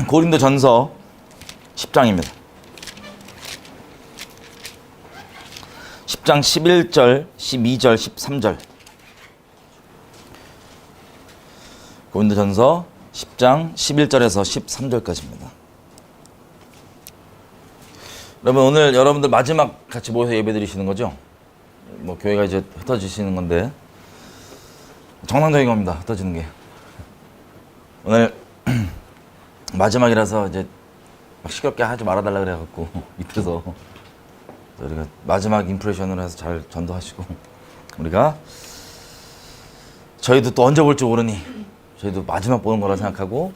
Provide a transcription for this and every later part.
고린도전서 10장입니다. 10장 11절, 12절, 13절. 고린도전서 10장 11절에서 13절까지입니다. 여러분, 오늘 여러분들 마지막 같이 모여서 예배 드리시는 거죠? 뭐 교회가 이제 흩어지시는 건데 정상적인 겁니다. 흩어지는 게. 오늘 마지막이라서 이제 막 시끄럽게 하지 말아달라 그래갖고 밑에서 우리가 마지막 임프레션으로 해서 잘 전도하시고, 우리가 저희도 또 언제 볼지 모르니 저희도 마지막 보는 거라 생각하고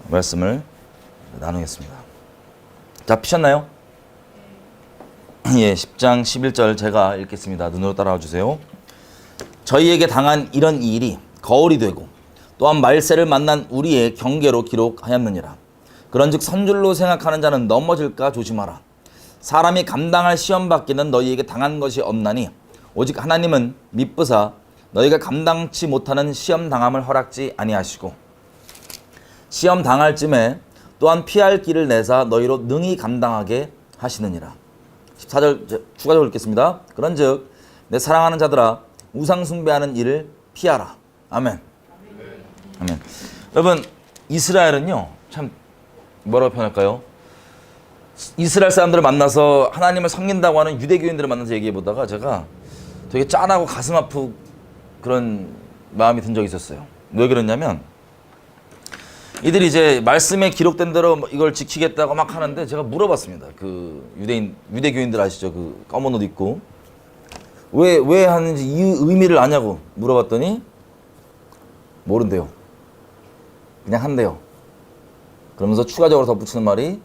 말씀을 나누겠습니다. 자, 피셨나요? 예, 10장 11절 제가 읽겠습니다. 눈으로 따라와 주세요. 저희에게 당한 이런 일이 거울이 되고 또한 말세를 만난 우리의 경계로 기록하였느니라. 그런즉 선줄로 생각하는 자는 넘어질까 조심하라. 사람이 감당할 시험 받기는 너희에게 당한 것이 없나니 오직 하나님은 미쁘사 너희가 감당치 못하는 시험 당함을 허락지 아니하시고 시험 당할 쯤에 또한 피할 길을 내사 너희로 능히 감당하게 하시느니라. 14절 추가적으로 읽겠습니다. 그런즉 내 사랑하는 자들아 우상 숭배하는 일을 피하라. 아멘. 아멘. 여러분, 이스라엘은요 참 뭐라고 표현할까요? 이스라엘 사람들을 만나서 하나님을 섬긴다고 하는 유대교인들을 만나서 얘기해보다가 제가 되게 짠하고 가슴 아프 그런 마음이 든 적이 있었어요. 왜 그랬냐면 이들이 이제 말씀에 기록된 대로 이걸 지키겠다고 막 하는데 제가 물어봤습니다. 그 유대교인들 아시죠? 그 검은 옷 입고 왜 하는지 이 의미를 아냐고 물어봤더니 모른대요. 그냥 한대요. 그러면서 추가적으로 덧붙이는 말이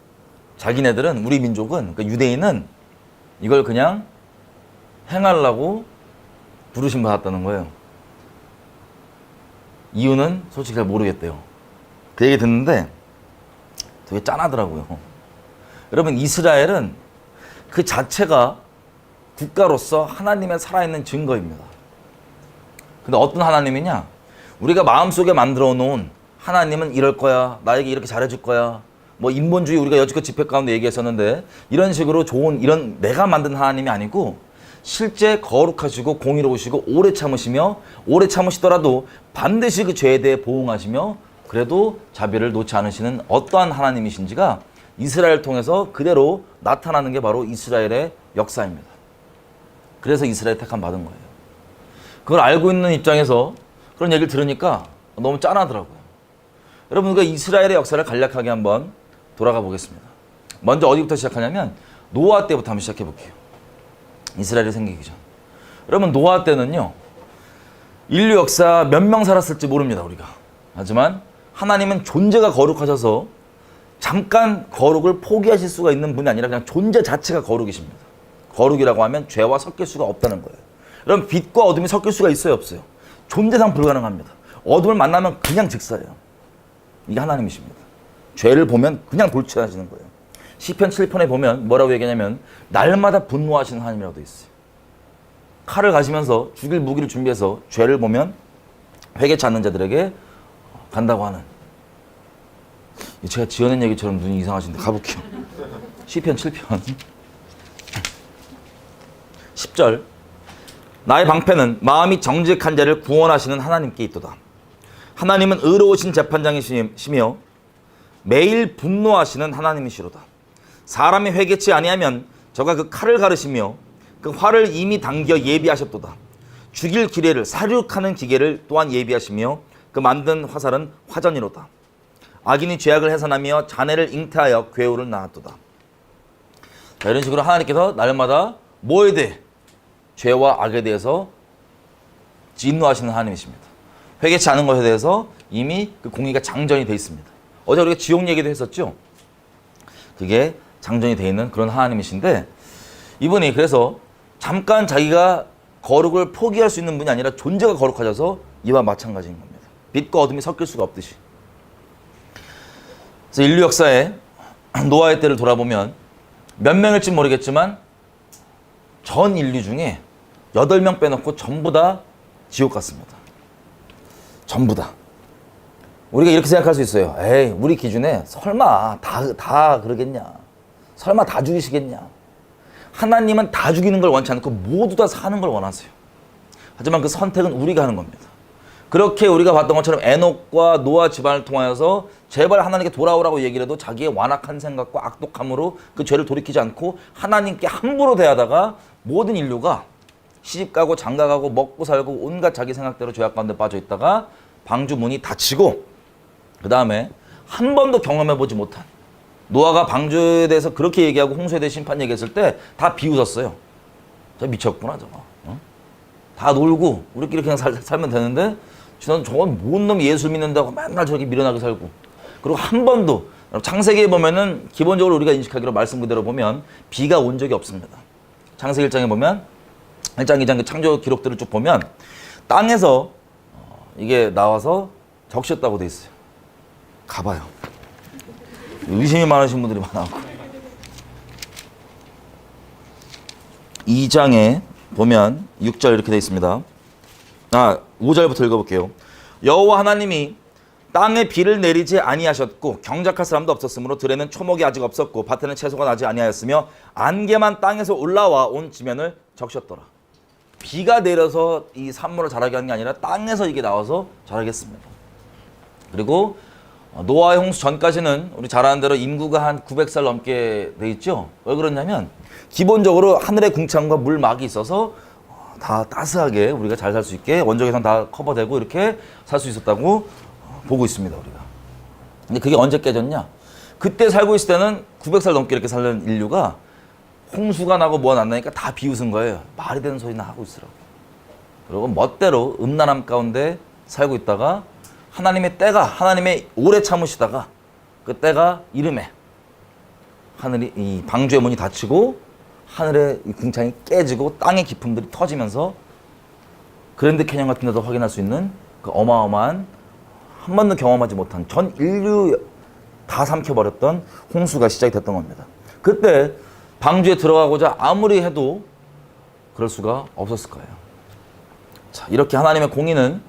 자기네들은, 우리 민족은, 그러니까 유대인은 이걸 그냥 행하려고 부르심 받았다는 거예요. 이유는 솔직히 잘 모르겠대요. 그 얘기 듣는데 되게 짠하더라고요. 여러분, 이스라엘은 그 자체가 국가로서 하나님의 살아있는 증거입니다. 근데 어떤 하나님이냐? 우리가 마음속에 만들어 놓은 하나님은 이럴 거야, 나에게 이렇게 잘해줄 거야, 뭐 인본주의 우리가 여지껏 집회 가운데 얘기했었는데 이런 식으로 좋은 이런 내가 만든 하나님이 아니고 실제 거룩하시고 공의로우시고 오래 참으시며 오래 참으시더라도 반드시 그 죄에 대해 보응하시며 그래도 자비를 놓지 않으시는 어떠한 하나님이신지가 이스라엘을 통해서 그대로 나타나는 게 바로 이스라엘의 역사입니다. 그래서 이스라엘 택함 받은 거예요. 그걸 알고 있는 입장에서 그런 얘기를 들으니까 너무 짠하더라고요. 여러분, 우리가 이스라엘의 역사를 간략하게 한번 돌아가 보겠습니다. 먼저 어디부터 시작하냐면 노아 때부터 한번 시작해 볼게요. 이스라엘이 생기기 전. 여러분, 노아 때는요 인류 역사 몇 명 살았을지 모릅니다, 우리가. 하지만 하나님은 존재가 거룩하셔서 잠깐 거룩을 포기하실 수가 있는 분이 아니라 그냥 존재 자체가 거룩이십니다. 거룩이라고 하면 죄와 섞일 수가 없다는 거예요. 여러분, 빛과 어둠이 섞일 수가 있어요, 없어요? 존재상 불가능합니다. 어둠을 만나면 그냥 직사예요. 이게 하나님이십니다. 죄를 보면 그냥 돌취하시는 거예요. 시편 7편에 보면 뭐라고 얘기하냐면 날마다 분노하시는 하나님이라고 돼 있어요. 칼을 가시면서 죽일 무기를 준비해서 죄를 보면 회개치 않는 자들에게 간다고 하는, 제가 지어낸 얘기처럼 눈이 이상하신데 가볼게요. 시편 7편 10절 나의 방패는 마음이 정직한 자를 구원하시는 하나님께 있도다. 하나님은 의로우신 재판장이시며 매일 분노하시는 하나님이시로다. 사람이 회개치 아니하면 저가 그 칼을 가르시며 그 활을 이미 당겨 예비하셨도다. 죽일 기례를 사륙하는 기계를 또한 예비하시며 그 만든 화살은 화전이로다. 악인이 죄악을 해산하며 자네를 잉태하여 괴우를 낳았도다. 자, 이런 식으로 하나님께서 날마다 뭐에 대해? 죄와 악에 대해서 진노하시는 하나님이십니다. 회개치 않은 것에 대해서 이미 그 공의가 장전이 되어 있습니다. 어제 우리가 지옥 얘기도 했었죠. 그게 장전이 되어 있는 그런 하나님이신데, 이분이 그래서 잠깐 자기가 거룩을 포기할 수 있는 분이 아니라 존재가 거룩하셔서 이와 마찬가지인 겁니다. 빛과 어둠이 섞일 수가 없듯이. 그래서 인류 역사에 노아의 때를 돌아보면 몇 명일지 모르겠지만 전 인류 중에 8명 빼놓고 전부 다 지옥 갔습니다. 전부 다. 우리가 이렇게 생각할 수 있어요. 에이, 우리 기준에 설마 다 그러겠냐. 설마 다 죽이시겠냐. 하나님은 다 죽이는 걸 원치 않고 모두 다 사는 걸 원하세요. 하지만 그 선택은 우리가 하는 겁니다. 그렇게 우리가 봤던 것처럼 에녹과 노아 집안을 통하여서 제발 하나님께 돌아오라고 얘기를 해도 자기의 완악한 생각과 악독함으로 그 죄를 돌이키지 않고 하나님께 함부로 대하다가 모든 인류가 시집가고 장가가고 먹고 살고 온갖 자기 생각대로 죄악 가운데 빠져 있다가 방주 문이 닫히고 그 다음에 한 번도 경험해보지 못한 노아가 방주에 대해서 그렇게 얘기하고 홍수에 대해 심판 얘기했을 때 다 비웃었어요. 저 미쳤구나 저거. 다 놀고 우리끼리 그냥 살면 되는데 저건 뭔 놈이 예수 믿는다고 맨날 저렇게 미련하게 살고. 그리고 한 번도 창세기에 보면은 기본적으로 우리가 인식하기로 말씀 그대로 보면 비가 온 적이 없습니다. 창세기 1장에 보면 1장 2장 그 창조 기록들을 쭉 보면 땅에서 이게 나와서 적셨다고 돼 있어요. 가봐요. 의심이 많으신 분들이 많아갖고 2장에 보면 6절 이렇게 돼 있습니다. 5절부터 읽어볼게요. 여호와 하나님이 땅에 비를 내리지 아니하셨고 경작할 사람도 없었으므로 들에는 초목이 아직 없었고 밭에는 채소가 나지 아니하였으며 안개만 땅에서 올라와 온 지면을 적셨더라. 비가 내려서 이 산물을 자라게 하는 게 아니라 땅에서 이게 나와서 자라겠습니다. 그리고 노아의 홍수 전까지는 우리 잘 아는 대로 인구가 한 900살 넘게 돼 있죠. 왜 그러냐면 기본적으로 하늘의 궁창과 물막이 있어서 다 따스하게 우리가 잘 살 수 있게 원적외선 다 커버되고 이렇게 살 수 있었다고 보고 있습니다, 우리가. 근데 그게 언제 깨졌냐? 그때 살고 있을 때는 900살 넘게 이렇게 살던 인류가 홍수가 나고 뭐가 났나니까 다 비웃은 거예요. 말이 되는 소리나 하고 있으라고. 그리고 멋대로 음란함 가운데 살고 있다가 하나님의 오래 참으시다가 그 때가 이름에 하늘이 이 방주의 문이 닫히고 하늘의 이 궁창이 깨지고 땅의 기품들이 터지면서 그랜드 캐년 같은 데도 확인할 수 있는 그 어마어마한 한 번도 경험하지 못한 전 인류 다 삼켜버렸던 홍수가 시작이 됐던 겁니다. 그때 방주에 들어가고자 아무리 해도 그럴 수가 없었을 거예요. 자, 이렇게 하나님의 공의는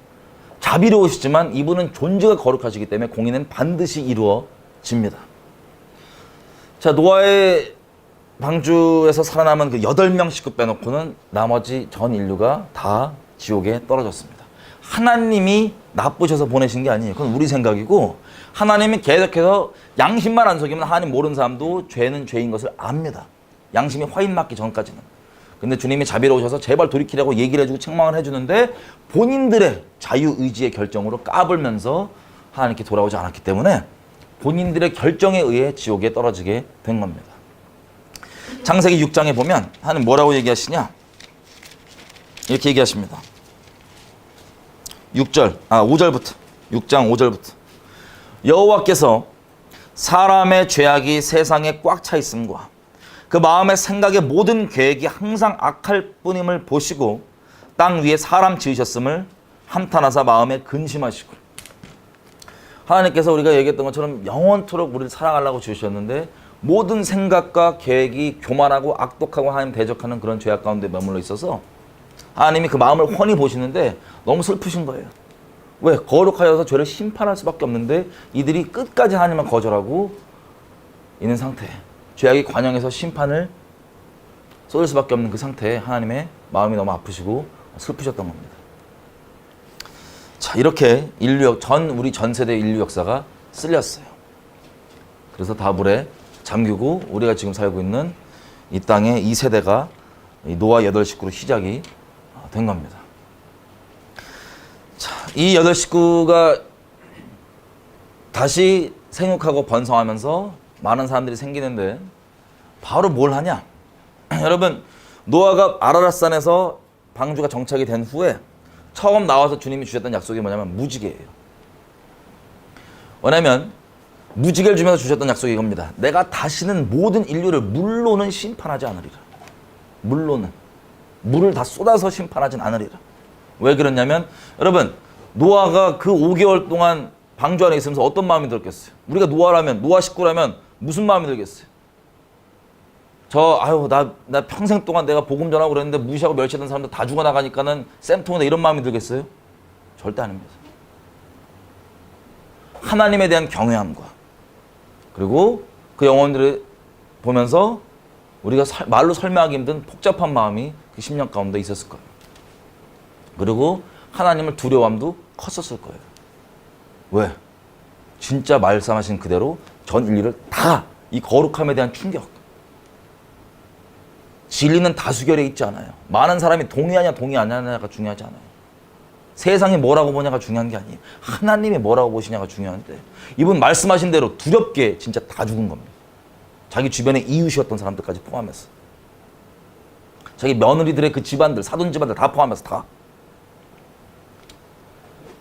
자비로우시지만 이분은 존재가 거룩하시기 때문에 공의는 반드시 이루어집니다. 자, 노아의 방주에서 살아남은 그 8명 식구 빼놓고는 나머지 전 인류가 다 지옥에 떨어졌습니다. 하나님이 나쁘셔서 보내신 게 아니에요. 그건 우리 생각이고 하나님이 계속해서 양심만 안 속이면 하나님 모르는 사람도 죄는 죄인 것을 압니다. 양심이 화인 맞기 전까지는. 근데 주님이 자비로우셔서 제발 돌이키라고 얘기를 해주고 책망을 해주는데 본인들의 자유의지의 결정으로 까불면서 하나님께 돌아오지 않았기 때문에 본인들의 결정에 의해 지옥에 떨어지게 된 겁니다. 창세기 6장에 보면 하나님 뭐라고 얘기하시냐? 이렇게 얘기하십니다. 5절부터 6장 5절부터 여호와께서 사람의 죄악이 세상에 꽉 차 있음과 그 마음의 생각의 모든 계획이 항상 악할 뿐임을 보시고 땅 위에 사람 지으셨음을 한탄하사 마음에 근심하시고. 하나님께서 우리가 얘기했던 것처럼 영원토록 우리를 사랑하려고 지으셨는데 모든 생각과 계획이 교만하고 악독하고 하나님 대적하는 그런 죄악 가운데 머물러 있어서 하나님이 그 마음을 훤히 보시는데 너무 슬프신 거예요. 왜? 거룩하여서 죄를 심판할 수밖에 없는데 이들이 끝까지 하나님을 거절하고 있는 상태. 죄악이 관영해서 심판을 쏟을 수밖에 없는 그 상태에 하나님의 마음이 너무 아프시고 슬프셨던 겁니다. 자, 이렇게 우리 전 세대 인류 역사가 쓸렸어요. 그래서 다 물에 잠기고 우리가 지금 살고 있는 이 땅에 이 세대가 노아 8식구로 시작이 된 겁니다. 자, 이 8식구가 다시 생육하고 번성하면서 많은 사람들이 생기는데 바로 뭘 하냐? 여러분, 노아가 아라랏산에서 방주가 정착이 된 후에 처음 나와서 주님이 주셨던 약속이 뭐냐면 무지개예요. 왜냐면 무지개를 주면서 주셨던 약속이 이겁니다. 내가 다시는 모든 인류를 물로는 심판하지 않으리라. 물로는. 물을 다 쏟아서 심판하진 않으리라. 왜 그러냐면 여러분, 노아가 그 5개월 동안 방주 안에 있으면서 어떤 마음이 들었겠어요? 우리가 노아 식구라면 무슨 마음이 들겠어요? 나 평생 동안 내가 복음 전하고 그랬는데 무시하고 멸시하던 사람들 다 죽어나가니까는 쌤통이다 이런 마음이 들겠어요? 절대 아닙니다. 하나님에 대한 경외함과 그리고 그 영혼들을 보면서 우리가 말로 설명하기 힘든 복잡한 마음이 그 10년 가운데 있었을 거예요. 그리고 하나님을 두려움도 컸었을 거예요. 왜? 진짜 말씀하신 그대로 전 인류를 다 이 거룩함에 대한 충격. 진리는 다수결에 있지 않아요. 많은 사람이 동의하냐 동의하냐가 중요하지 않아요. 세상이 뭐라고 보냐가 중요한 게 아니에요. 하나님이 뭐라고 보시냐가 중요한데 이분 말씀하신 대로 두렵게 진짜 다 죽은 겁니다. 자기 주변에 이웃이었던 사람들까지 포함해서. 자기 며느리들의 그 집안들, 사돈 집안들 다 포함해서 다.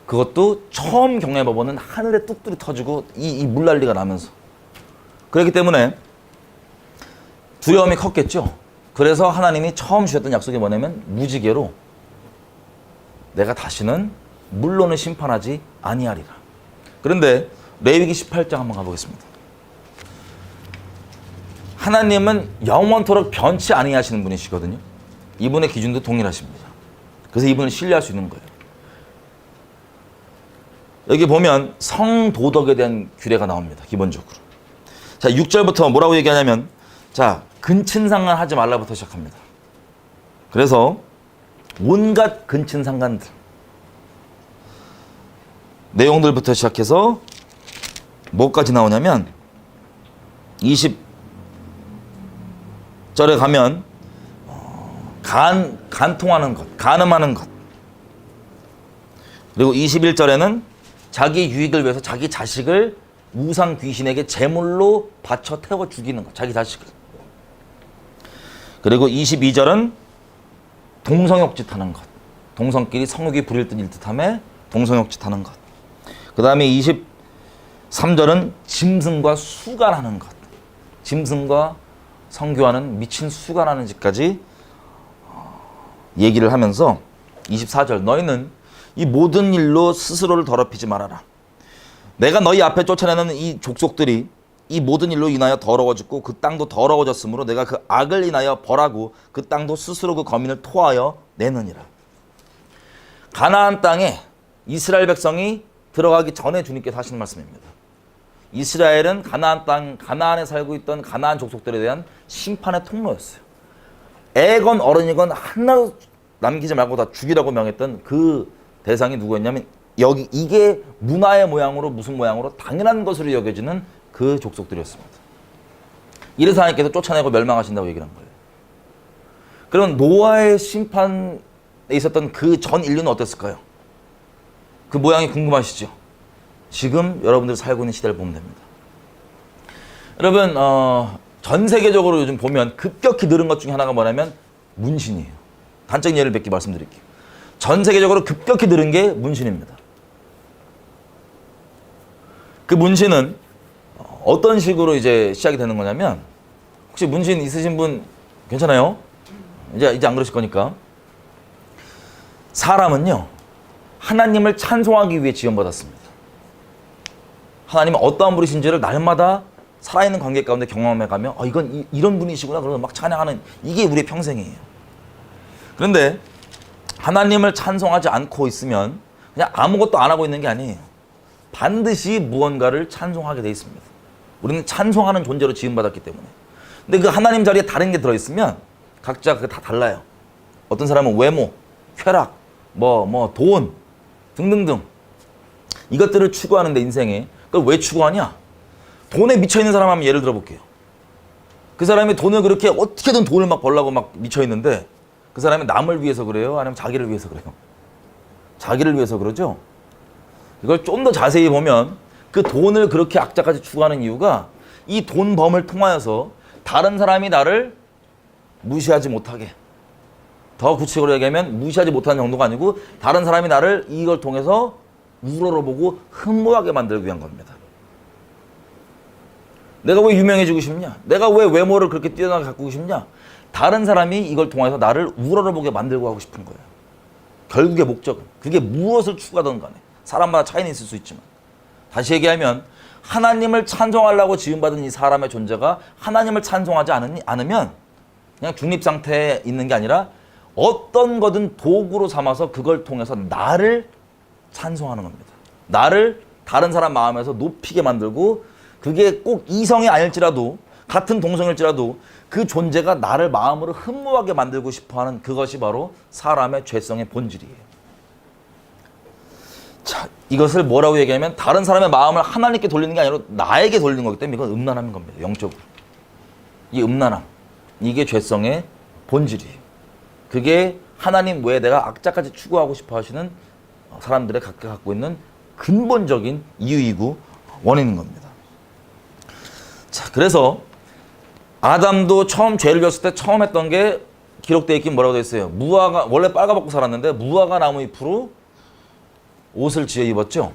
그것도 처음 경험해보는 하늘에 뚝뚝이 터지고 이 물난리가 나면서. 그렇기 때문에 두려움이 컸겠죠. 그래서 하나님이 처음 주셨던 약속이 뭐냐면 무지개로 내가 다시는 물론을 심판하지 아니하리라. 그런데 레위기 18장 한번 가보겠습니다. 하나님은 영원토록 변치 아니하시는 분이시거든요. 이분의 기준도 동일하십니다. 그래서 이분을 신뢰할 수 있는 거예요. 여기 보면 성도덕에 대한 규례가 나옵니다. 기본적으로. 자, 6절부터 뭐라고 얘기하냐면 자, 근친상간 하지 말라부터 시작합니다. 그래서 온갖 근친상간들 내용들부터 시작해서 뭐까지 나오냐면 20절에 가면 간통하는 것, 간음하는 것. 그리고 21절에는 자기 유익을 위해서 자기 자식을 우상 귀신에게 제물로 바쳐 태워 죽이는 것, 자기 자식을. 그리고 22절은 동성욕짓 하는 것. 동성끼리 성욕이 부릴 듯 일듯함에 동성욕짓 하는 것. 그 다음에 23절은 짐승과 수간하는 것. 짐승과 성교하는 미친 수간하는 짓까지 얘기를 하면서 24절 너희는 이 모든 일로 스스로를 더럽히지 말아라. 내가 너희 앞에 쫓아내는 이 족속들이 이 모든 일로 인하여 더러워 죽고 그 땅도 더러워졌으므로 내가 그 악을 인하여 벌하고 그 땅도 스스로 그 거민을 토하여 내느니라. 가나안 땅에 이스라엘 백성이 들어가기 전에 주님께서 하시는 말씀입니다. 이스라엘은 가나안 땅, 가나안에 살고 있던 가나안 족속들에 대한 심판의 통로였어요. 애건 어른이건 하나도 남기지 말고 다 죽이라고 명했던 그 대상이 누구였냐면 여기 이게 문화의 모양으로 무슨 모양으로 당연한 것으로 여겨지는 그 족속들이었습니다. 이래서 하나님께서 쫓아내고 멸망하신다고 얘기를 한 거예요. 그럼 노아의 심판에 있었던 그 전 인류는 어땠을까요? 그 모양이 궁금하시죠? 지금 여러분들이 살고 있는 시대를 보면 됩니다. 여러분 전 세계적으로 요즘 보면 급격히 늘은 것 중에 하나가 뭐냐면 문신이에요. 단적인 예를 몇 개 말씀드릴게요. 전 세계적으로 급격히 늘은 게 문신입니다. 그 문신은 어떤 식으로 이제 시작이 되는 거냐면 혹시 문신 있으신 분 괜찮아요? 이제 안 그러실 거니까. 사람은요 하나님을 찬송하기 위해 지원받았습니다. 하나님은 어떠한 분이신지를 날마다 살아있는 관계 가운데 경험해 가며 이건 이런 분이시구나 그러면 막 찬양하는 이게 우리의 평생이에요. 그런데 하나님을 찬송하지 않고 있으면 그냥 아무것도 안 하고 있는 게 아니에요. 반드시 무언가를 찬송하게 돼 있습니다. 우리는 찬송하는 존재로 지음받았기 때문에. 근데 그 하나님 자리에 다른 게 들어있으면 각자 그게 다 달라요. 어떤 사람은 외모, 쾌락, 돈 등등등 이것들을 추구하는데 인생에 그걸 왜 추구하냐? 돈에 미쳐있는 사람 한번 예를 들어볼게요. 그 사람이 돈을 그렇게 어떻게든 돈을 막 벌려고 막 미쳐있는데 그 사람이 남을 위해서 그래요? 아니면 자기를 위해서 그래요? 자기를 위해서 그러죠? 이걸 좀 더 자세히 보면 그 돈을 그렇게 악자까지 추구하는 이유가 이 돈범을 통하여서 다른 사람이 나를 무시하지 못하게, 더 구체적으로 얘기하면 무시하지 못하는 정도가 아니고 다른 사람이 나를 이걸 통해서 우러러보고 흠모하게 만들기 위한 겁니다. 내가 왜 유명해지고 싶냐? 내가 왜 외모를 그렇게 뛰어나게 가꾸고 싶냐? 다른 사람이 이걸 통해서 나를 우러러보게 만들고 하고 싶은 거예요. 결국의 목적은 그게 무엇을 추구하든 간에 사람마다 차이는 있을 수 있지만 다시 얘기하면 하나님을 찬송하려고 지음받은 이 사람의 존재가 하나님을 찬송하지 않으면 그냥 중립상태에 있는 게 아니라 어떤 거든 도구로 삼아서 그걸 통해서 나를 찬송하는 겁니다. 나를 다른 사람 마음에서 높이게 만들고 그게 꼭 이성이 아닐지라도 같은 동성일지라도 그 존재가 나를 마음으로 흠모하게 만들고 싶어하는 그것이 바로 사람의 죄성의 본질이에요. 자, 이것을 뭐라고 얘기하면 다른 사람의 마음을 하나님께 돌리는 게 아니라 나에게 돌리는 거기 때문에 이건 음란함인 겁니다. 영적으로. 이 음란함, 이게 죄성의 본질이에요. 그게 하나님 외에 내가 악자까지 추구하고 싶어 하시는 사람들의 각각 갖고 있는 근본적인 이유이고 원인인 겁니다. 자, 그래서 아담도 처음 죄를 지었을 때 처음 했던 게 기록되어 있긴 뭐라고 되어 있어요. 무화과, 원래 빨가벗고 살았는데 무화과 나무 잎으로 옷을 지어 입었죠.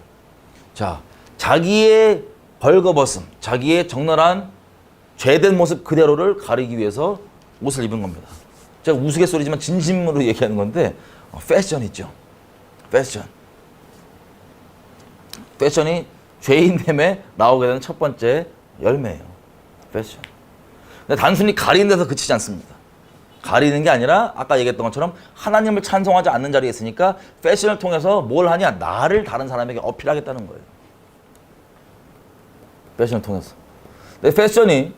자, 자기의 벌거벗음, 자기의 적나라한 죄된 모습 그대로를 가리기 위해서 옷을 입은 겁니다. 제가 우스갯소리지만 진심으로 얘기하는 건데 패션 있죠. 패션이 죄인됨에 나오게 되는 첫 번째 열매예요. 패션. 근데 단순히 가리는 데서 그치지 않습니다. 가리는 게 아니라 아까 얘기했던 것처럼 하나님을 찬송하지 않는 자리에 있으니까 패션을 통해서 뭘 하냐? 나를 다른 사람에게 어필하겠다는 거예요. 패션을 통해서. 근데 패션이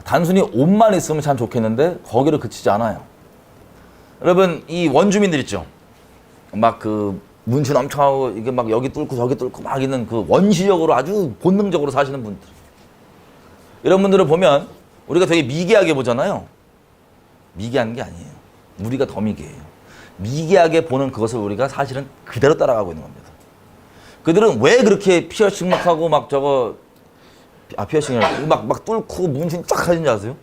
단순히 옷만 있으면 참 좋겠는데 거기를 그치지 않아요. 여러분, 이 원주민들 있죠? 막 그 문신 엄청 하고 이게 막 여기 뚫고 저기 뚫고 막 있는 그 원시적으로 아주 본능적으로 사시는 분들. 이런 분들을 보면 우리가 되게 미개하게 보잖아요. 미개한 게 아니에요. 우리가 더 미개해요. 미개하게 보는 그것을 우리가 사실은 그대로 따라가고 있는 겁니다. 그들은 왜 그렇게 피어싱 막 하고 막 저거 피어싱을 막 뚫고 문신 쫙 하는지 아세요?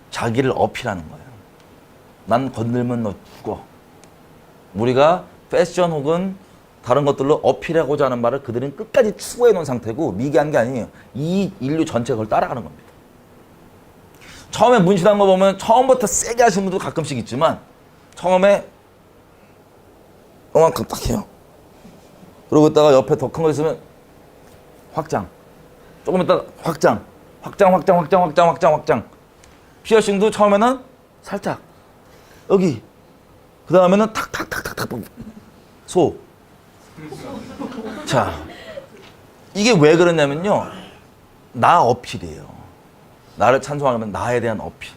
자기를 어필하는 거예요. 난 건들면 너 죽어. 우리가 패션 혹은 다른 것들로 어필하고자 하는 말을 그들은 끝까지 추구해 놓은 상태고 미개한 게 아니에요. 이 인류 전체가 그걸 따라가는 겁니다. 처음에 문신한 거 보면 처음부터 세게 하시는 분도 가끔씩 있지만 처음에 이만큼 딱 해요. 그러고 있다가 옆에 더 큰 거 있으면 확장. 조금 있다가 확장. 피어싱도 처음에는 살짝. 여기. 그 다음에는 탁탁탁탁탁. 소. 자. 이게 왜 그러냐면요. 나 어필이에요. 나를 찬송하면 나에 대한 어필.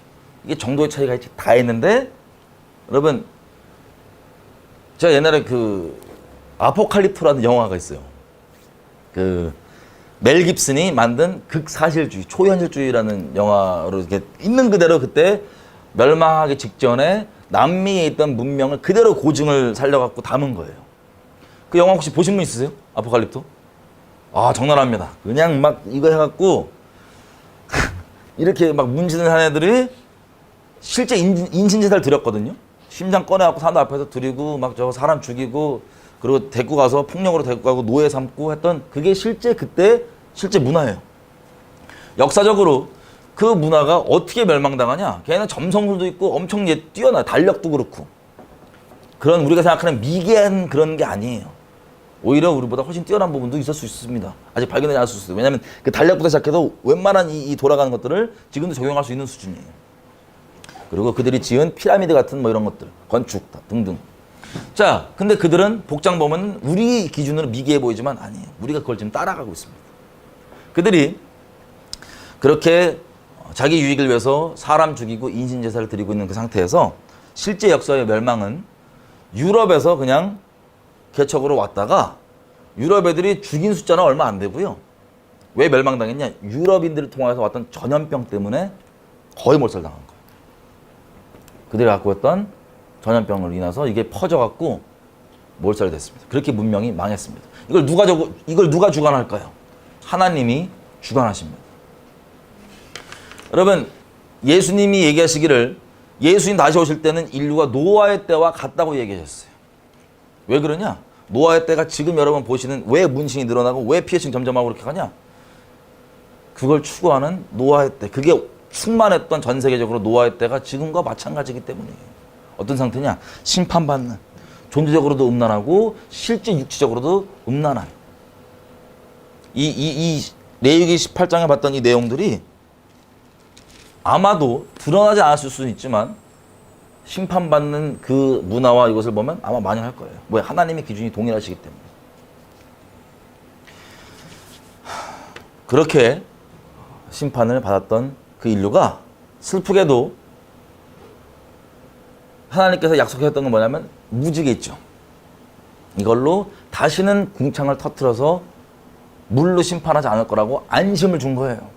이게 정도의 차이가 있지. 다 있는데, 여러분, 제가 옛날에 그, 아포칼립토라는 영화가 있어요. 멜 깁슨이 만든 극사실주의, 초현실주의라는 영화로 이렇게 있는 그대로 그때 멸망하기 직전에 남미에 있던 문명을 그대로 고증을 살려갖고 담은 거예요. 그 영화 혹시 보신 분 있으세요? 아포칼립토? 아, 적나라합니다. 그냥 막 이거 해갖고 이렇게 막 문신을 한 애들이 실제 인신제사를 드렸거든요. 심장 꺼내갖고 사람들 앞에서 드리고 막 저 사람 죽이고 그리고 데리고 가서 폭력으로 데리고 가고 노예 삼고 했던 그게 실제 그때 실제 문화예요. 역사적으로 그 문화가 어떻게 멸망당하냐? 걔는 점성술도 있고 엄청 뛰어나 달력도 그렇고 그런 우리가 생각하는 미개한 그런 게 아니에요. 오히려 우리보다 훨씬 뛰어난 부분도 있을 수 있습니다. 아직 발견되지 않을 수 있어요. 왜냐하면 그 달력부터 시작해서 웬만한 이 돌아가는 것들을 지금도 적용할 수 있는 수준이에요. 그리고 그들이 지은 피라미드 같은 뭐 이런 것들, 건축 등등. 자, 근데 그들은 복장 보면 우리 기준으로 미개해 보이지만 아니에요. 우리가 그걸 지금 따라가고 있습니다. 그들이 그렇게 자기 유익을 위해서 사람 죽이고 인신제사를 드리고 있는 그 상태에서 실제 역사의 멸망은 유럽에서 그냥 개척으로 왔다가 유럽 애들이 죽인 숫자는 얼마 안 되고요. 왜 멸망당했냐? 유럽인들을 통해서 왔던 전염병 때문에 거의 몰살당한 거예요. 그들이 갖고 있던 전염병으로 인해서 이게 퍼져갖고 몰살됐습니다. 그렇게 문명이 망했습니다. 이걸 누가 주관할까요? 하나님이 주관하십니다. 여러분, 예수님이 얘기하시기를 예수님 다시 오실 때는 인류가 노아의 때와 같다고 얘기하셨어요. 왜 그러냐? 노아의 때가 지금 여러분 보시는 왜 문신이 늘어나고 왜 피어싱 점점하고 그렇게 가냐? 그걸 추구하는 노아의 때. 그게 충만했던 전 세계적으로 노아의 때가 지금과 마찬가지이기 때문이에요. 어떤 상태냐? 심판받는. 존재적으로도 음란하고 실제 육체적으로도 음란한. 이 레위기 18장에 봤던 이 내용들이 아마도 드러나지 않았을 수는 있지만 심판받는 그 문화와 이것을 보면 아마 많이 할 거예요. 왜? 하나님의 기준이 동일하시기 때문에. 그렇게 심판을 받았던 그 인류가 슬프게도 하나님께서 약속했던 건 뭐냐면 무지개 있죠. 이걸로 다시는 궁창을 터뜨려서 물로 심판하지 않을 거라고 안심을 준 거예요.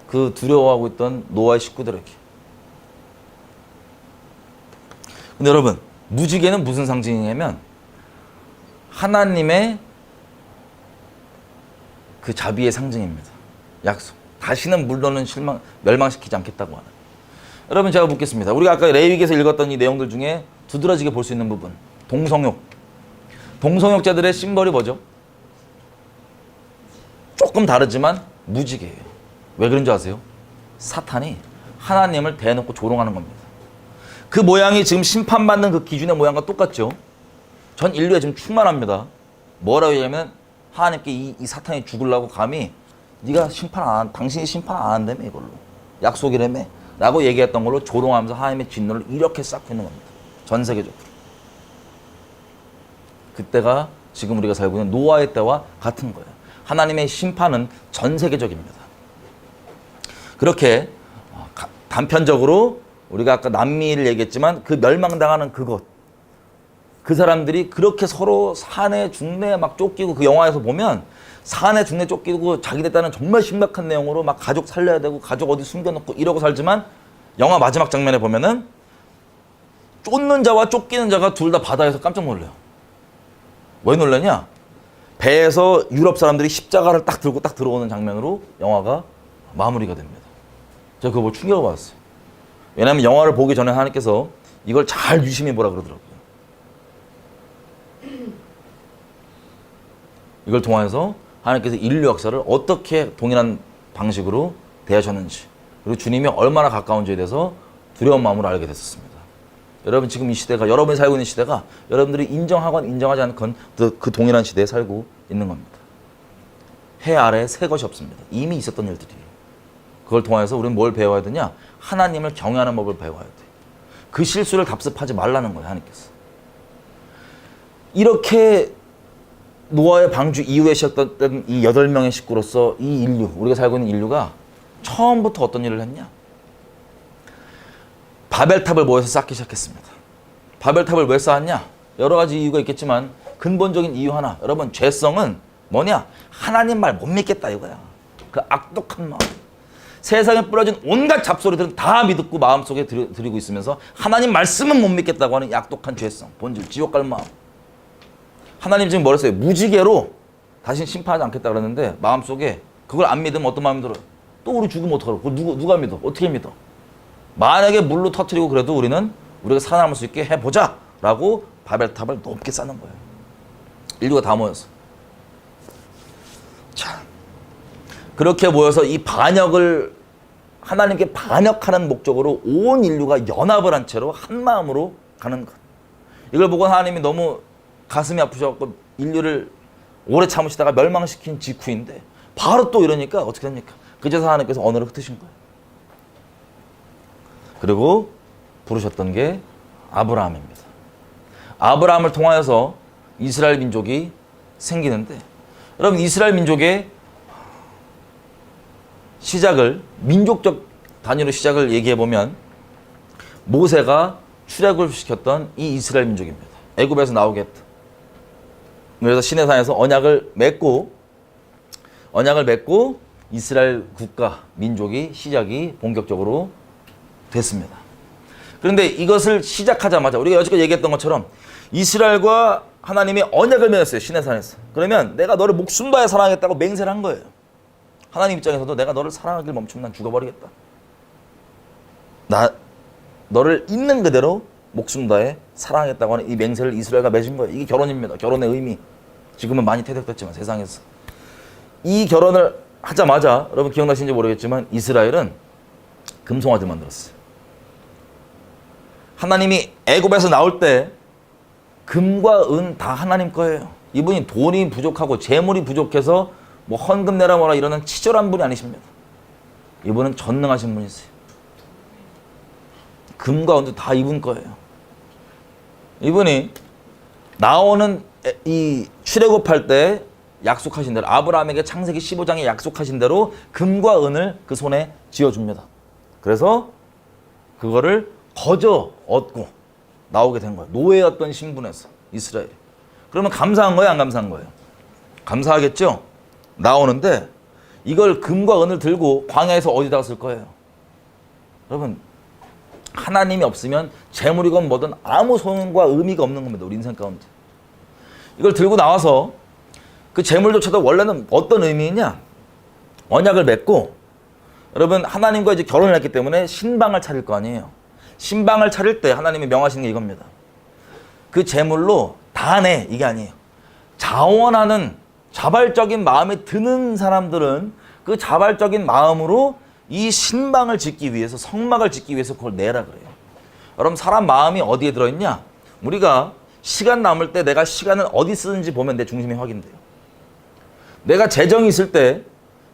그 두려워하고 있던 노아의 식구들에게. 근데 여러분, 무지개는 무슨 상징이냐면 하나님의 그 자비의 상징입니다. 약속. 다시는 물로는 멸망시키지 않겠다고 하는. 여러분, 제가 묻겠습니다. 우리가 아까 레위기에서 읽었던 이 내용들 중에 두드러지게 볼 수 있는 부분. 동성욕. 동성욕자들의 심벌이 뭐죠? 조금 다르지만 무지개예요. 왜 그런 줄 아세요? 사탄이 하나님을 대놓고 조롱하는 겁니다. 그 모양이 지금 심판받는 그 기준의 모양과 똑같죠? 전 인류에 지금 충만합니다. 뭐라고 얘기하면 하나님께 이 사탄이 죽으려고 감히 네가 당신이 심판 안 한다며 이걸로. 약속이라며. 라고 얘기했던 걸로 조롱하면서 하나님의 진노를 이렇게 쌓고 있는 겁니다. 전 세계적으로. 그때가 지금 우리가 살고 있는 노아의 때와 같은 거예요. 하나님의 심판은 전 세계적입니다. 그렇게 단편적으로 우리가 아까 남미를 얘기했지만 그 멸망당하는 그곳, 그 사람들이 그렇게 서로 산에 중내에 막 쫓기고, 그 영화에서 보면 산에 중내 쫓기고 자기네 딴은 정말 심각한 내용으로 막 가족 살려야 되고 가족 어디 숨겨놓고 이러고 살지만 영화 마지막 장면에 보면은 쫓는 자와 쫓기는 자가 둘 다 바다에서 깜짝 놀래요. 왜 놀라냐? 배에서 유럽 사람들이 십자가를 딱 들고 딱 들어오는 장면으로 영화가 마무리가 됩니다. 제가 그거 보고 충격을 받았어요. 왜냐하면 영화를 보기 전에 하나님께서 이걸 잘 유심히 보라 그러더라고요. 이걸 통해서 하나님께서 인류 역사를 어떻게 동일한 방식으로 대하셨는지, 그리고 주님이 얼마나 가까운지에 대해서 두려운 마음으로 알게 됐었습니다. 여러분, 지금 이 시대가, 여러분이 살고 있는 시대가 여러분들이 인정하건 인정하지 않건 그 동일한 시대에 살고 있는 겁니다. 해 아래에 새 것이 없습니다. 이미 있었던 일들이에요. 그걸 통해서 우리는 뭘 배워야 되냐? 하나님을 경외하는 법을 배워야 돼. 그 실수를 답습하지 말라는 거예요, 하나님께서. 이렇게 노아의 방주 이후에 시작됐던 이 8명의 식구로서 이 인류, 우리가 살고 있는 인류가 처음부터 어떤 일을 했냐? 바벨탑을 모여서 쌓기 시작했습니다. 바벨탑을 왜 쌓았냐? 여러 가지 이유가 있겠지만 근본적인 이유 하나, 여러분, 죄성은 뭐냐? 하나님 말 못 믿겠다 이거야. 그 악독한 마음. 세상에 뿌려진 온갖 잡소리들은 다 믿고 마음속에 들이고 있으면서 하나님 말씀은 못 믿겠다고 하는 악독한 죄성, 본질, 지옥 갈 마음. 하나님 지금 뭐랬어요? 무지개로 다시는 심판하지 않겠다 그랬는데 마음속에 그걸 안 믿으면 어떤 마음이 들어요? 또 우리 죽으면 어떡하라고? 그걸 누가 믿어? 어떻게 믿어? 만약에 물로 터뜨리고 그래도 우리가 살아남을 수 있게 해보자 라고 바벨탑을 높게 쌓는 거예요. 인류가 다 모여서. 자, 그렇게 모여서 이 반역을, 하나님께 반역하는 목적으로 온 인류가 연합을 한 채로 한 마음으로 가는 것. 이걸 보고 하나님이 너무 가슴이 아프셔서 인류를 오래 참으시다가 멸망시킨 직후인데 바로 또 이러니까 어떻게 됩니까? 그제서 하나님께서 언어를 흩으신 거예요. 그리고 부르셨던 게 아브라함입니다. 아브라함을 통하여서 이스라엘 민족이 생기는데, 여러분, 이스라엘 민족의 시작을, 민족적 단위로 시작을 얘기해보면 모세가 출애굽을 시켰던 이 이스라엘 민족입니다. 애굽에서 나오게 했다. 그래서 시내산에서 언약을 맺고 이스라엘 국가, 민족이 시작이 본격적으로 됐습니다. 그런데 이것을 시작하자마자 우리가 여지까지 얘기했던 것처럼 이스라엘과 하나님이 언약을 맺었어요. 시내산에서. 그러면 내가 너를 목숨 다해 사랑하겠다고 맹세를 한 거예요. 하나님 입장에서도 내가 너를 사랑하길 멈추면 난 죽어버리겠다. 너를 있는 그대로 목숨 다해 사랑하겠다고 하는 이 맹세를 이스라엘과 맺은 거예요. 이게 결혼입니다. 결혼의 의미. 지금은 많이 퇴색됐지만 세상에서. 이 결혼을 하자마자, 여러분 기억나시는지 모르겠지만 이스라엘은 금송아지를 만들었어요. 하나님이 애굽에서 나올 때 금과 은 다 하나님 거예요. 이분이 돈이 부족하고 재물이 부족해서 뭐 헌금 내라 뭐라 이러는 치졸한 분이 아니십니다. 이분은 전능하신 분이세요. 금과 은도 다 이분 거예요. 이분이 나오는 이 출애굽할 때 약속하신 대로 아브라함에게 창세기 15장에 약속하신 대로 금과 은을 그 손에 쥐어줍니다. 그래서 그거를 거저 얻고 나오게 된 거예요. 노예였던 신분에서 이스라엘이. 그러면 감사한 거예요, 안 감사한 거예요? 감사하겠죠? 나오는데 이걸 금과 은을 들고 광야에서 어디다가 쓸 거예요? 여러분, 하나님이 없으면 재물이건 뭐든 아무 소용과 의미가 없는 겁니다. 우리 인생 가운데. 이걸 들고 나와서 그 재물조차도 원래는 어떤 의미냐? 언약을 맺고 여러분 하나님과 이제 결혼을 했기 때문에 신방을 차릴 거 아니에요. 신방을 차릴 때 하나님이 명하시는 게 이겁니다. 그 재물로 다 내, 이게 아니에요. 자원하는 자발적인 마음에 드는 사람들은 그 자발적인 마음으로 이 신방을 짓기 위해서, 성막을 짓기 위해서 그걸 내라 그래요. 여러분 사람 마음이 어디에 들어있냐? 우리가 시간 남을 때 내가 시간을 어디 쓰는지 보면 내 중심이 확인돼요. 내가 재정이 있을 때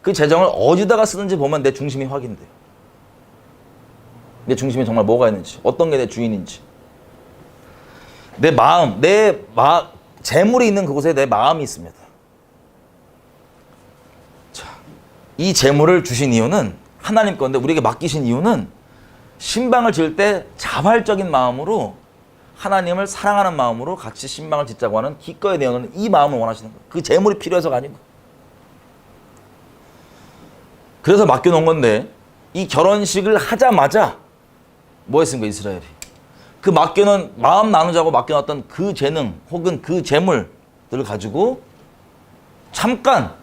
그 재정을 어디다가 쓰는지 보면 내 중심이 확인돼요. 내 중심에 정말 뭐가 있는지, 어떤 게 내 주인인지. 내 마음, 재물이 있는 그곳에 내 마음이 있습니다. 자, 이 재물을 주신 이유는 하나님 건데 우리에게 맡기신 이유는 신방을 지을 때 자발적인 마음으로 하나님을 사랑하는 마음으로 같이 신방을 짓자고 하는 기꺼이 내어놓는 이 마음을 원하시는 거예요. 그 재물이 필요해서가 아니고. 그래서 맡겨놓은 건데 이 결혼식을 하자마자 뭐 했습니까, 이스라엘이? 그 맡겨놓은, 마음 나누자고 맡겨놨던 그 재능 혹은 그 재물들을 가지고 잠깐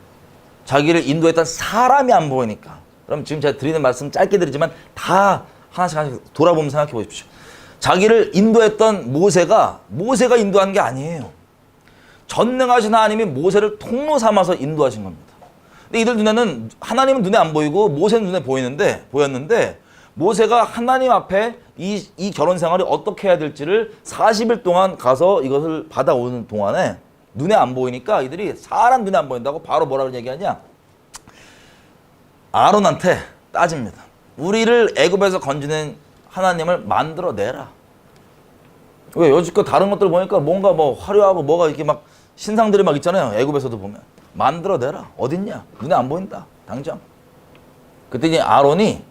자기를 인도했던 사람이 안 보이니까. 그럼 지금 제가 드리는 말씀 짧게 드리지만 다 하나씩 돌아보면 생각해 보십시오. 자기를 인도했던 모세가 인도한 게 아니에요. 전능하신 하나님이 모세를 통로 삼아서 인도하신 겁니다. 근데 이들 눈에는, 하나님은 눈에 안 보이고 모세는 눈에 보였는데 모세가 하나님 앞에 이 결혼 생활이 어떻게 해야 될지를 40일 동안 가서 이것을 받아오는 동안에 눈에 안 보이니까 이들이 사람 눈에 안 보인다고 바로 뭐라고 얘기하냐? 아론한테 따집니다. 우리를 애굽에서 건지는 하나님을 만들어내라. 왜? 여지껏 다른 것들 보니까 뭔가 뭐 화려하고 뭐가 이렇게 막 신상들이 막 있잖아요. 애굽에서도 보면. 만들어내라. 어딨냐? 눈에 안 보인다. 당장. 그때 이제 아론이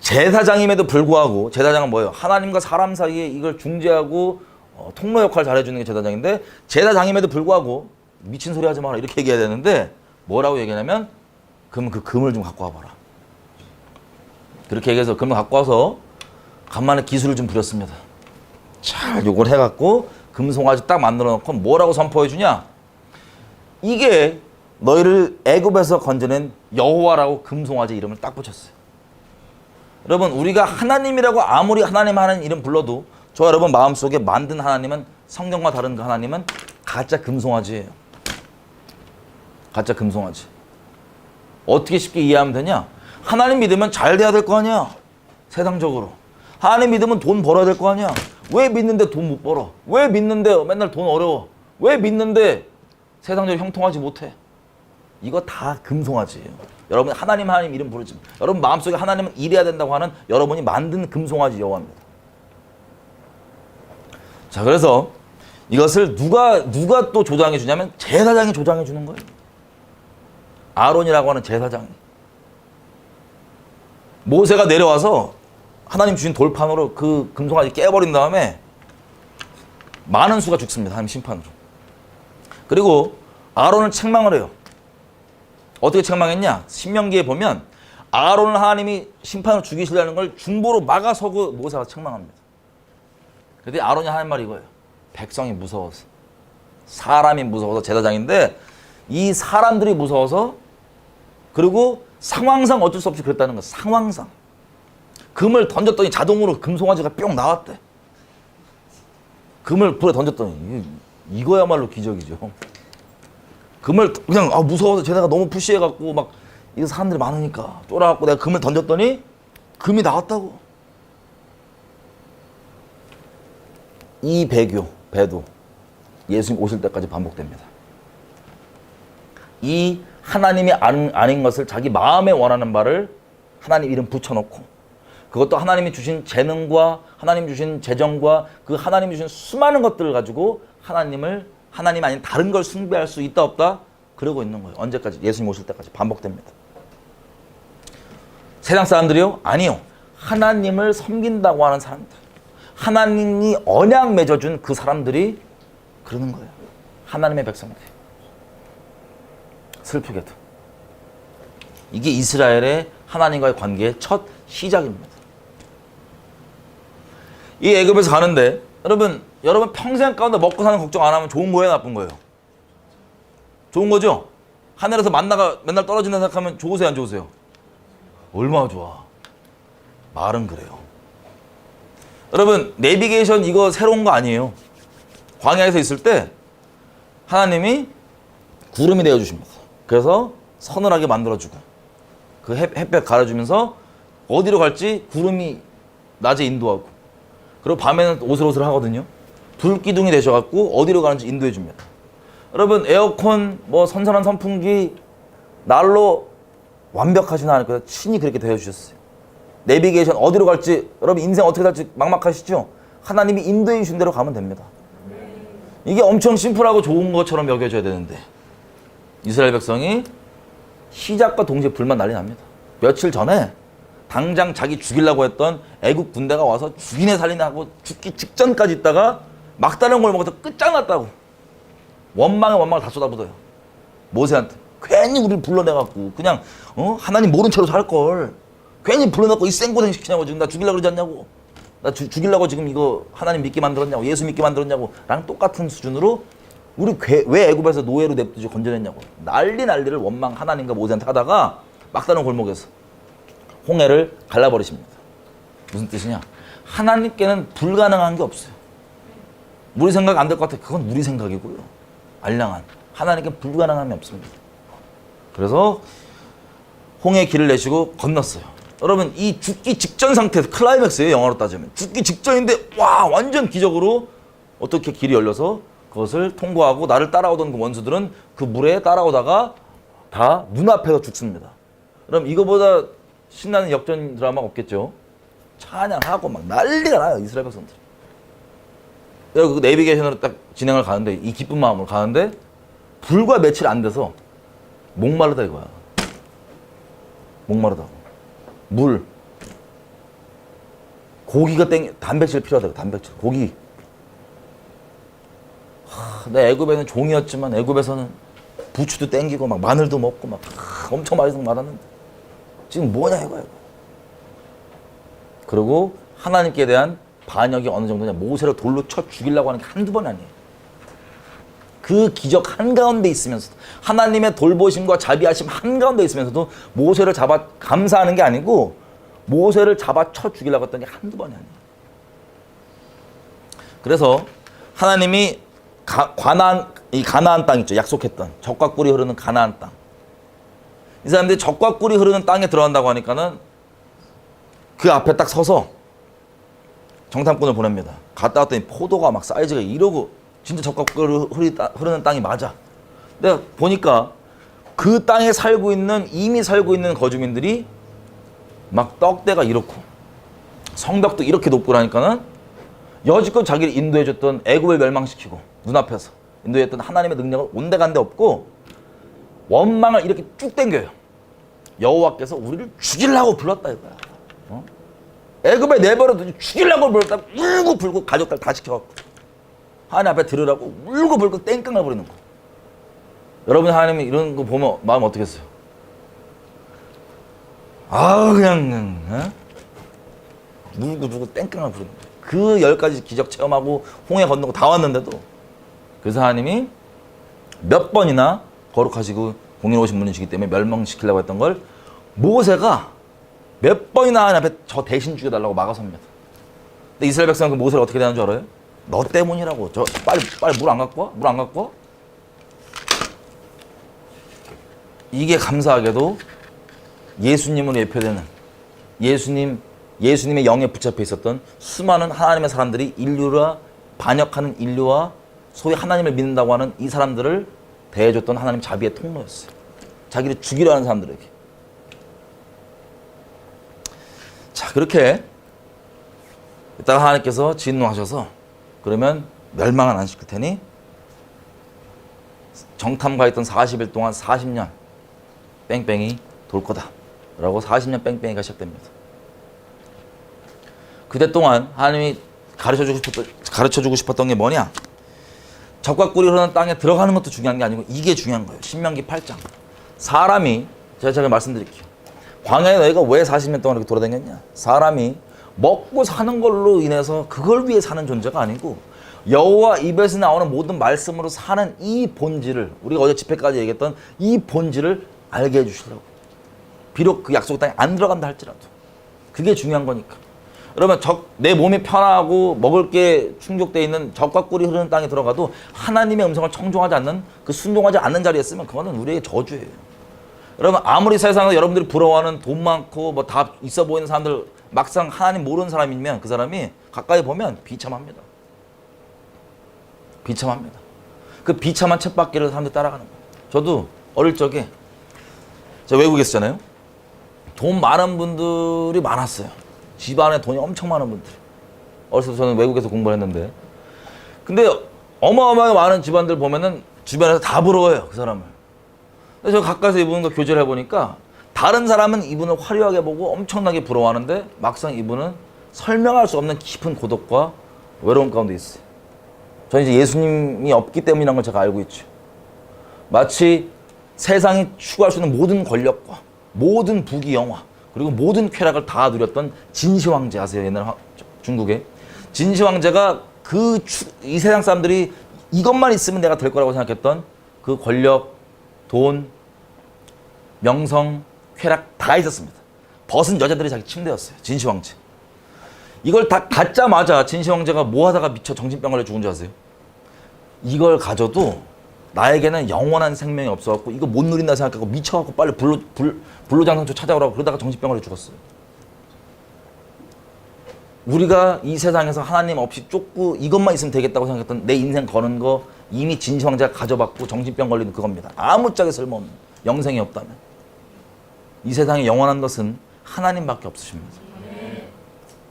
제사장임에도 불구하고, 제사장은 뭐예요? 하나님과 사람 사이에 이걸 중재하고 통로 역할을 잘해주는 게 제사장인데, 제사장임에도 불구하고 미친 소리 하지 마라 이렇게 얘기해야 되는데 뭐라고 얘기하냐면, 그러면 그 금을 좀 갖고 와봐라. 그렇게 얘기해서 금을 갖고 와서 간만에 기술을 좀 부렸습니다. 잘 요걸 해갖고 금송아지 딱 만들어 놓고 뭐라고 선포해 주냐? 이게 너희를 애굽에서 건져낸 여호와라고 금송아지 이름을 딱 붙였어요. 여러분, 우리가 하나님이라고 아무리 하나님 하는 이름 불러도 저 여러분 마음속에 만든 하나님은, 성경과 다른 그 하나님은 가짜 금송아지예요. 가짜 금송아지. 어떻게 쉽게 이해하면 되냐? 하나님 믿으면 잘 돼야 될 거 아니야. 세상적으로. 하나님 믿으면 돈 벌어야 될 거 아니야. 왜 믿는데 돈 못 벌어? 왜 믿는데 맨날 돈 어려워? 왜 믿는데 세상적으로 형통하지 못해? 이거 다 금송아지예요. 여러분 하나님 이름 부르지. 여러분 마음속에 하나님은 이래야 된다고 하는 여러분이 만든 금송아지 여호와입니다. 자, 그래서 이것을 누가 또 조장해 주냐면 제사장이 조장해 주는 거예요. 아론이라고 하는 제사장이. 모세가 내려와서 하나님 주신 돌판으로 그 금송아지 깨버린 다음에 많은 수가 죽습니다. 하나님 심판으로. 그리고 아론을 책망을 해요. 어떻게 책망했냐? 신명기에 보면 아론을 하나님이 심판으로 죽이시려는 걸 중보로 막아서고 모세가 책망합니다. 그런데 아론이 하는 말이 이거예요. 백성이 무서워서, 사람이 무서워서, 제사장인데 이 사람들이 무서워서, 그리고 상황상 어쩔 수 없이 그랬다는 거예요. 상황상. 금을 던졌더니 자동으로 금송아지가 뿅 나왔대. 금을 불에 던졌더니 이거야말로 기적이죠. 금을 그냥 무서워서 쟤네가 너무 푸시해갖고 막 이거 사람들이 많으니까 쫄아갖고 내가 금을 던졌더니 금이 나왔다고. 이 배도 예수님 오실 때까지 반복됩니다. 이 하나님이 아닌 것을 자기 마음에 원하는 바를 하나님 이름 붙여놓고, 그것도 하나님이 주신 재능과 하나님 주신 재정과 그 하나님이 주신 수많은 것들을 가지고 하나님 아닌 다른 걸 숭배할 수 있다 없다? 그러고 있는 거예요. 언제까지? 예수님 오실 때까지 반복됩니다. 세상 사람들이요? 아니요. 하나님을 섬긴다고 하는 사람들. 하나님이 언약 맺어준 그 사람들이 그러는 거예요. 하나님의 백성들. 슬프게도. 이게 이스라엘의 하나님과의 관계의 첫 시작입니다. 이 애굽에서 가는데 여러분 평생 가운데 먹고 사는 걱정 안 하면 좋은 거예요, 나쁜 거예요? 좋은 거죠? 하늘에서 만나가 맨날 떨어진다 생각하면 좋으세요, 안 좋으세요? 얼마나 좋아. 말은 그래요. 여러분 내비게이션 이거 새로운 거 아니에요. 광야에서 있을 때 하나님이 구름이 되어주십니다. 그래서 서늘하게 만들어주고 그 햇볕 가려주면서 어디로 갈지 구름이 낮에 인도하고 그리고 밤에는 오슬오슬 하거든요. 불기둥이 되셔갖고 어디로 가는지 인도해 줍니다. 여러분 에어컨 뭐 선선한 선풍기 날로 완벽하진 않을 거예요. 친히 그렇게 되어주셨어요. 내비게이션 어디로 갈지 여러분 인생 어떻게 살지 막막하시죠? 하나님이 인도해 주신 대로 가면 됩니다. 이게 엄청 심플하고 좋은 것처럼 여겨져야 되는데 이스라엘 백성이 시작과 동시에 불만 난리 납니다. 며칠 전에 당장 자기 죽이려고 했던 애국 군대가 와서 죽이네 살리네 하고 죽기 직전까지 있다가 막다른 걸 먹어서 끝장났다고 원망을 다 쏟아부어요. 모세한테 괜히 우리를 불러내갖고 그냥 하나님 모른 채로 살걸 괜히 불러내갖고 이 생고생 시키냐고 지금 나 죽이려고 그러지 않냐고 나 죽이려고 지금 이거 하나님 믿게 만들었냐고 예수 믿게 만들었냐고 랑 똑같은 수준으로 우리 왜 애굽에서 노예로 냅두지 건져냈냐고 난리를 원망 하나님과 모세한테 하다가 막다른 골목에서 홍해를 갈라버리십니다. 무슨 뜻이냐? 하나님께는 불가능한 게 없어요. 우리 생각 안 될 것 같아. 그건 우리 생각이고요. 알량한 하나님께 불가능함이 없습니다. 그래서 홍해 길을 내시고 건넜어요. 여러분 이 죽기 직전 상태에서 클라이맥스예요. 영화로 따지면 죽기 직전인데 와 완전 기적으로 어떻게 길이 열려서 그것을 통과하고 나를 따라오던 그 원수들은 그 물에 따라오다가 다 눈앞에서 죽습니다. 그럼 이거보다 신나는 역전 드라마가 없겠죠. 찬양하고 막 난리가 나요. 이스라엘 백성들. 그 내비게이션으로 딱 진행을 가는데 이 기쁜 마음으로 가는데 불과 며칠 안 돼서 목마르다 이거야. 목마르다고. 물. 고기가 단백질 필요하다고. 단백질. 고기. 내 애굽에는 종이었지만 애굽에서는 부추도 땡기고 막 마늘도 먹고 막 엄청 많았는데 지금 뭐냐 이거야. 그리고 하나님께 대한 반역이 어느 정도냐. 모세를 돌로 쳐 죽이려고 하는 게 한두 번이 아니에요. 그 기적 한가운데 있으면서도 하나님의 돌보심과 자비하심 한가운데 있으면서도 모세를 잡아 감사하는 게 아니고 모세를 잡아 쳐 죽이려고 했던 게 한두 번이 아니에요. 그래서 하나님이 가나안 땅 있죠. 약속했던 젖과 꿀이 흐르는 가나안 땅. 이 사람들이 젖과 꿀이 흐르는 땅에 들어간다고 하니까는 그 앞에 딱 서서 정탐꾼을 보냅니다. 갔다 왔더니 포도가 막 사이즈가 이러고 진짜 젖과 꿀이 흐르는 땅이 맞아. 내가 보니까 그 땅에 이미 살고 있는 거주민들이 막 떡대가 이렇고 성벽도 이렇게 높고 하니까는 여지껏 자기를 인도해줬던 애굽을 멸망시키고 눈앞에서 인도했던 하나님의 능력을 온데간데 없고 원망을 이렇게 쭉 당겨요. 여호와께서 우리를 죽이려고 불렀다 이거야. 애굽에 내버려두지 죽이려고 불렀다. 울고 불고 가족들 다 지켜갖고 하나님 앞에 들으라고 울고 불고 땡깡을 부리는 거. 여러분 하나님이 이런 거 보면 마음 어떻겠어요? 그냥 울고 불고 땡깡을 부리는 거. 그 10가지 기적 체험하고 홍해 건너고 다 왔는데도 그래서 하나님이 몇 번이나 거룩하시고 공의로우신 분이시기 때문에 멸망시키려고 했던 걸 모세가 몇 번이나 하나님 앞에 저 대신 죽여달라고 막아섭니다. 근데 이스라엘 백성은 그 모세를 어떻게 대하는 줄 알아요? 너 때문이라고. 저 빨리 물 안 갖고 와? 물 안 갖고 와? 이게 감사하게도 예수님으로 예표되는 예수님의 영에 붙잡혀 있었던 수많은 하나님의 사람들이 반역하는 인류와 소위 하나님을 믿는다고 하는 이 사람들을 대해줬던 하나님 자비의 통로였어요. 자기를 죽이려 하는 사람들에게. 자, 그렇게 이따가 하나님께서 진노하셔서 그러면 멸망은 안 시킬 테니 정탐가 있던 40일 동안 40년 뺑뺑이 돌 거다 라고 40년 뺑뺑이가 시작됩니다. 그때 동안 하나님이 가르쳐주고 싶었던 게 뭐냐? 젖과 꿀이 흐르는 땅에 들어가는 것도 중요한 게 아니고 이게 중요한 거예요. 신명기 8장. 사람이 제가 말씀드릴게요. 광야에 너희가 왜 40년 동안 이렇게 돌아다녔냐? 사람이 먹고 사는 걸로 인해서 그걸 위해 사는 존재가 아니고 여호와 입에서 나오는 모든 말씀으로 사는 이 본질을, 우리가 어제 집회까지 얘기했던 이 본질을 알게 해주시려고. 비록 그 약속 땅에 안 들어간다 할지라도 그게 중요한 거니까. 그러면 내 몸이 편하고 먹을 게 충족되어 있는 젖과 꿀이 흐르는 땅에 들어가도 하나님의 음성을 청종하지 않는, 그 순종하지 않는 자리에 있으면 그거는 우리에게 저주예요. 여러분, 아무리 세상에서 여러분들이 부러워하는 돈 많고 뭐 다 있어 보이는 사람들, 막상 하나님 모르는 사람이면 그 사람이 가까이 보면 비참합니다. 비참합니다. 그 비참한 쳇바퀴를 사람들이 따라가는 거예요. 저도 어릴 적에 제가 외국에 있었잖아요. 돈 많은 분들이 많았어요. 집안에 돈이 엄청 많은 분들. 어렸을 때 저는 외국에서 공부를 했는데, 근데 어마어마하게 많은 집안들 보면은 주변에서 다 부러워요, 그 사람을. 그래서 저 가까이서 이분과 교제를 해보니까 다른 사람은 이분을 화려하게 보고 엄청나게 부러워하는데 막상 이분은 설명할 수 없는 깊은 고독과 외로움 가운데 있어요. 저는 이제 예수님이 없기 때문이라는 걸 제가 알고 있죠. 마치 세상이 추구할 수 있는 모든 권력과 모든 부귀 영화 그리고 모든 쾌락을 다 누렸던 진시황제 아세요? 옛날 중국에 진시황제가 이 세상 사람들이 이것만 있으면 내가 될 거라고 생각했던 그 권력, 돈, 명성, 쾌락 다 있었습니다. 벗은 여자들이 자기 침대였어요. 진시황제. 이걸 다 갖자마자 진시황제가 뭐 하다가 미쳐 정신병 걸려 죽은 줄 아세요? 이걸 가져도 나에게는 영원한 생명이 없어갖고 이거 못 누린다 생각하고 미쳐갖고 빨리 불로장생초 찾아오라고 그러다가 정신병 걸려 죽었어요. 우리가 이 세상에서 하나님 없이 쫓고 이것만 있으면 되겠다고 생각했던 내 인생 거는 거 이미 진시황제가 가져받고 정신병 걸리는 그겁니다. 아무짝에 쓸모없는 영생이 없다면. 이 세상에 영원한 것은 하나님밖에 없으십니다.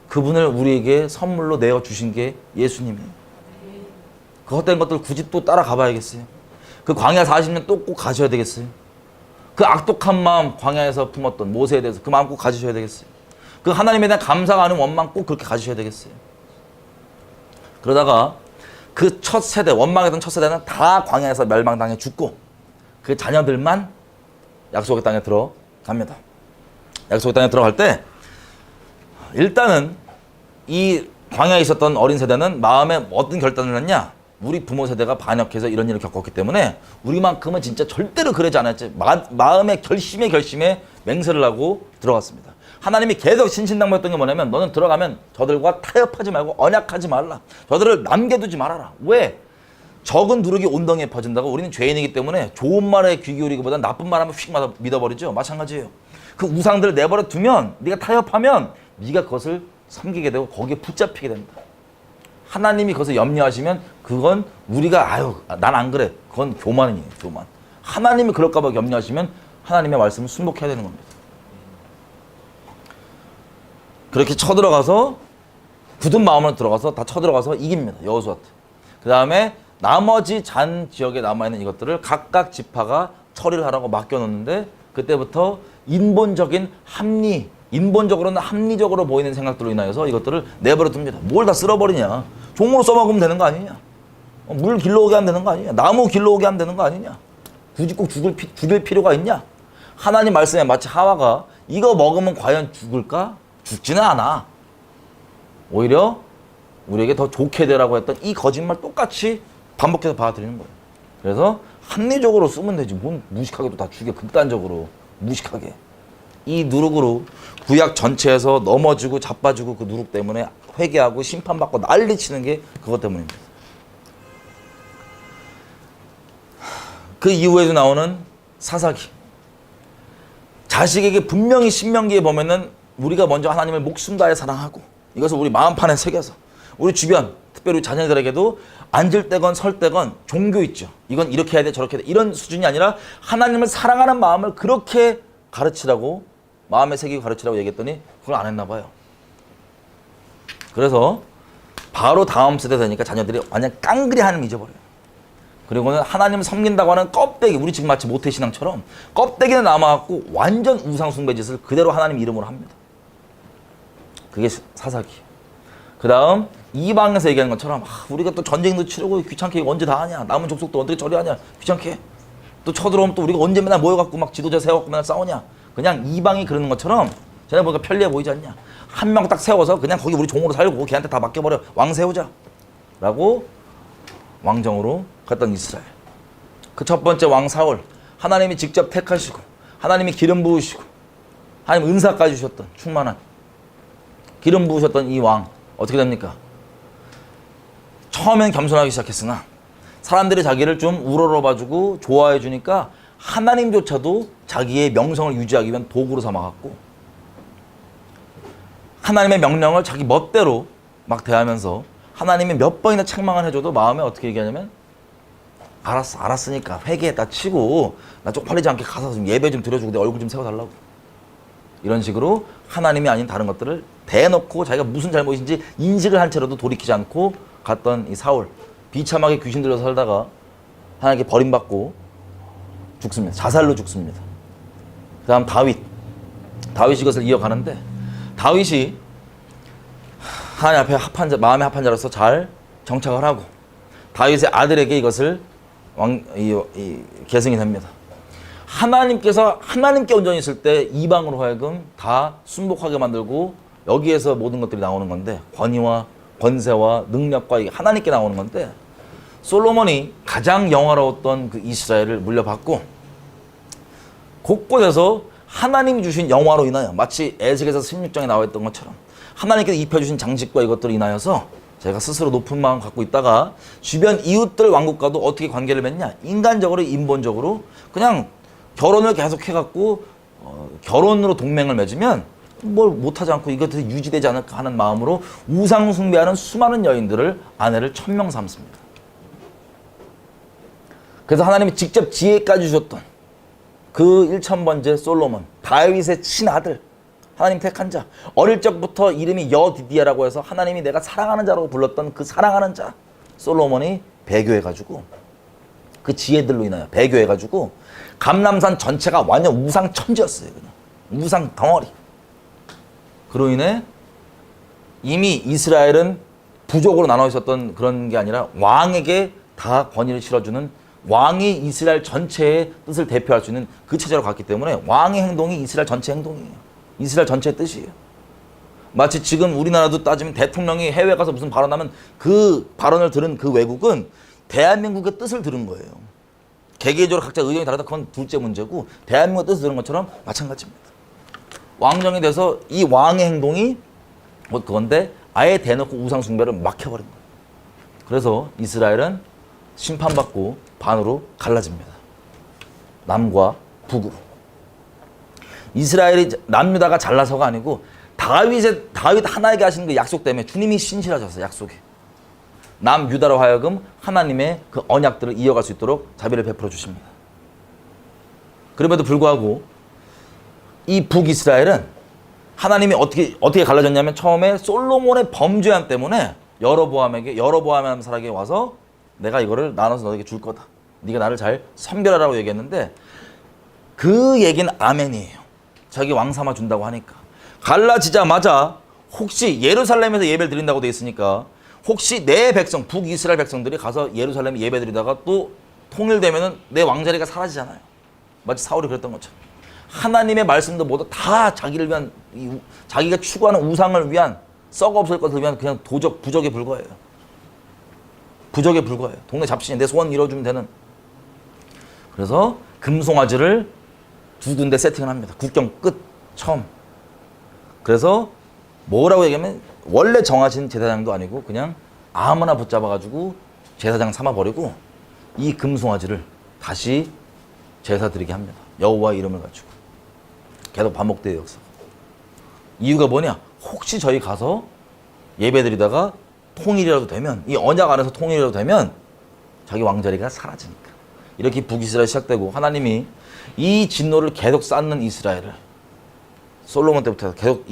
그분을 우리에게 선물로 내어주신 게 예수님이에요. 그 헛된 것들 굳이 또 따라가 봐야겠어요? 그 광야 40년 또 꼭 가셔야 되겠어요? 그 악독한 마음 광야에서 품었던 모세에 대해서 그 마음 꼭 가지셔야 되겠어요? 그 하나님에 대한 감사가 아닌 원망 꼭 그렇게 가지셔야 되겠어요? 그러다가 그 첫 세대, 원망했던 첫 세대는 다 광야에서 멸망당해 죽고 그 자녀들만 약속의 땅에 들어갑니다. 약속의 땅에 들어갈 때 일단은 이 광야에 있었던 어린 세대는 마음에 어떤 결단을 했냐? 우리 부모 세대가 반역해서 이런 일을 겪었기 때문에 우리만큼은 진짜 절대로 그러지 않았지. 마음의 결심에 맹세를 하고 들어갔습니다. 하나님이 계속 신신당부했던 게 뭐냐면 너는 들어가면 저들과 타협하지 말고 언약하지 말라. 저들을 남겨두지 말아라. 왜? 적은 누룩이 온 덩이에 퍼진다고. 우리는 죄인이기 때문에 좋은 말에 귀 기울이기보다 나쁜 말하면 휙 믿어버리죠. 마찬가지예요. 그 우상들을 내버려 두면 네가 타협하면 네가 그것을 섬기게 되고 거기에 붙잡히게 됩니다. 하나님이 그것을 염려하시면 그건 우리가 난 안 그래. 그건 교만이에요. 교만. 하나님이 그럴까 봐 염려하시면 하나님의 말씀을 순복해야 되는 겁니다. 그렇게 쳐들어가서 굳은 마음으로 들어가서 다 쳐들어가서 이깁니다. 여호수아한테. 그 다음에 나머지 잔 지역에 남아있는 이것들을 각각 지파가 처리를 하라고 맡겨놓는데 그때부터 인본적으로는 합리적으로 보이는 생각들로 인하여서 이것들을 내버려 둡니다. 뭘 다 쓸어버리냐. 종으로 써먹으면 되는 거 아니냐. 물 길러오게 하면 되는 거 아니냐. 나무 길러오게 하면 되는 거 아니냐. 굳이 꼭 죽일 필요가 있냐. 하나님 말씀에 마치 하와가 이거 먹으면 과연 죽을까? 죽지는 않아. 오히려 우리에게 더 좋게 되라고 했던 이 거짓말 똑같이 반복해서 받아들이는 거예요. 그래서 합리적으로 쓰면 되지. 뭔 무식하게도 다 죽여. 극단적으로. 무식하게. 이 누룩으로 구약 전체에서 넘어지고 자빠지고 그 누룩 때문에 회개하고 심판받고 난리치는 게 그것 때문입니다. 그 이후에도 나오는 사사기. 자식에게 분명히 신명기에 보면은 우리가 먼저 하나님을 목숨 다해 사랑하고 이것을 우리 마음판에 새겨서 우리 주변 특별히 우리 자녀들에게도 앉을 때건 설 때건 종교 있죠. 이건 이렇게 해야 돼 저렇게 해야 돼 이런 수준이 아니라 하나님을 사랑하는 마음을 그렇게 가르치라고 마음에 새기고 가르치라고 얘기했더니 그걸 안 했나 봐요. 그래서 바로 다음 세대 되니까 자녀들이 완전 깡그리 하나님 잊어버려요. 그리고는 하나님을 섬긴다고 하는 껍데기, 우리 지금 마치 모태신앙처럼 껍데기는 남아갖고 완전 우상숭배 짓을 그대로 하나님 이름으로 합니다. 그게 사사기예요. 그 다음 이방에서 얘기하는 것처럼 우리가 또 전쟁도 치르고 귀찮게 이거 언제 다 하냐, 남은 족속도 어떻게 처리하냐, 귀찮게 또 쳐들어오면 또 우리가 언제 맨날 모여갖고 막 지도자 세워갖고 맨날 싸우냐. 그냥 이방이 그러는 것처럼 쟤네 보니까 편리해 보이지 않냐. 한 명 딱 세워서 그냥 거기 우리 종으로 살고 걔한테 다 맡겨버려. 왕 세우자 라고 왕정으로 갔던 이스라엘. 그 첫 번째 왕 사울, 하나님이 직접 택하시고 하나님이 기름 부으시고 하나님 은사까지 주셨던 충만한 기름 부으셨던 이 왕 어떻게 됩니까? 처음엔 겸손하기 시작했으나 사람들이 자기를 좀 우러러봐주고 좋아해 주니까 하나님조차도 자기의 명성을 유지하기 위한 도구로 삼아갖고 하나님의 명령을 자기 멋대로 막 대하면서 하나님이 몇 번이나 책망을 해줘도 마음에 어떻게 얘기하냐면 알았으니까 회개했다 치고 나 쪽팔리지 않게 가서 좀 예배 좀 드려주고 내 얼굴 좀 세워달라고. 이런 식으로 하나님이 아닌 다른 것들을 대놓고 자기가 무슨 잘못인지 인식을 한 채로도 돌이키지 않고 갔던 이 사울. 비참하게 귀신 들려서 살다가 하나님께 버림받고 죽습니다. 자살로 죽습니다. 그 다음 다윗이 이것을 이어가는데 다윗이 하나님 앞에 마음에 합한 자로서 잘 정착을 하고 다윗의 아들에게 이것을 계승이 됩니다. 하나님께서 하나님께 온전히 있을 때 이방으로 하여금 다 순복하게 만들고 여기에서 모든 것들이 나오는 건데 권위와 권세와 능력과 이게 하나님께 나오는 건데 솔로몬이 가장 영화로웠던 그 이스라엘을 물려받고 곳곳에서 하나님이 주신 영화로 인하여 마치 에스겔서 16장에 나와 있던 것처럼 하나님께서 입혀주신 장식과 이것들을 인하여서 제가 스스로 높은 마음 갖고 있다가 주변 이웃들 왕국과도 어떻게 관계를 맺냐, 인간적으로 인본적으로 그냥 결혼을 계속 해갖고 결혼으로 동맹을 맺으면 뭘 못하지 않고 이것들이 유지되지 않을까 하는 마음으로 우상 숭배하는 수많은 여인들을 아내를 천명 삼습니다. 그래서 하나님이 직접 지혜까지 주셨던 그 1000번째 솔로몬, 다윗의 친아들, 하나님 택한 자, 어릴 적부터 이름이 여디디아라고 해서 하나님이 내가 사랑하는 자라고 불렀던 그 사랑하는 자 솔로몬이 배교해가지고 그 지혜들로 인하여 배교해가지고 감람산 전체가 완전 우상 천지였어요. 그냥 우상 덩어리. 그로 인해 이미 이스라엘은 부족으로 나눠 있었던 그런 게 아니라 왕에게 다 권위를 실어주는 왕이 이스라엘 전체의 뜻을 대표할 수 있는 그 체제로 갔기 때문에 왕의 행동이 이스라엘 전체 행동이에요. 이스라엘 전체의 뜻이에요. 마치 지금 우리나라도 따지면 대통령이 해외 가서 무슨 발언하면 그 발언을 들은 그 외국은 대한민국의 뜻을 들은 거예요. 개개인적으로 각자 의견이 다르다 그건 둘째 문제고 대한민국의 뜻을 들은 것처럼 마찬가지입니다. 왕정이 돼서 이 왕의 행동이 뭐 그건데 아예 대놓고 우상 숭배를 막 해버린 거예요. 그래서 이스라엘은 심판받고 반으로 갈라집니다. 남과 북으로. 이스라엘이 남유다가 잘나서가 아니고 다윗 하나에게 하신 그 약속 때문에 주님이 신실하셨어요. 약속에. 남유다로 하여금 하나님의 그 언약들을 이어갈 수 있도록 자비를 베풀어 주십니다. 그럼에도 불구하고 이 북이스라엘은 하나님이 어떻게 갈라졌냐면 처음에 솔로몬의 범죄함 때문에 여로보암 사람에게 와서 내가 이거를 나눠서 너에게 줄 거다. 네가 나를 잘 선별하라고 얘기했는데 그 얘기는 아멘이에요. 자기 왕 삼아 준다고 하니까. 갈라지자마자 혹시 예루살렘에서 예배를 드린다고 돼 있으니까 혹시 내 백성, 북이스라엘 백성들이 가서 예루살렘에 예배 드리다가 또 통일되면은 내 왕자리가 사라지잖아요. 마치 사울이 그랬던 것처럼. 하나님의 말씀도 모두 다 자기를 위한, 자기가 추구하는 우상을 위한, 썩어 없을 것을 위한 그냥 부적에 불과해요. 부적에 불과해요. 동네 잡신이 내 소원 이뤄주면 되는. 그래서 금송아지를 2군데 세팅을 합니다. 국경 끝 처음. 그래서 뭐라고 얘기하면 원래 정하신 제사장도 아니고 그냥 아무나 붙잡아가지고 제사장 삼아버리고 이 금송아지를 다시 제사 드리게 합니다. 여호와 이름을 가지고. 계속 반복돼요. 역사가. 이유가 뭐냐? 혹시 저희 가서 예배드리다가 통일이라도 되면, 이 언약 안에서 통일이라도 되면 자기 왕자리가 사라지니까. 이렇게 북이스라엘 시작되고 하나님이 이 진노를 계속 쌓는 이스라엘을 솔로몬 때부터 계속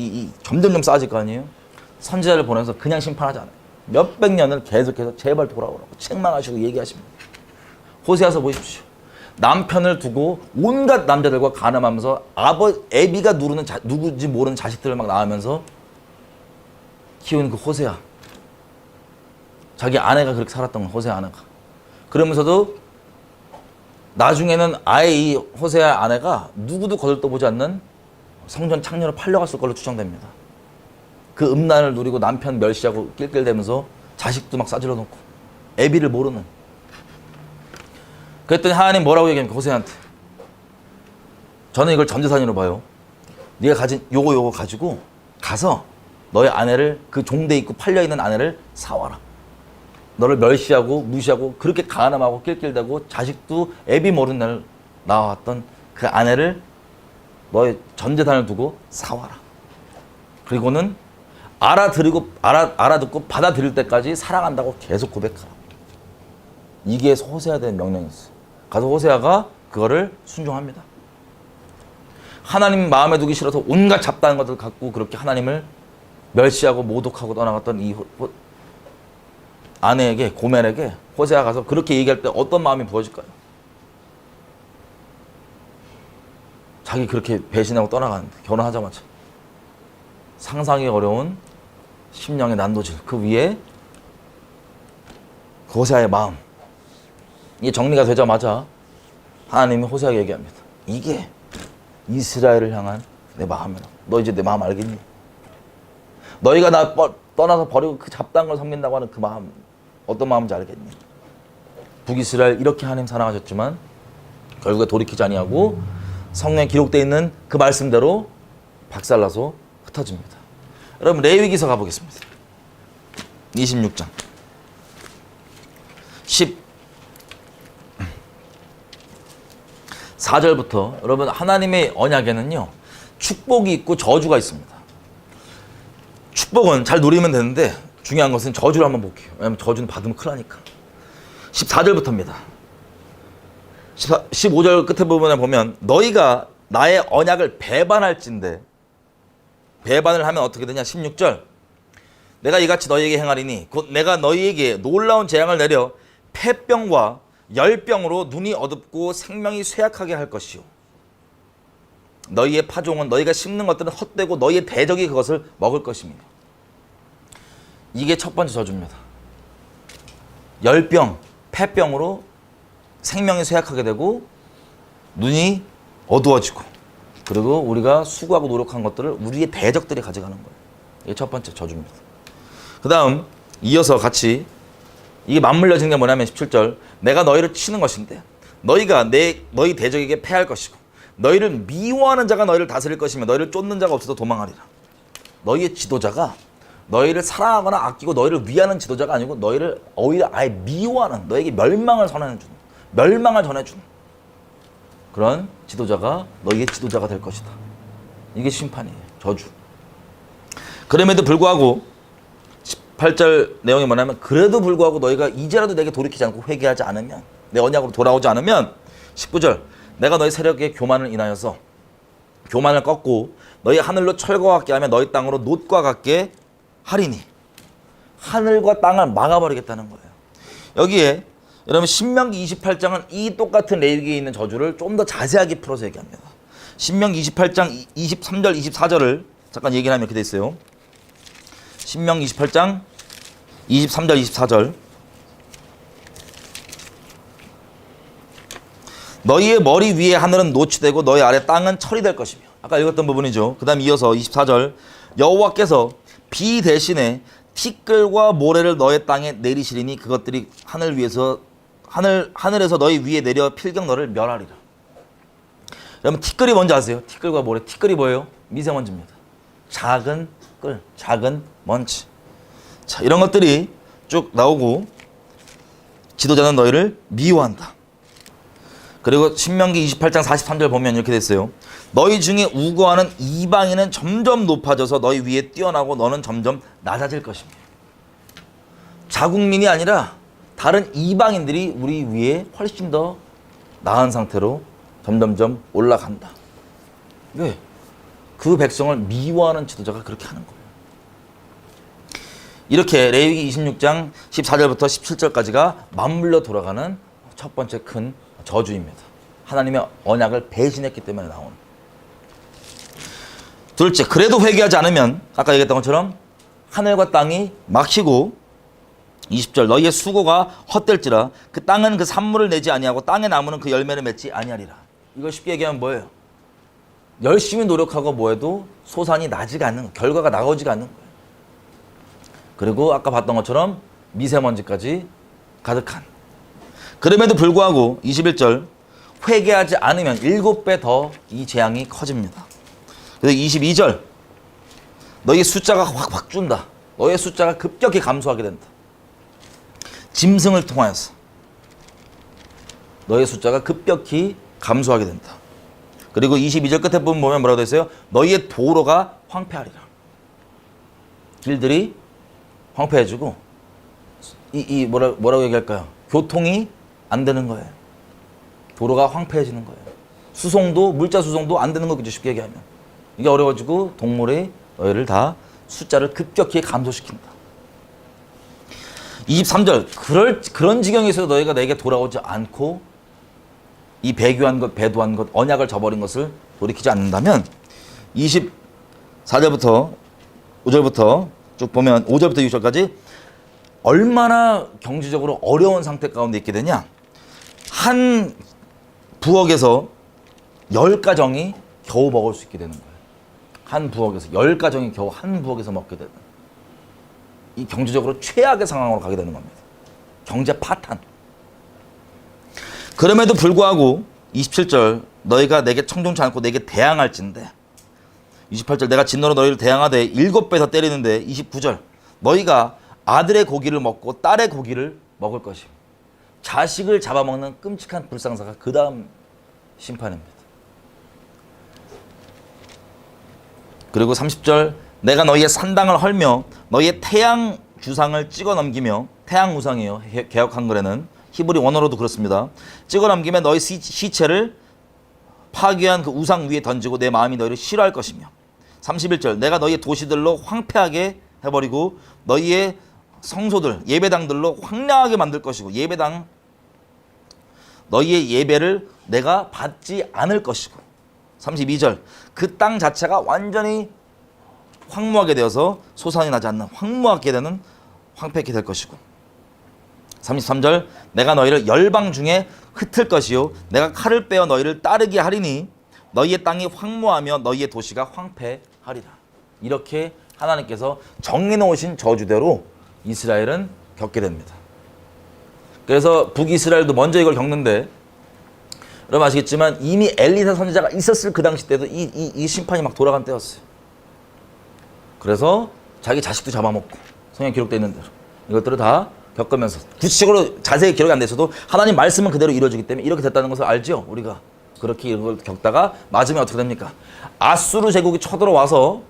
점점점 쌓아질 거 아니에요? 선지자를 보내서 그냥 심판하지 않아요. 몇백 년을 계속해서 제발 돌아오라고 책망하시고 얘기하십니다. 호세아서 보십시오. 남편을 두고 온갖 남자들과 간음하면서 애비가 누구지 모르는 자식들을 막 낳으면서 키운 그 호세아. 자기 아내가 그렇게 살았던 건 호세아 아내가. 그러면서도 나중에는 아예 이 호세아 아내가 누구도 거들떠보지 않는 성전 창녀로 팔려갔을 걸로 추정됩니다. 그 음란을 누리고 남편 멸시하고 낄낄대면서 자식도 막 싸질러 놓고 애비를 모르는. 그랬더니 하나님 뭐라고 얘기합니까? 호세아한테. 저는 이걸 전재산으로 봐요. 네가 가진 요거 가지고 가서 너의 아내를, 그 종대 입고 팔려있는 아내를 사와라. 너를 멸시하고 무시하고 그렇게 가늠하고 낄낄대고 자식도 애비 모르는 날 나왔던 그 아내를 너의 전재산을 두고 사와라. 그리고는 알아듣고 받아들일 때까지 사랑한다고 계속 고백하라. 이게 호세아에 대한 명령이었어요. 가서 호세아가 그거를 순종합니다. 하나님 마음에 두기 싫어서 온갖 잡다한 것들 갖고 그렇게 하나님을 멸시하고 모독하고 떠나갔던 이 아내에게, 고멜에게 호세아가 가서 그렇게 얘기할 때 어떤 마음이 부어질까요? 자기 그렇게 배신하고 떠나가는데 결혼하자마자 상상이 어려운 심령의 난도질, 그 위에 호세아의 마음, 이게 정리가 되자마자 하나님이 호세아에게 얘기합니다. 이게 이스라엘을 향한 내 마음이라. 너 이제 내 마음 알겠니? 너희가 나 떠나서 버리고 그 잡다한 걸 섬긴다고 하는 그 마음, 어떤 마음인지 알겠니? 북이스라엘 이렇게 하나님 사랑하셨지만 결국에 돌이키지 아니하고 성경에 기록되어 있는 그 말씀대로 박살나서 흩어집니다. 여러분 레위기서 가보겠습니다. 26장 14절부터 여러분 하나님의 언약에는요 축복이 있고 저주가 있습니다. 축복은 잘 누리면 되는데 중요한 것은 저주를 한번 볼게요. 왜냐하면 저주는 받으면 큰일 나니까. 14절부터입니다. 15절 끝에 부분에 보면 너희가 나의 언약을 배반할진대. 배반을 하면 어떻게 되냐. 16절 내가 이같이 너희에게 행하리니 곧 내가 너희에게 놀라운 재앙을 내려 폐병과 열병으로 눈이 어둡고 생명이 쇠약하게 할 것이요 너희의 파종은 너희가 심는 것들은 헛되고 너희의 대적이 그것을 먹을 것이며. 이게 첫 번째 저주입니다. 열병, 폐병으로 생명이 쇠약하게 되고 눈이 어두워지고 그리고 우리가 수고하고 노력한 것들을 우리의 대적들이 가져가는 거예요. 이게 첫 번째 저주입니다. 그 다음 이어서 같이 이게 맞물려진 게 뭐냐면 17절 내가 너희를 치는 것인데 너희가 너희 대적에게 패할 것이고 너희를 미워하는 자가 너희를 다스릴 것이며 너희를 쫓는 자가 없어서 도망하리라. 너희의 지도자가 너희를 사랑하거나 아끼고 너희를 위하는 지도자가 아니고 너희를 오히려 아예 미워하는, 너에게 멸망을 전해주는, 멸망을 전해주는 그런 지도자가 너희의 지도자가 될 것이다. 이게 심판이에요. 저주. 그럼에도 불구하고 18절 내용이 뭐냐면 그래도 불구하고 너희가 이제라도 내게 돌이키지 않고 회개하지 않으면, 내 언약으로 돌아오지 않으면 19절 내가 너희 세력의 교만을 인하여서 교만을 꺾고 너희 하늘로 철과 같게 하며 너희 땅으로 놋과 같게 하리니. 하늘과 땅을 막아버리겠다는 거예요. 여기에 여러분 신명기 28장은 이 똑같은 레위기에 있는 저주를 좀 더 자세하게 풀어서 얘기합니다. 신명기 28장 23절 24절을 잠깐 얘기를 하면 이렇게 돼 있어요. 신명기 28장 23절 24절 너희의 머리 위에 하늘은 노치 되고 너희 아래 땅은 철이 될 것이며. 아까 읽었던 부분이죠. 그 다음 이어서 24절 여호와께서 비 대신에 티끌과 모래를 너의 땅에 내리시리니 그것들이 하늘에서 너희 위에 내려 필경 너를 멸하리라. 여러분 티끌이 뭔지 아세요? 티끌과 모래. 티끌이 뭐예요? 미세먼지입니다. 작은 끌, 작은 먼지. 자, 이런 것들이 쭉 나오고 지도자는 너희를 미워한다. 그리고 신명기 28장 43절 보면 이렇게 됐어요. 너희 중에 우거하는 이방인은 점점 높아져서 너희 위에 뛰어나고 너는 점점 낮아질 것입니다. 자국민이 아니라 다른 이방인들이 우리 위에 훨씬 더 나은 상태로 점점점 올라간다. 왜? 그 백성을 미워하는 지도자가 그렇게 하는 거예요. 이렇게 레위기 26장 14절부터 17절까지가 맞물려 돌아가는 첫 번째 큰 저주입니다. 하나님의 언약을 배신했기 때문에 나온. 둘째, 그래도 회개하지 않으면 아까 얘기했던 것처럼 하늘과 땅이 막히고 20절 너희의 수고가 헛될지라 그 땅은 그 산물을 내지 아니하고 땅의 나무는 그 열매를 맺지 아니하리라. 이걸 쉽게 얘기하면 뭐예요? 열심히 노력하고 뭐해도 소산이 나지가 않는 거예요. 결과가 나오지가 않는 거예요. 그리고 아까 봤던 것처럼 미세먼지까지 가득한. 그럼에도 불구하고 21절 회개하지 않으면 7배 더 이 재앙이 커집니다. 그래서 22절 너희의 숫자가 확 준다. 너희의 숫자가 급격히 감소하게 된다. 짐승을 통하여서 너희의 숫자가 급격히 감소하게 된다. 그리고 22절 끝에 보면 뭐라고 되어 있어요? 너희의 도로가 황폐하리라. 길들이 황폐해지고 뭐라고 얘기할까요? 교통이 안 되는 거예요. 도로가 황폐해지는 거예요. 수송도 물자 수송도 안 되는 거겠죠. 쉽게 얘기하면 이게 어려워지고 동물이 너희를 다 숫자를 급격히 감소시킨다. 23절 그런 지경에서 너희가 내게 돌아오지 않고 이 배교한 것 배도한 것 언약을 저버린 것을 돌이키지 않는다면 24절부터 5절부터 쭉 보면 5절부터 6절까지 얼마나 경제적으로 어려운 상태 가운데 있게 되냐. 한 부엌에서 10가정이 겨우 먹을 수 있게 되는 거예요. 한 부엌에서 10가정이 겨우 한 부엌에서 먹게 되는 이 경제적으로 최악의 상황으로 가게 되는 겁니다. 경제 파탄. 그럼에도 불구하고 27절 너희가 내게 청종치 않고 내게 대항할진대. 28절 내가 진노로 너희를 대항하되 7배 더 때리는데. 29절 너희가 아들의 고기를 먹고 딸의 고기를 먹을 것이며. 자식을 잡아먹는 끔찍한 불상사가 그 다음 심판입니다. 그리고 30절 내가 너희의 산당을 헐며 너희의 태양 주상을 찍어 넘기며 태양 우상이에요. 개역 한글에는 히브리 원어로도 그렇습니다. 찍어 넘기며 너희 시체를 파괴한 그 우상 위에 던지고 내 마음이 너희를 싫어할 것이며. 31절 내가 너희의 도시들로 황폐하게 해버리고 너희의 성소들 예배당들로 황량하게 만들 것이고 예배당 너희의 예배를 내가 받지 않을 것이고. 32절 그 땅 자체가 완전히 황무하게 되어서 소산이 나지 않는 황무하게 되는 황폐하게 될 것이고. 33절 내가 너희를 열방 중에 흩을 것이요 내가 칼을 빼어 너희를 따르게 하리니 너희의 땅이 황무하며 너희의 도시가 황폐하리라. 이렇게 하나님께서 정해놓으신 저주대로 이스라엘은 겪게 됩니다. 그래서 북이스라엘도 먼저 이걸 겪는데 여러분 아시겠지만 이미 엘리사 선지자가 있었을 그 당시 때도 이 심판이 막 돌아간 때였어요. 그래서 자기 자식도 잡아먹고 성경에 기록되어 있는 대로 이것들을 다 겪으면서 구체적으로 자세히 기록이 안 돼서도 하나님 말씀은 그대로 이루어지기 때문에 이렇게 됐다는 것을 알죠. 우리가 그렇게 이런 걸 겪다가 마지막에 어떻게 됩니까? 아수르 제국이 쳐들어와서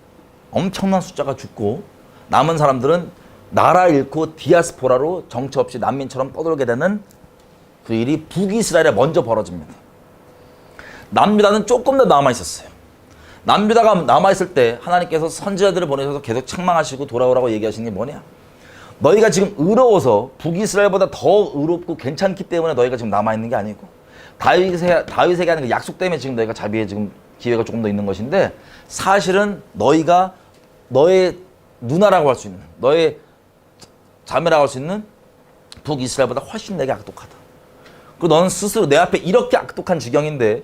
엄청난 숫자가 죽고 남은 사람들은 나라 잃고 디아스포라로 정처 없이 난민처럼 떠돌게 되는 그 일이 북이스라엘에 먼저 벌어집니다. 남유다는 조금 더 남아있었어요. 남유다가 남아있을 때 하나님께서 선지자들을 보내셔서 계속 책망하시고 돌아오라고 얘기하시는 게 뭐냐? 너희가 지금 의로워서 북이스라엘보다 더 의롭고 괜찮기 때문에 너희가 지금 남아있는 게 아니고 다윗에게 하는 그 약속 때문에 지금 너희가 자비에 지금 기회가 조금 더 있는 것인데 사실은 너희가 너의 누나라고 할 수 있는 너의 자매라고 할 수 있는 북이스라엘보다 훨씬 내게 악독하다. 그리고 너는 스스로 내 앞에 이렇게 악독한 지경인데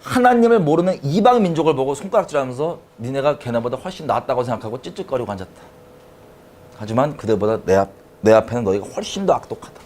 하나님을 모르는 이방 민족을 보고 손가락질하면서 니네가 걔네보다 훨씬 낫다고 생각하고 찌찌거리고 앉았다. 하지만 그들보다 내 앞에는 너희가 훨씬 더 악독하다.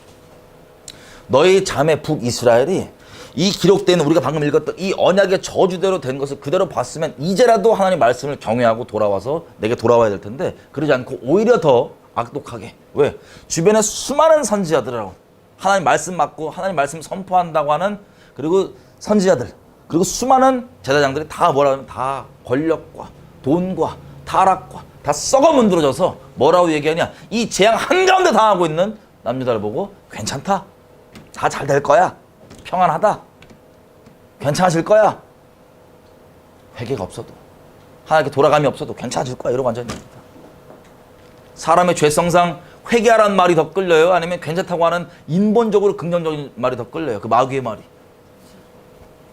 너희 자매 북이스라엘이 이 기록된 우리가 방금 읽었던 이 언약의 저주대로 된 것을 그대로 봤으면 이제라도 하나님 말씀을 경외하고 돌아와서 내게 돌아와야 될 텐데 그러지 않고 오히려 더 악독하게. 왜? 주변에 수많은 선지자들하고 하나님 말씀 맞고 하나님 말씀 선포한다고 하는 그리고 선지자들 그리고 수많은 제사장들이 다 뭐라 하면 다 권력과 돈과 타락과 다 썩어 문드러져서 뭐라고 얘기하냐? 이 재앙 한가운데 당하고 있는 남유다를 보고 괜찮다. 다 잘 될 거야. 평안하다. 괜찮아질 거야. 회개가 없어도 하나님께 돌아감이 없어도 괜찮아질 거야. 이러고 앉아있는 겁니다. 사람의 죄성상 회개하라는 말이 더 끌려요? 아니면 괜찮다고 하는 인본적으로 긍정적인 말이 더 끌려요? 그 마귀의 말이.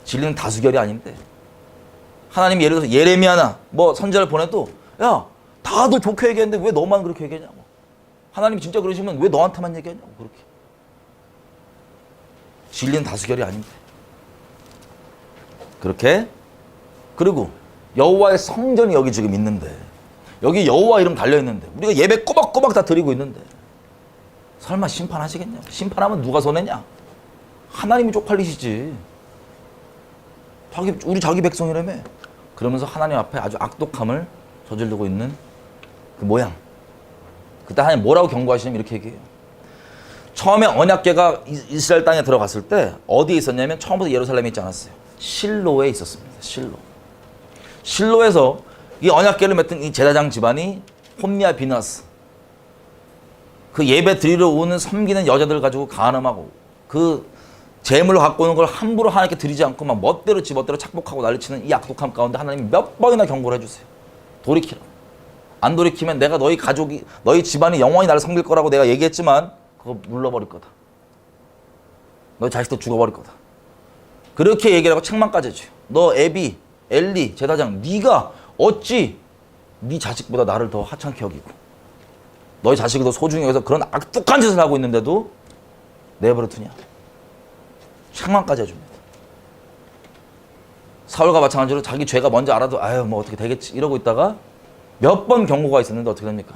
진리는 다수결이 아닌데. 하나님이 예를 들어서 예레미야나 뭐 선지자를 보내도 야 다들 좋게 얘기했는데 왜 너만 그렇게 얘기하냐고. 하나님이 진짜 그러시면 왜 너한테만 얘기하냐고 그렇게. 진리는 다수결이 아닌데. 그렇게. 그리고 여호와의 성전이 여기 지금 있는데 여기 여호와 이름 달려있는데 우리가 예배 꼬박꼬박 다 드리고 있는데 설마 심판하시겠냐? 심판하면 누가 손해냐? 하나님이 쪽팔리시지. 우리 자기 백성이라며. 그러면서 하나님 앞에 아주 악독함을 저지르고 있는 그 모양. 그때 하나님 뭐라고 경고하시냐면 이렇게 얘기해요. 처음에 언약궤가 이스라엘 땅에 들어갔을 때 어디에 있었냐면 처음부터 예루살렘에 있지 않았어요. 실로에 있었습니다. 실로. 실로에서 이 언약궤를 맺던 이 제사장 집안이 혼미와 비나스, 그 예배 드리러 오는 섬기는 여자들 가지고 간음하고 그 재물로 갖고 오는 걸 함부로 하나님께 드리지 않고 막 멋대로 지멋대로 착복하고 난리치는 이 악독함 가운데 하나님이 몇 번이나 경고를 해주세요. 돌이키라. 안 돌이키면 내가 너희 가족이 너희 집안이 영원히 나를 섬길 거라고 내가 얘기했지만 그거 물러버릴 거다. 너희 자식도 죽어버릴 거다. 그렇게 얘기를 하고 책망까지 해줘요. 너 에비, 엘리, 제사장 네가 어찌 네 자식보다 나를 더 하찮게 여기고 너희 자식이 더 소중히 여기서 그런 악독한 짓을 하고 있는데도 내버려 두냐. 책망까지 해줍니다. 사울과 마찬가지로 자기 죄가 뭔지 알아도 아유 뭐 어떻게 되겠지 이러고 있다가 몇 번 경고가 있었는데 어떻게 됩니까?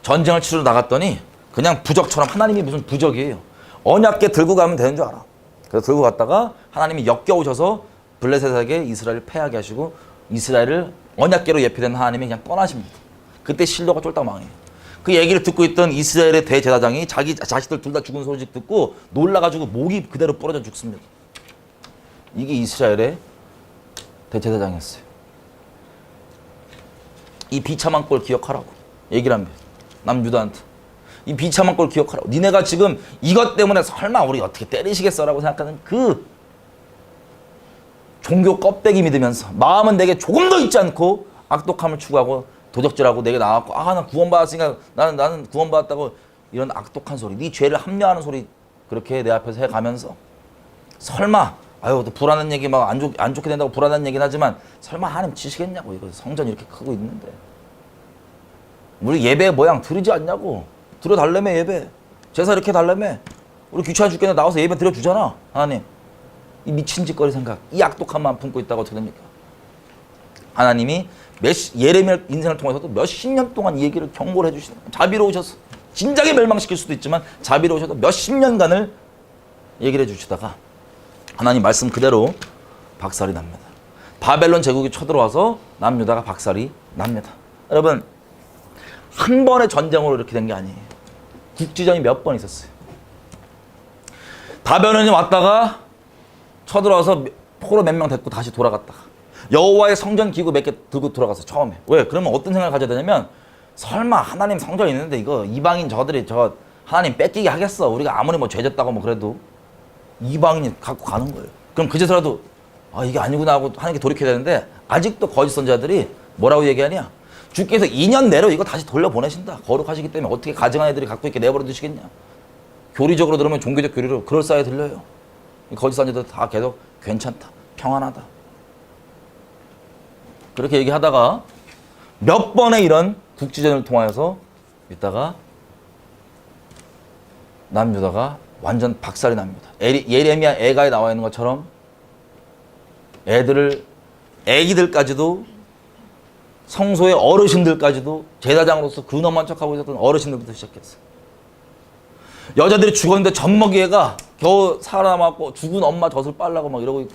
전쟁을 치러 나갔더니 그냥 부적처럼 하나님이 무슨 부적이에요. 언약궤 들고 가면 되는 줄 알아. 그래서 들고 갔다가 하나님이 역겨우셔서 블레셋에게 이스라엘을 패하게 하시고 이스라엘을 언약궤로 예표된 하나님이 그냥 떠나십니다. 그때 실로가 쫄딱 망해요. 그 얘기를 듣고 있던 이스라엘의 대제사장이 자기 자식들 둘 다 죽은 소식 듣고 놀라가지고 목이 그대로 부러져 죽습니다. 이게 이스라엘의 대제사장이었어요. 이 비참한 꼴 기억하라고 얘기를 합니다. 남유다한테. 이 비참한 꼴 기억하라고. 니네가 지금 이것 때문에 설마 우리 어떻게 때리시겠어라고 생각하는 그 종교 껍데기 믿으면서 마음은 내게 조금 더 있지 않고 악독함을 추구하고 도적질하고 내게 나왔고 나 구원받았으니까 나는 구원받았다고 이런 악독한 소리, 네 죄를 합리화하는 소리 그렇게 내 앞에서 해가면서 설마 아유 또 불안한 얘기 막 안 좋게 된다고 불안한 얘기는 하지만 설마 하나님 치시겠냐고. 이거 성전 이렇게 크고 있는데 우리 예배 모양 드리지 않냐고. 드려달라며 예배. 제사 이렇게 달라며. 우리 귀찮아 죽겠는데 나와서 예배 드려주잖아. 하나님. 이 미친 짓거리 생각, 이 악독함만 품고 있다가 어떻게 됩니까? 하나님이 예레미야 인생을 통해서도 몇십 년 동안 이 얘기를 경고를 해주시는 거예요. 자비로우셔서 진작에 멸망시킬 수도 있지만 자비로우셔서 몇십 년간을 얘기를 해주시다가 하나님 말씀 그대로 박살이 납니다. 바벨론 제국이 쳐들어와서 남유다가 박살이 납니다. 여러분 한 번의 전쟁으로 이렇게 된 게 아니에요. 국지전이 몇 번 있었어요. 바벨론이 왔다가 쳐들어와서 포로 몇 명 데리고 다시 돌아갔다가 여호와의 성전 기구 몇 개 들고 돌아갔어 처음에. 왜? 그러면 어떤 생각을 가져야 되냐면 설마 하나님 성전 있는데 이거 이방인 저들이 저 하나님 뺏기게 하겠어. 우리가 아무리 뭐 죄졌다고 뭐 그래도 이방인이 갖고 가는 거예요. 그럼 그제서라도 이게 아니구나 하고 하나님께 돌이켜야 되는데 아직도 거짓 선지자들이 뭐라고 얘기하냐. 주께서 2년 내로 이거 다시 돌려보내신다. 거룩하시기 때문에 어떻게 가증한 애들이 갖고 있게 내버려 두시겠냐. 교리적으로 들으면 종교적 교리로 그럴싸해 들려요. 거짓 선지자들 다 계속 괜찮다. 평안하다. 그렇게 얘기하다가 몇 번의 이런 국지전을 통하여서 있다가 남유다가 완전 박살이 납니다. 예레미야 애가에 나와 있는 것처럼 애기들까지도 성소의 어르신들까지도 제사장으로서 근엄한 척하고 있었던 어르신들부터 시작했어요. 여자들이 죽었는데 젖먹이 애가 겨우 살아남았고 죽은 엄마 젖을 빨라고 막 이러고 있고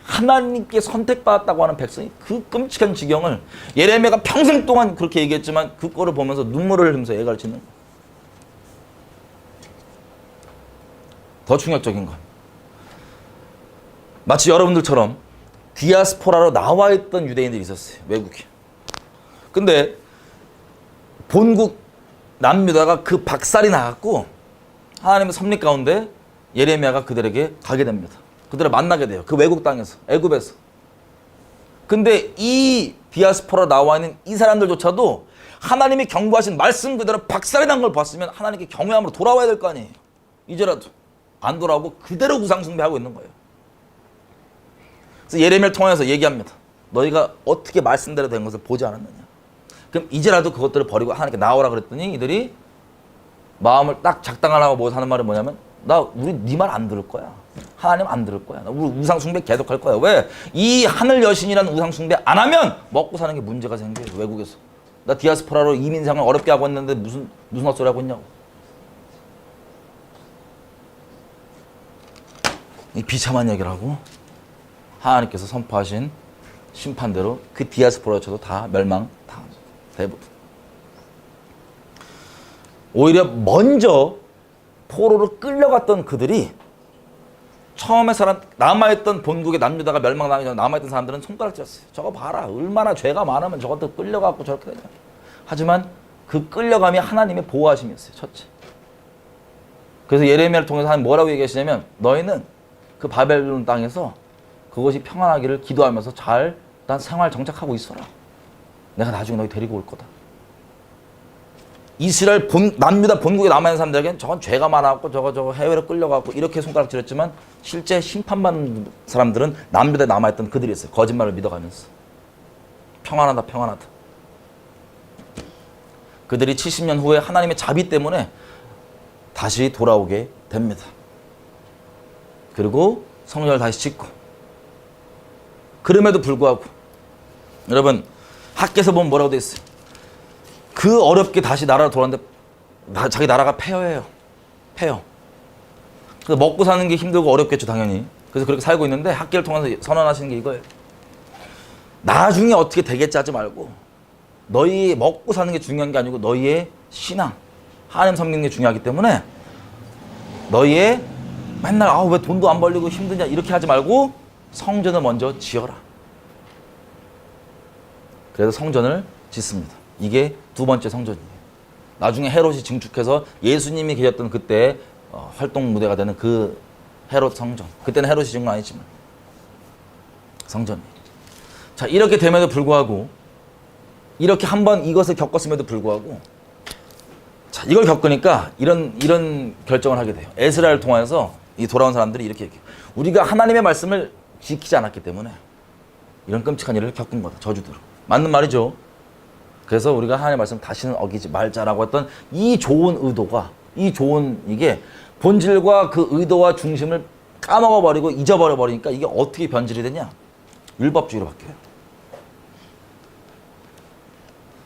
하나님께 선택받았다고 하는 백성이 그 끔찍한 지경을 예레미야가 평생 동안 그렇게 얘기했지만 그거를 보면서 눈물을 흘리면서 애가를 짓는 거예요. 더 충격적인 건 마치 여러분들처럼 디아스포라로 나와 있던 유대인들이 있었어요. 외국에. 근데 본국 남유다가 그 박살이 나갔고 하나님의 섭리 가운데 예레미야가 그들에게 가게 됩니다. 그들을 만나게 돼요. 그 외국 땅에서, 애굽에서. 근데 이 디아스포라 나와 있는 이 사람들조차도 하나님이 경고하신 말씀 그대로 박살이 난 걸 봤으면 하나님께 경외함으로 돌아와야 될 거 아니에요. 이제라도 안 돌아오고 그대로 우상 숭배하고 있는 거예요. 그래서 예레미야를 통해서 얘기합니다. 너희가 어떻게 말씀대로 된 것을 보지 않았느냐. 그럼 이제라도 그것들을 버리고 하나님께 나오라 그랬더니 이들이 마음을 딱 작당하려고 모여서 하는 말이 뭐냐면 우리 네 말 안 들을 거야. 하나님 안 들을 거야. 우리 우상 숭배 계속 할 거야. 왜? 이 하늘 여신이라는 우상 숭배 안 하면 먹고 사는 게 문제가 생겨요. 외국에서. 나 디아스포라로 이민 생활 어렵게 하고 있는데 무슨 헛소리 하고 있냐고. 이 비참한 얘기를 하고 하나님께서 선포하신 심판대로 그 디아스포라 쳐도 다 멸망 다 대부분. 오히려 먼저 포로로 끌려갔던 그들이 처음에 남아있던 본국의 남유다가 멸망당하기 전에 남아있던 사람들은 손가락질했어요. 저거 봐라. 얼마나 죄가 많으면 저것도 끌려가고 저렇게 되냐. 하지만 그 끌려감이 하나님의 보호하심이었어요. 첫째. 그래서 예레미야를 통해서 하나님 뭐라고 얘기하시냐면 너희는 그 바벨론 땅에서 그것이 평안하기를 기도하면서 잘 일단 생활 정착하고 있어라. 내가 나중에 너희 데리고 올 거다. 이스라엘 남유다 본국에 남아있는 사람들에게는 저건 죄가 많아갖고 저거 해외로 끌려가고 이렇게 손가락질했지만 실제 심판받는 사람들은 남유다에 남아있던 그들이었어요. 거짓말을 믿어가면서 평안하다 평안하다. 그들이 70년 후에 하나님의 자비 때문에 다시 돌아오게 됩니다. 그리고 성전을 다시 짓고 그럼에도 불구하고 여러분 학계에서 보면 뭐라고 돼 있어요? 그 어렵게 다시 나라로 돌아왔는데 자기 나라가 폐허해요. 폐허. 그래서 먹고 사는 게 힘들고 어렵겠죠 당연히. 그래서 그렇게 살고 있는데 학계를 통해서 선언하시는 게 이거예요. 나중에 어떻게 되겠지 하지 말고 너희 먹고 사는 게 중요한 게 아니고 너희의 신앙, 하나님 섬기는 게 중요하기 때문에 너희의 맨날 왜 돈도 안 벌리고 힘드냐 이렇게 하지 말고 성전을 먼저 지어라. 그래서 성전을 짓습니다. 이게 두 번째 성전이에요. 나중에 헤롯이 증축해서 예수님이 계셨던 그때 활동 무대가 되는 그 헤롯 성전. 그때는 헤롯이 지은 건 아니지만 성전이에요. 자, 이렇게 됨에도 불구하고 이렇게 한번 이것을 겪었음에도 불구하고 자, 이걸 겪으니까 이런 결정을 하게 돼요. 에스라를 통해서 이 돌아온 사람들이 이렇게 얘기해요. 우리가 하나님의 말씀을 지키지 않았기 때문에 이런 끔찍한 일을 겪은 거다. 저주대로. 맞는 말이죠. 그래서 우리가 하나님의 말씀 다시는 어기지 말자라고 했던 이 좋은 의도가 이게 본질과 그 의도와 중심을 까먹어버리고 잊어버려버리니까 이게 어떻게 변질이 되냐? 율법주의로 바뀌어요.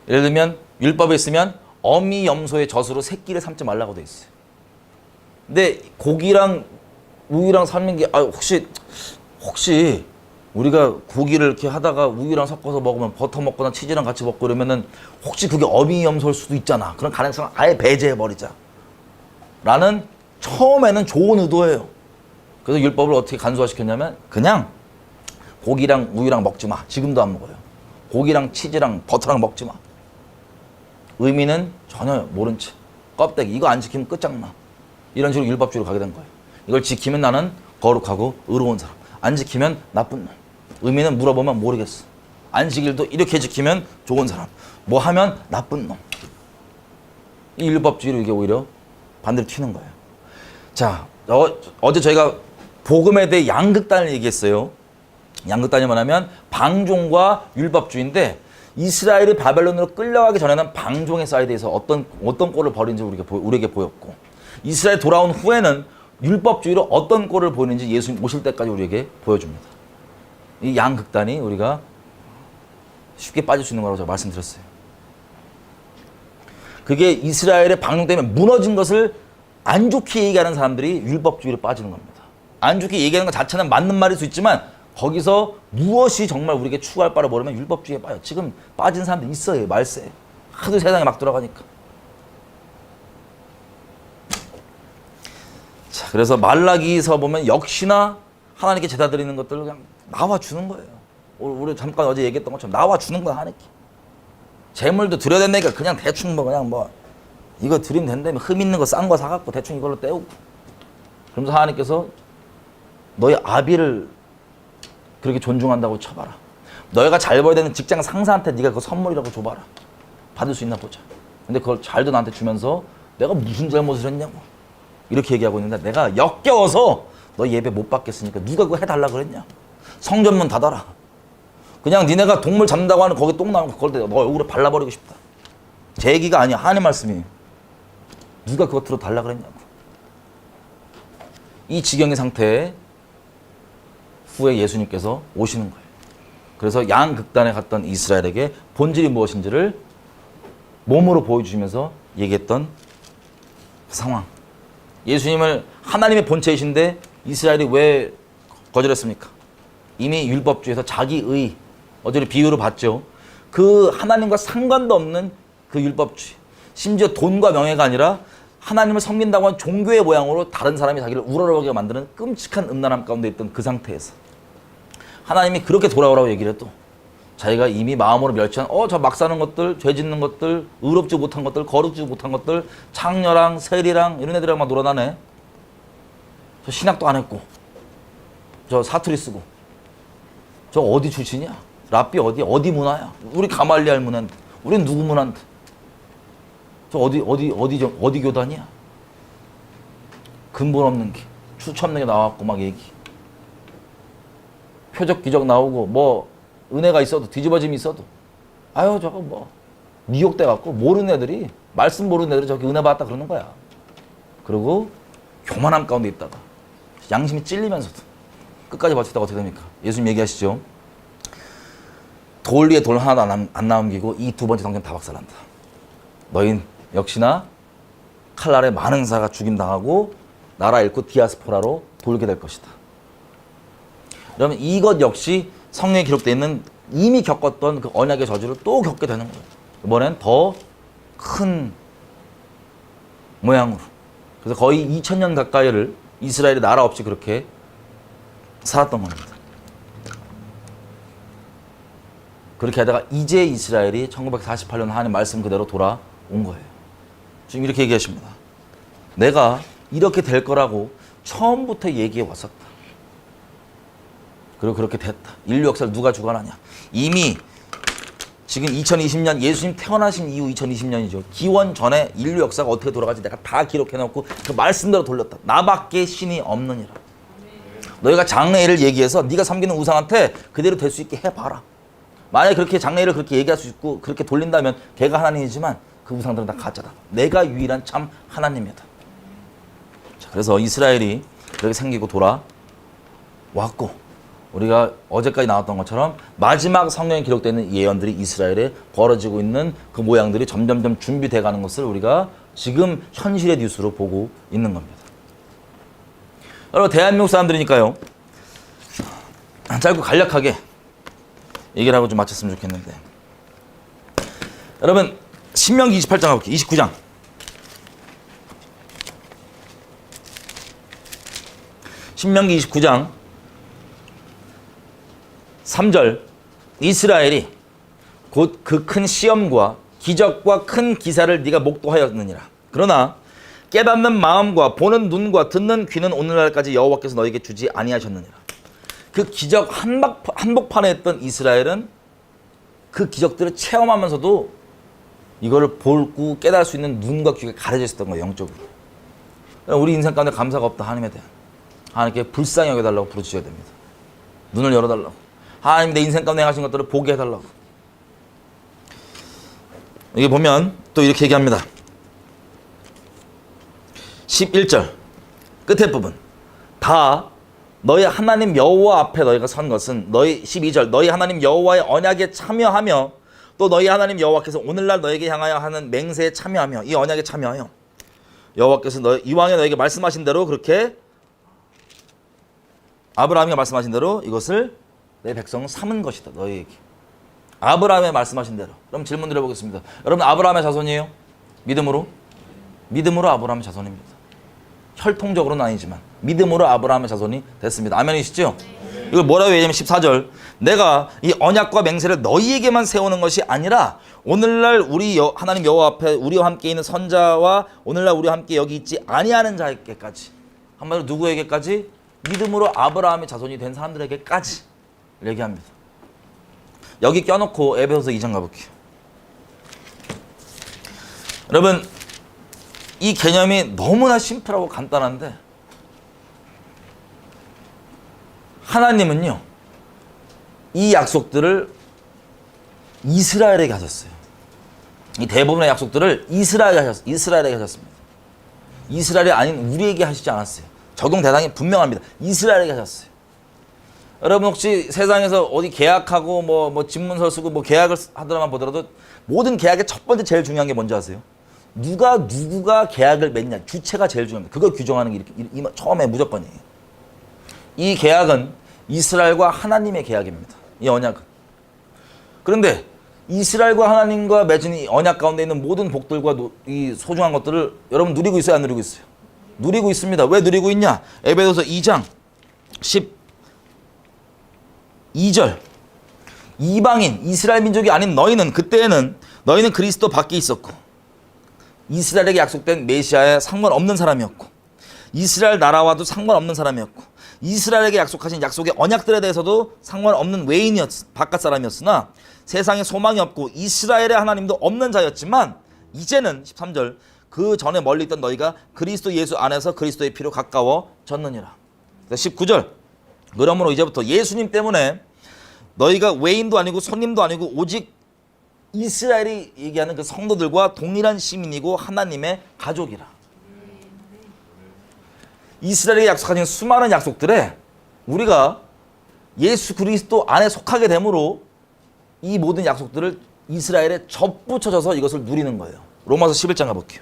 예를 들면 율법에 있으면 어미 염소의 젖으로 새끼를 삼지 말라고 돼 있어요. 근데 고기랑 우유랑 삶는 게 혹시 우리가 고기를 이렇게 하다가 우유랑 섞어서 먹으면 버터 먹거나 치즈랑 같이 먹고 그러면은 혹시 그게 어미 염소일 수도 있잖아. 그런 가능성을 아예 배제해버리자. 라는 처음에는 좋은 의도예요. 그래서 율법을 어떻게 간소화시켰냐면 그냥 고기랑 우유랑 먹지 마. 지금도 안 먹어요. 고기랑 치즈랑 버터랑 먹지 마. 의미는 전혀 모른 채. 껍데기 이거 안 지키면 끝장나. 이런 식으로 율법주의로 가게 된 거예요. 이걸 지키면 나는 거룩하고 의로운 사람. 안 지키면 나쁜 놈. 의미는 물어보면 모르겠어. 안식일도 이렇게 지키면 좋은 사람. 뭐 하면 나쁜 놈. 이 율법주의로 이게 오히려 반대로 튀는 거예요. 자, 어제 저희가 복음에 대해 양극단을 얘기했어요. 양극단이 뭐냐면 방종과 율법주의인데 이스라엘이 바벨론으로 끌려가기 전에는 방종의 사이드에서 어떤 꼴을 벌이는지 우리에게 보였고 이스라엘 돌아온 후에는 율법주의로 어떤 꼴을 보이는지 예수님 오실 때까지 우리에게 보여줍니다. 이 양극단이 우리가 쉽게 빠질 수 있는 거라고 제가 말씀드렸어요. 그게 이스라엘의 방종 때문에 무너진 것을 안 좋게 얘기하는 사람들이 율법주의로 빠지는 겁니다. 안 좋게 얘기하는 것 자체는 맞는 말일 수 있지만 거기서 무엇이 정말 우리에게 추구할 바를 모르면 율법주의에 빠져. 지금 빠진 사람들 있어요. 말세. 하도 세상에 막 들어가니까. 자, 그래서 말라기서 보면 역시나 하나님께 제다 드리는 것들을 그냥 나와주는 거예요. 우리 잠깐 어제 얘기했던 것처럼 나와주는 거야, 하나님께. 재물도 드려야 된다니까 그냥 대충 그냥 이거 드리면 된다며 흠 있는 거 싼 거 사갖고 대충 이걸로 때우고. 그러면서 하나님께서 너희 아비를 그렇게 존중한다고 쳐봐라. 너희가 잘 벌어야 되는 직장 상사한테 네가 그거 선물이라고 줘봐라. 받을 수 있나 보자. 근데 그걸 잘도 나한테 주면서 내가 무슨 잘못을 했냐고 이렇게 얘기하고 있는데, 내가 역겨워서 너 예배 못 받겠으니까 누가 그거 해달라 그랬냐. 성전문 닫아라. 그냥 니네가 동물 잡는다고 하는 거기 똥 나오는 거 그걸 너 얼굴에 발라버리고 싶다. 제 얘기가 아니야. 하나님 말씀이에요. 누가 그거 들어달라 그랬냐고. 이 지경의 상태에 후에 예수님께서 오시는 거예요. 그래서 양극단에 갔던 이스라엘에게 본질이 무엇인지를 몸으로 보여주시면서 얘기했던 그 상황. 예수님을 하나님의 본체이신데 이스라엘이 왜 거절했습니까? 이미 율법주의에서 자기의, 어제 비유로 봤죠. 그 하나님과 상관도 없는 그 율법주의, 심지어 돈과 명예가 아니라 하나님을 섬긴다고 하는 종교의 모양으로 다른 사람이 자기를 우러러게 만드는 끔찍한 음란함 가운데 있던 그 상태에서 하나님이 그렇게 돌아오라고 얘기를 해도 자기가 이미 마음으로 멸치한 저 막 사는 것들, 죄 짓는 것들, 의롭지 못한 것들, 거룩지 못한 것들, 창녀랑 세리랑 이런 애들이랑 막 놀아나네. 저 신학도 안 했고 저 사투리 쓰고 저 어디 출신이야? 랍비 어디 문화야? 우리 가말리알 문화인데 우린 누구 문화인데 저 어디 교단이야? 근본 없는 게, 추천 없는 게 나왔고 막 얘기. 표적 기적 나오고 뭐 은혜가 있어도 뒤집어짐이 있어도 아유 저거 뭐 미혹돼 갖고 모르는 애들이, 말씀 모르는 애들이 저렇게 은혜 받았다 그러는 거야. 그리고 교만함 가운데 있다가 양심이 찔리면서도 끝까지 버티다가 어떻게 됩니까? 예수님 얘기하시죠. 돌 위에 돌 하나도 안 남기고 이 두 번째 성전 다 박살난다. 너희 역시나 칼날에 많은 사가 죽임당하고 나라 잃고 디아스포라로 돌게 될 것이다. 그러면 이것 역시 성경에 기록되어 있는 이미 겪었던 그 언약의 저주를 또 겪게 되는 거예요. 이번엔 더 큰 모양으로. 그래서 거의 2000년 가까이를 이스라엘이 나라 없이 그렇게 살았던 겁니다. 그렇게 하다가 이제 이스라엘이 1948년 하나님 말씀 그대로 돌아온 거예요. 지금 이렇게 얘기하십니다. 내가 이렇게 될 거라고 처음부터 얘기해 왔었다. 그리고 그렇게 됐다. 인류 역사를 누가 주관하냐. 이미 지금 2020년 예수님 태어나신 이후 2020년이죠. 기원 전에 인류 역사가 어떻게 돌아가지 내가 다 기록해놓고 그 말씀대로 돌렸다. 나밖에 신이 없느니라. 너희가 장래일을 얘기해서 네가 섬기는 우상한테 그대로 될 수 있게 해봐라. 만약에 그렇게 장래일을 그렇게 얘기할 수 있고 그렇게 돌린다면 걔가 하나님이지만 그 우상들은 다 가짜다. 내가 유일한 참 하나님이다. 자, 그래서 이스라엘이 그렇게 생기고 돌아왔고, 우리가 어제까지 나왔던 것처럼 마지막 성경에 기록되어 있는 예언들이 이스라엘에 벌어지고 있는 그 모양들이 점점점 준비돼 가는 것을 우리가 지금 현실의 뉴스로 보고 있는 겁니다. 여러분, 대한민국 사람들이니까요, 짧고 간략하게 얘기를 하고 좀 마쳤으면 좋겠는데, 여러분 신명기 28장 가볼게요. 29장. 신명기 29장 3절. 이스라엘이 곧 그 큰 시험과 기적과 큰 기사를 네가 목도하였느니라. 그러나 깨닫는 마음과 보는 눈과 듣는 귀는 오늘날까지 여호와께서 너에게 주지 아니하셨느니라. 그 기적 한복판에 있던 이스라엘은 그 기적들을 체험하면서도 이거를 보고 깨달을 수 있는 눈과 귀가 가려져 있었던 거예요. 영적으로. 우리 인생 가운데 감사가 없다. 하나님에 대한, 하나님께 불쌍히 여겨달라고 부르짖어야 됩니다. 눈을 열어달라고. 하나님 내 인생 가운데 행하신 것들을 보게 해달라고. 여기 보면 또 이렇게 얘기합니다. 11절 끝에 부분. 다 너희 하나님 여호와 앞에 너희가 선 것은, 너희 12절 너희 하나님 여호와의 언약에 참여하며 또 너희 하나님 여호와께서 오늘날 너에게 향하여 하는 맹세에 참여하며, 이 언약에 참여하여 여호와께서 이왕에 너에게 말씀하신 대로, 그렇게 아브라함이 말씀하신 대로 이것을 내 백성은 삼은 것이다. 너희에게 아브라함의 말씀하신 대로. 그럼 질문 드려보겠습니다. 여러분, 아브라함의 자손이에요? 믿음으로? 믿음으로 아브라함의 자손입니다. 혈통적으로는 아니지만 믿음으로 아브라함의 자손이 됐습니다. 아멘이시죠? 이걸 뭐라고 얘기하면 14절. 내가 이 언약과 맹세를 너희에게만 세우는 것이 아니라 오늘날 우리 하나님 여호와 앞에 우리와 함께 있는 선자와 오늘날 우리와 함께 여기 있지 아니하는 자에게까지, 한마디로 누구에게까지? 믿음으로 아브라함의 자손이 된 사람들에게까지 얘기합니다. 여기 껴놓고 에베소서 2장 가볼게요. 여러분, 이 개념이 너무나 심플하고 간단한데 하나님은요, 이 약속들을 이스라엘에게 하셨어요. 이 대부분의 약속들을 이스라엘에게 하셨습니다. 이스라엘이 아닌 우리에게 하시지 않았어요. 적용 대상이 분명합니다. 이스라엘에게 하셨어요. 여러분 혹시 세상에서 어디 계약하고 뭐 집문서 쓰고 뭐 계약을 하더라만 보더라도 모든 계약의 첫 번째 제일 중요한 게 뭔지 아세요? 누가 계약을 맺냐, 주체가 제일 중요합니다. 그걸 규정하는 게 이렇게 처음에 무조건이에요. 이 계약은 이스라엘과 하나님의 계약입니다. 이 언약은. 그런데 이스라엘과 하나님과 맺은 이 언약 가운데 있는 모든 복들과 이 소중한 것들을 여러분 누리고 있어요, 안 누리고 있어요? 누리고 있습니다. 왜 누리고 있냐? 에베소서 2장 12절. 이방인, 이스라엘 민족이 아닌 너희는, 그때에는 너희는 그리스도 밖에 있었고 이스라엘에게 약속된 메시아에 상관없는 사람이었고 이스라엘 나라와도 상관없는 사람이었고 이스라엘에게 약속하신 약속의 언약들에 대해서도 상관없는 바깥 사람이었으나 세상에 소망이 없고 이스라엘의 하나님도 없는 자였지만 이제는 13절 그 전에 멀리 있던 너희가 그리스도 예수 안에서 그리스도의 피로 가까워졌느니라. 19절 그러므로 이제부터 예수님 때문에 너희가 외인도 아니고 손님도 아니고 오직 이스라엘이 얘기하는 그 성도들과 동일한 시민이고 하나님의 가족이라. 이스라엘에게 약속하신 수많은 약속들에 우리가 예수 그리스도 안에 속하게 되므로 이 모든 약속들을 이스라엘에 접붙여져서 이것을 누리는 거예요. 로마서 11장 가볼게요.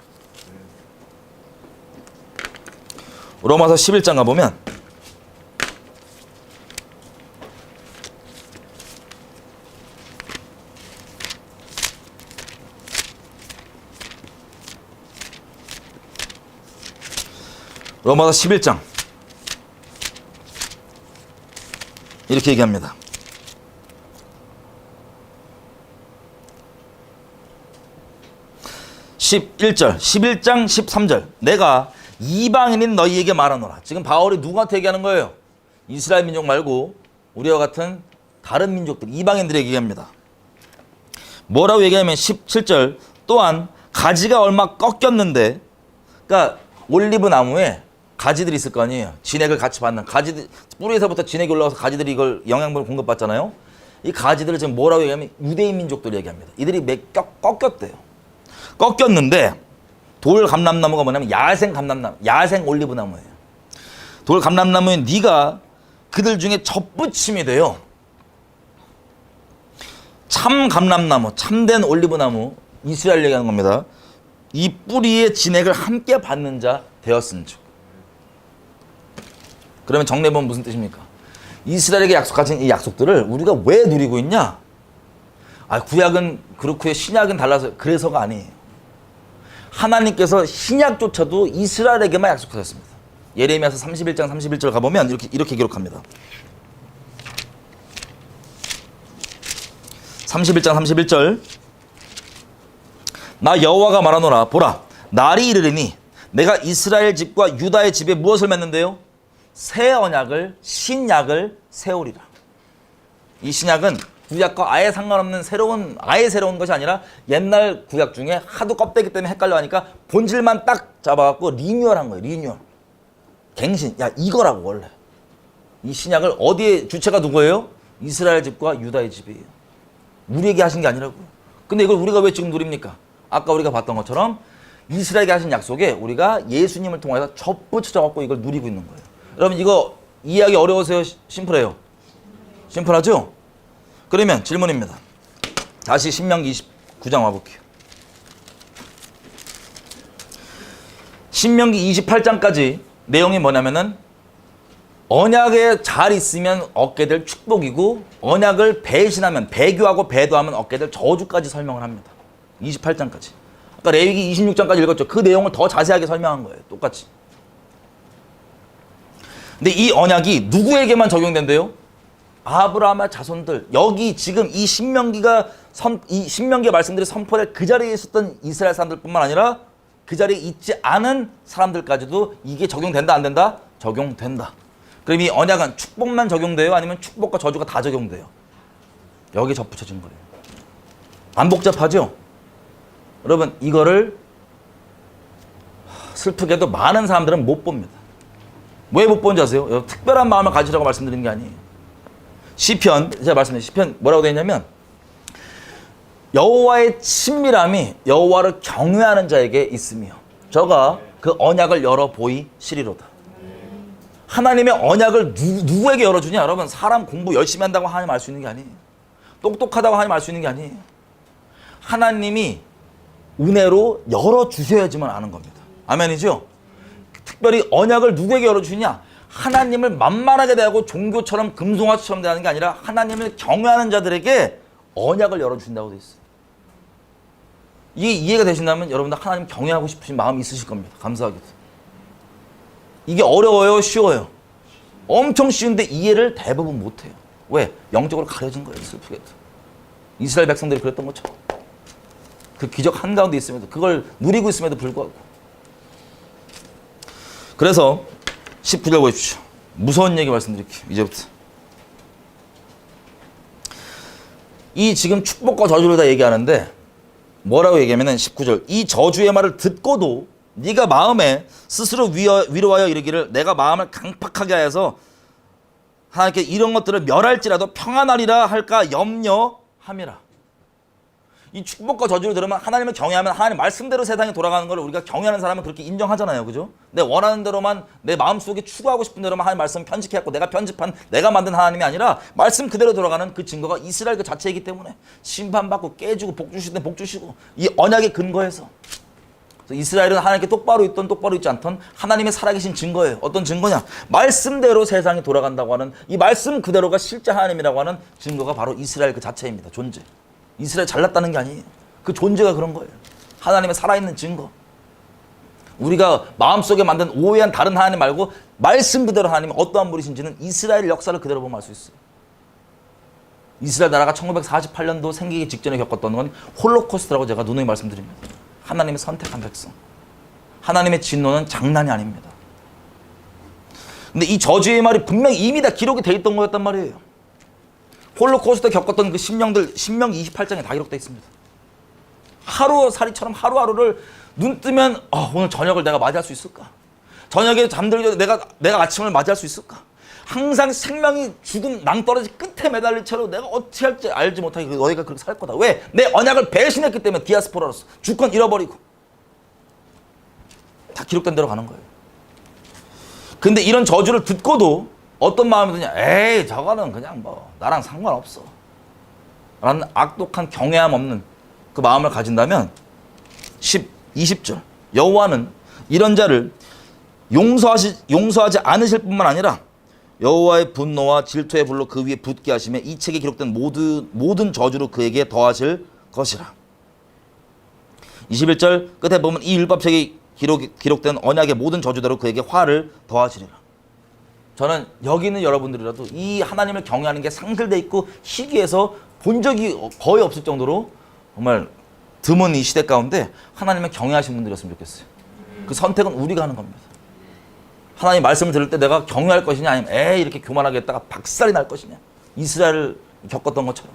로마서 11장 가보면 로마서 11장 이렇게 얘기합니다. 11절, 11장 13절 내가 이방인인 너희에게 말하노라. 지금 바울이 누구한테 얘기하는 거예요? 이스라엘 민족 말고 우리와 같은 다른 민족들, 이방인들에게 얘기합니다. 뭐라고 얘기하면 17절 또한 가지가 얼마 꺾였는데, 그러니까 올리브 나무에 가지들이 있을 거 아니에요. 진액을 같이 받는 가지들, 뿌리에서부터 진액이 올라와서 가지들이 이걸 영양분을 공급받잖아요. 이 가지들을 지금 뭐라고 얘기하면 유대인 민족들이 얘기합니다. 이들이 꺾였대요. 꺾였는데 돌 감람나무가 뭐냐면 야생 감람나무, 야생 올리브 나무예요. 돌 감람나무에 네가 그들 중에 접붙임이 돼요. 참 감람나무, 참된 올리브 나무, 이스라엘 얘기하는 겁니다. 이 뿌리의 진액을 함께 받는 자 되었은즉. 그러면 정리해보면 무슨 뜻입니까? 이스라엘에게 약속하신 이 약속들을 우리가 왜 누리고 있냐? 구약은 그렇고요, 신약은 달라서 그래서가 아니에요. 하나님께서 신약조차도 이스라엘에게만 약속하셨습니다. 예레미야서 31장 31절 가보면 이렇게 기록합니다. 31장 31절 나 여호와가 말하노라 보라 날이 이르리니 내가 이스라엘 집과 유다의 집에 무엇을 맺는데요? 새 언약을 신약을 세우리라. 이 신약은 구약과 아예 상관없는 아예 새로운 것이 아니라 옛날 구약 중에 하도 껍데기 때문에 헷갈려 하니까 본질만 딱 잡아갖고 리뉴얼한 거예요. 리뉴얼. 갱신. 야 이거라고 원래. 이 신약을 어디에 주체가 누구예요? 이스라엘 집과 유다의 집이에요. 우리에게 하신 게 아니라고요. 근데 이걸 우리가 왜 지금 누립니까? 아까 우리가 봤던 것처럼 이스라엘에게 하신 약속에 우리가 예수님을 통해서 접붙여져갖고 이걸 누리고 있는 거예요. 여러분 이거 이해하기 어려우세요? 심플해요? 심플하죠? 그러면 질문입니다. 다시 신명기 29장 와볼게요. 신명기 28장까지 내용이 뭐냐면은 언약에 잘 있으면 얻게 될 축복이고 언약을 배신하면, 배교하고 배도하면 얻게 될 저주까지 설명을 합니다. 28장까지. 아까 레위기 26장까지 읽었죠. 그 내용을 더 자세하게 설명한 거예요. 똑같이. 근데 이 언약이 누구에게만 적용된대요? 아브라함의 자손들. 여기 지금 이 신명기가 이 신명기가 말씀드린 선포될 그 자리에 있었던 이스라엘 사람들뿐만 아니라 그 자리에 있지 않은 사람들까지도 이게 적용된다 안 된다? 적용된다. 그럼 이 언약은 축복만 적용돼요? 아니면 축복과 저주가 다 적용돼요? 여기에 접붙여진 거예요. 안 복잡하죠? 여러분 이거를 슬프게도 많은 사람들은 못 봅니다. 왜 못 보는지 아세요? 특별한 마음을 가지라고 말씀드리는 게 아니에요. 시편, 제가 말씀드린 시편 뭐라고 되어 있냐면 여호와의 친밀함이 여호와를 경외하는 자에게 있으며 저가 그 언약을 열어 보이시리로다. 하나님의 언약을 누구에게 열어주냐? 여러분, 사람 공부 열심히 한다고 하나님 알 수 있는 게 아니에요. 똑똑하다고 하나님 알 수 있는 게 아니에요. 하나님이 은혜로 열어주셔야지만 아는 겁니다. 아멘이죠? 특별히 언약을 누구에게 열어주냐? 하나님을 만만하게 대하고 종교처럼 금송아지처럼 대하는 게 아니라 하나님을 경외하는 자들에게 언약을 열어준다고 되어 있어요. 이게 이해가 되신다면 여러분들 하나님 경외하고 싶으신 마음이 있으실 겁니다. 감사하게도. 이게 어려워요? 쉬워요? 엄청 쉬운데 이해를 대부분 못해요. 왜? 영적으로 가려진 거예요. 슬프게도. 이스라엘 백성들이 그랬던 것처럼. 그 기적 한가운데 있음에도 그걸 누리고 있음에도 불구하고. 그래서 19절 보십시오. 무서운 얘기 말씀드릴게요. 이제부터. 이 지금 축복과 저주를 다 얘기하는데 뭐라고 얘기하면은 19절 이 저주의 말을 듣고도 네가 마음에 스스로 위로하여 이르기를 내가 마음을 강팍하게 하여서 하나님께 이런 것들을 멸할지라도 평안하리라 할까 염려함이라. 이 축복과 저주를 들으면 하나님을 경외하면 하나님 말씀대로 세상이 돌아가는 걸 우리가 경외하는 사람은 그렇게 인정하잖아요. 그죠? 내 원하는 대로만 내 마음속에 추구하고 싶은 대로만 하나님 말씀 편집해갖고 내가 편집한 내가 만든 하나님이 아니라 말씀 그대로 돌아가는 그 증거가 이스라엘 그 자체이기 때문에 심판받고 깨주고 복 주시든 복 주시고 이 언약의 근거에서 이스라엘은 하나님께 똑바로 있던 똑바로 있지 않던 하나님의 살아계신 증거예요. 어떤 증거냐? 말씀대로 세상이 돌아간다고 하는 이 말씀 그대로가 실제 하나님이라고 하는 증거가 바로 이스라엘 그 자체입니다. 존재. 이스라엘 잘났다는 게 아니에요. 그 존재가 그런 거예요. 하나님의 살아있는 증거. 우리가 마음속에 만든 오해한 다른 하나님 말고 말씀 그대로 하나님이 어떠한 분이신지는 이스라엘 역사를 그대로 보면 알 수 있어요. 이스라엘 나라가 1948년도 생기기 직전에 겪었던 건 홀로코스트라고 제가 누누이 말씀드립니다. 하나님의 선택한 백성. 하나님의 진노는 장난이 아닙니다. 근데 이 저주의 말이 분명히 이미 다 기록이 돼 있던 거였단 말이에요. 홀로코스트 겪었던 그 심령들 신명기 28장에 다 기록되어 있습니다. 하루살이처럼 하루하루를 눈 뜨면 오늘 저녁을 내가 맞이할 수 있을까? 저녁에 잠들기 전에 내가 아침을 맞이할 수 있을까? 항상 생명이 죽은 낭떠러지 끝에 매달릴 채로 내가 어떻게 할지 알지 못하게 너희가 그렇게 살 거다. 왜? 내 언약을 배신했기 때문에 디아스포라로서 주권 잃어버리고 다 기록된 대로 가는 거예요. 근데 이런 저주를 듣고도 어떤 마음이 드냐? 에이 저거는 그냥 뭐 나랑 상관없어 라는 악독한 경외함 없는 그 마음을 가진다면 20절 여호와는 이런 자를 용서하지 않으실 뿐만 아니라 여호와의 분노와 질투의 불로 그 위에 붙게 하시며 이 책에 기록된 모든 저주로 그에게 더하실 것이라. 21절 끝에 보면 이 율법책에 기록된 언약의 모든 저주대로 그에게 화를 더하시리라. 저는 여기 있는 여러분들이라도 이 하나님을 경외하는 게 상실돼 있고 희귀해서 본 적이 거의 없을 정도로 정말 드문 이 시대 가운데 하나님을 경외하시는 분들이었으면 좋겠어요. 그 선택은 우리가 하는 겁니다. 하나님 말씀을 들을 때 내가 경외할 것이냐 아니면 이렇게 교만하게 했다가 박살이 날 것이냐. 이스라엘을 겪었던 것처럼.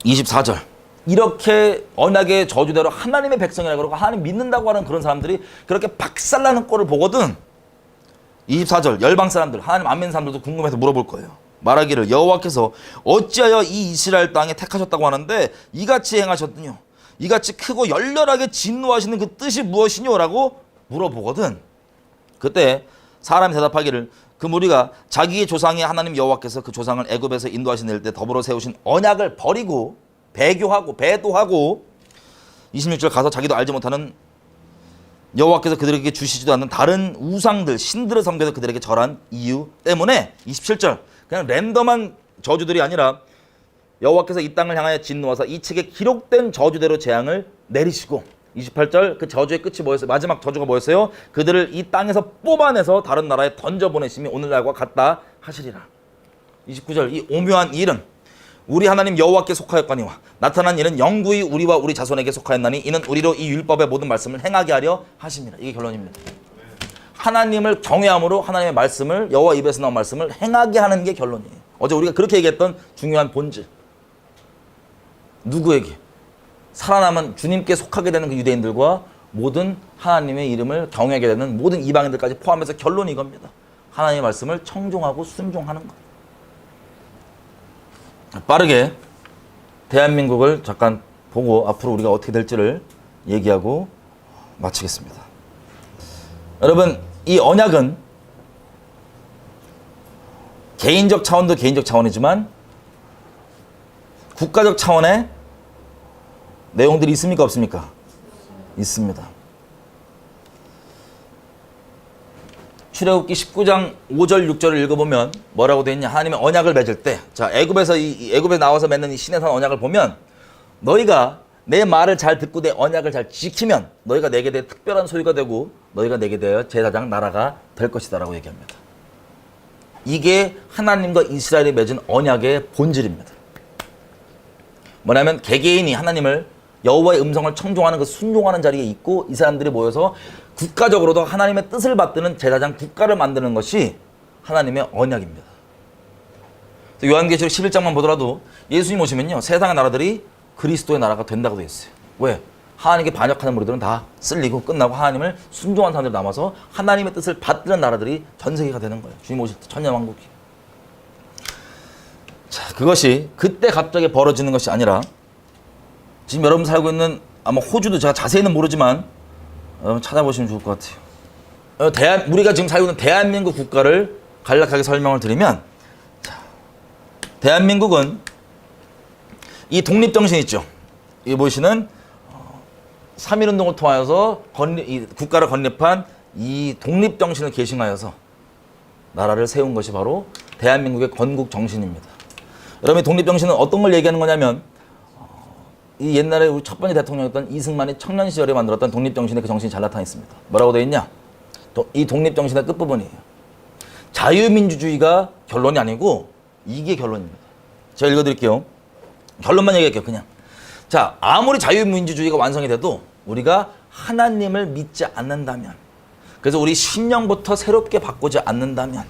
24절 이렇게 언약의 저주대로 하나님의 백성이라고 그러고 하나님 믿는다고 하는 그런 사람들이 그렇게 박살나는 꼴을 보거든 24절 열방 사람들 하나님 안 믿는 사람들도 궁금해서 물어볼 거예요. 말하기를 여호와께서 어찌하여 이 이스라엘 땅에 택하셨다고 하는데 이같이 행하셨더뇨. 이같이 크고 열렬하게 진노하시는 그 뜻이 무엇이뇨? 라고 물어보거든. 그때 사람이 대답하기를 그 무리가 자기의 조상의 하나님 여호와께서 그 조상을 애굽에서 인도하신 때 더불어 세우신 언약을 버리고 배교하고 배도하고 26절 가서 자기도 알지 못하는 여호와께서 그들에게 주시지도 않는 다른 우상들 신들을 섬겨서 그들에게 절한 이유 때문에 27절 그냥 랜덤한 저주들이 아니라 여호와께서 이 땅을 향하여 진노하사 이 책에 기록된 저주대로 재앙을 내리시고 28절 그 저주의 끝이 뭐였어요? 마지막 저주가 뭐였어요? 그들을 이 땅에서 뽑아내서 다른 나라에 던져보내심이 오늘날과 같다 하시리라. 29절 이 오묘한 일은 우리 하나님 여호와께 속하였거니와 나타난 일은 영구히 우리와 우리 자손에게 속하였나니 이는 우리로 이 율법의 모든 말씀을 행하게 하려 하심이라. 이게 결론입니다. 하나님을 경외함으로 하나님의 말씀을 여호와 입에서 나온 말씀을 행하게 하는 게 결론이에요. 어제 우리가 그렇게 얘기했던 중요한 본질. 누구에게? 살아남은 주님께 속하게 되는 그 유대인들과 모든 하나님의 이름을 경외하게 되는 모든 이방인들까지 포함해서 결론이 이겁니다. 하나님의 말씀을 청종하고 순종하는 것. 빠르게 대한민국을 잠깐 보고 앞으로 우리가 어떻게 될지를 얘기하고 마치겠습니다. 여러분, 이 언약은 개인적 차원도 개인적 차원이지만 국가적 차원의 내용들이 있습니까? 없습니까? 있습니다. 출애굽기 19장 5절 6절을 읽어보면 뭐라고 되어 있냐? 하나님의 언약을 맺을 때, 자, 애굽에 나와서 맺는 이 시내산 언약을 보면 너희가 내 말을 잘 듣고 내 언약을 잘 지키면 너희가 내게 대해 특별한 소유가 되고 너희가 내게 대해 제사장 나라가 될 것이다 라고 얘기합니다. 이게 하나님과 이스라엘이 맺은 언약의 본질입니다. 뭐냐면 개개인이 하나님을 여호와의 음성을 청종하는 그 순종하는 자리에 있고 이 사람들이 모여서 국가적으로도 하나님의 뜻을 받드는 제사장 국가를 만드는 것이 하나님의 언약입니다. 요한계시록 11장만 보더라도 예수님 오시면요, 세상의 나라들이 그리스도의 나라가 된다고 되어 있어요. 왜? 하나님께 반역하는 무리들은 다 쓸리고 끝나고 하나님을 순종한 사람들이 남아서 하나님의 뜻을 받드는 나라들이 전 세계가 되는 거예요. 주님 오실 때 천년왕국이. 자, 그것이 그때 갑자기 벌어지는 것이 아니라 지금 여러분 살고 있는 아마 호주도 제가 자세히는 모르지만 여러분 찾아보시면 좋을 것 같아요. 우리가 지금 살고 있는 대한민국 국가를 간략하게 설명을 드리면, 자, 대한민국은 이 독립정신 있죠. 여기 보시는 3.1운동을 통하여서 이 국가를 건립한 이 독립정신을 계승하여서 나라를 세운 것이 바로 대한민국의 건국정신입니다. 여러분, 독립정신은 어떤 걸 얘기하는 거냐면 이 옛날에 우리 첫 번째 대통령이었던 이승만이 청년 시절에 만들었던 독립정신의 그 정신이 잘 나타나 있습니다. 뭐라고 되어 있냐? 이 독립정신의 끝부분이에요. 자유민주주의가 결론이 아니고 이게 결론입니다. 제가 읽어드릴게요. 결론만 얘기할게요. 그냥. 자, 아무리 자유민주주의가 완성이 돼도 우리가 하나님을 믿지 않는다면, 그래서 우리 신령부터 새롭게 바꾸지 않는다면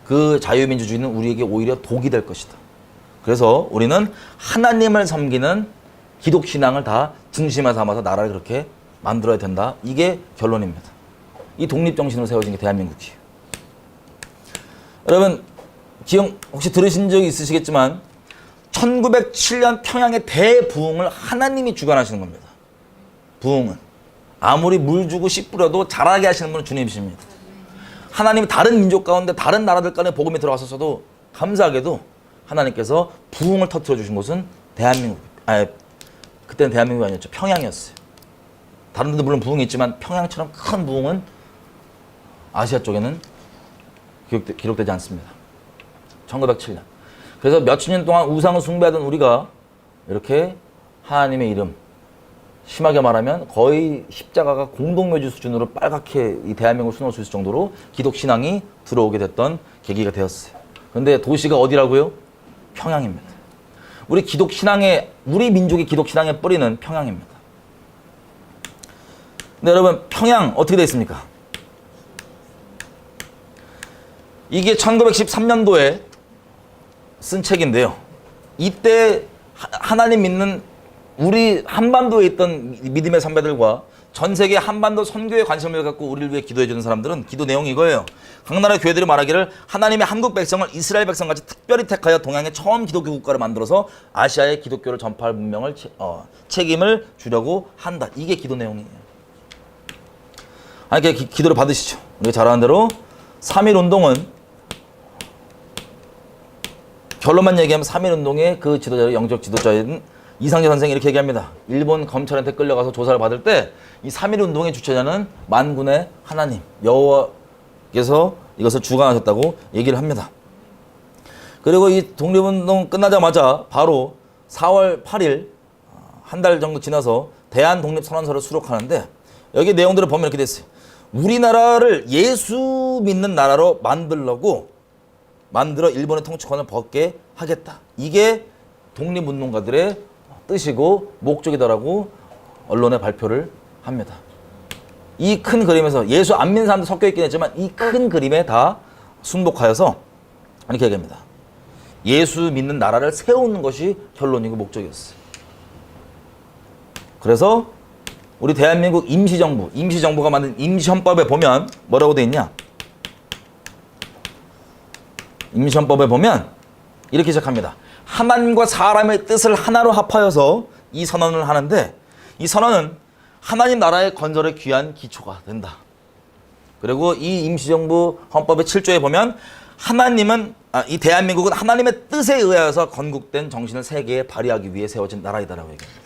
그 자유민주주의는 우리에게 오히려 독이 될 것이다. 그래서 우리는 하나님을 섬기는 기독신앙을 다 중심에 삼아서 나라를 그렇게 만들어야 된다. 이게 결론입니다. 이 독립정신으로 세워진 게 대한민국이에요. 여러분, 기억 혹시 들으신 적이 있으시겠지만 1907년 평양의 대부흥을 하나님이 주관하시는 겁니다. 부흥은. 아무리 물 주고 씨 뿌려도 자라게 하시는 분은 주님이십니다. 하나님이 다른 민족 가운데 다른 나라들 간에 복음이 들어왔었어도 감사하게도 하나님께서 부흥을 터뜨려 주신 곳은 대한민국, 그때는 대한민국이 아니었죠. 평양이었어요. 다른 데도 물론 부흥이 있지만 평양처럼 큰 부흥은 아시아 쪽에는 기록되지 않습니다. 1907년. 그래서 몇천 년 동안 우상을 숭배하던 우리가 이렇게 하나님의 이름, 심하게 말하면 거의 십자가가 공동묘지 수준으로 빨갛게 이 대한민국을 수놓을 수 있을 정도로 기독신앙이 들어오게 됐던 계기가 되었어요. 그런데 도시가 어디라고요? 평양입니다. 우리 민족의 기독신앙의 뿌리는 평양입니다. 근데 여러분, 평양 어떻게 되어 있습니까? 이게 1913년도에 쓴 책인데요. 이때 하나님 믿는 우리 한반도에 있던 믿음의 선배들과 전 세계 한반도 선교에 관심을 갖고 우리를 위해 기도해 주는 사람들은 기도 내용이 이거예요. 각 나라 교회들이 말하기를 하나님의 한국 백성을 이스라엘 백성같이 특별히 택하여 동양의 처음 기독교 국가를 만들어서 아시아의 기독교를 전파할 문명을 책임을 주려고 한다. 이게 기도 내용이에요. 아니, 기도를 받으시죠. 우리가 잘 아는 대로 3.1운동은 결론만 얘기하면 3.1운동의 그 지도자, 영적 지도자인 이상재 선생이 이렇게 얘기합니다. 일본 검찰한테 끌려가서 조사를 받을 때 이 3.1운동의 주체자는 만군의 하나님, 여호와께서 이것을 주관하셨다고 얘기를 합니다. 그리고 이 독립운동 끝나자마자 바로 4월 8일 한 달 정도 지나서 대한독립선언서를 수록하는데 여기 내용들을 보면 이렇게 됐어요. 우리나라를 예수 믿는 나라로 만들어 일본의 통치권을 벗게 하겠다. 이게 독립운동가들의 뜻이고 목적이다라고 언론에 발표를 합니다. 이 큰 그림에서 예수 안 믿는 사람도 섞여 있긴 했지만 이 큰 그림에 다 순복하여서 이렇게 얘기합니다. 예수 믿는 나라를 세우는 것이 결론이고 목적이었어요. 그래서 우리 대한민국 임시정부가 만든 임시헌법에 보면 뭐라고 돼 있냐? 임시헌법에 보면 이렇게 시작합니다. 하나님과 사람의 뜻을 하나로 합하여서 이 선언을 하는데, 이 선언은 하나님 나라의 건설에 귀한 기초가 된다. 그리고 이 임시정부 헌법의 7조에 보면 이 대한민국은 하나님의 뜻에 의하여서 건국된 정신을 세계에 발휘하기 위해 세워진 나라이다라고 얘기합니다.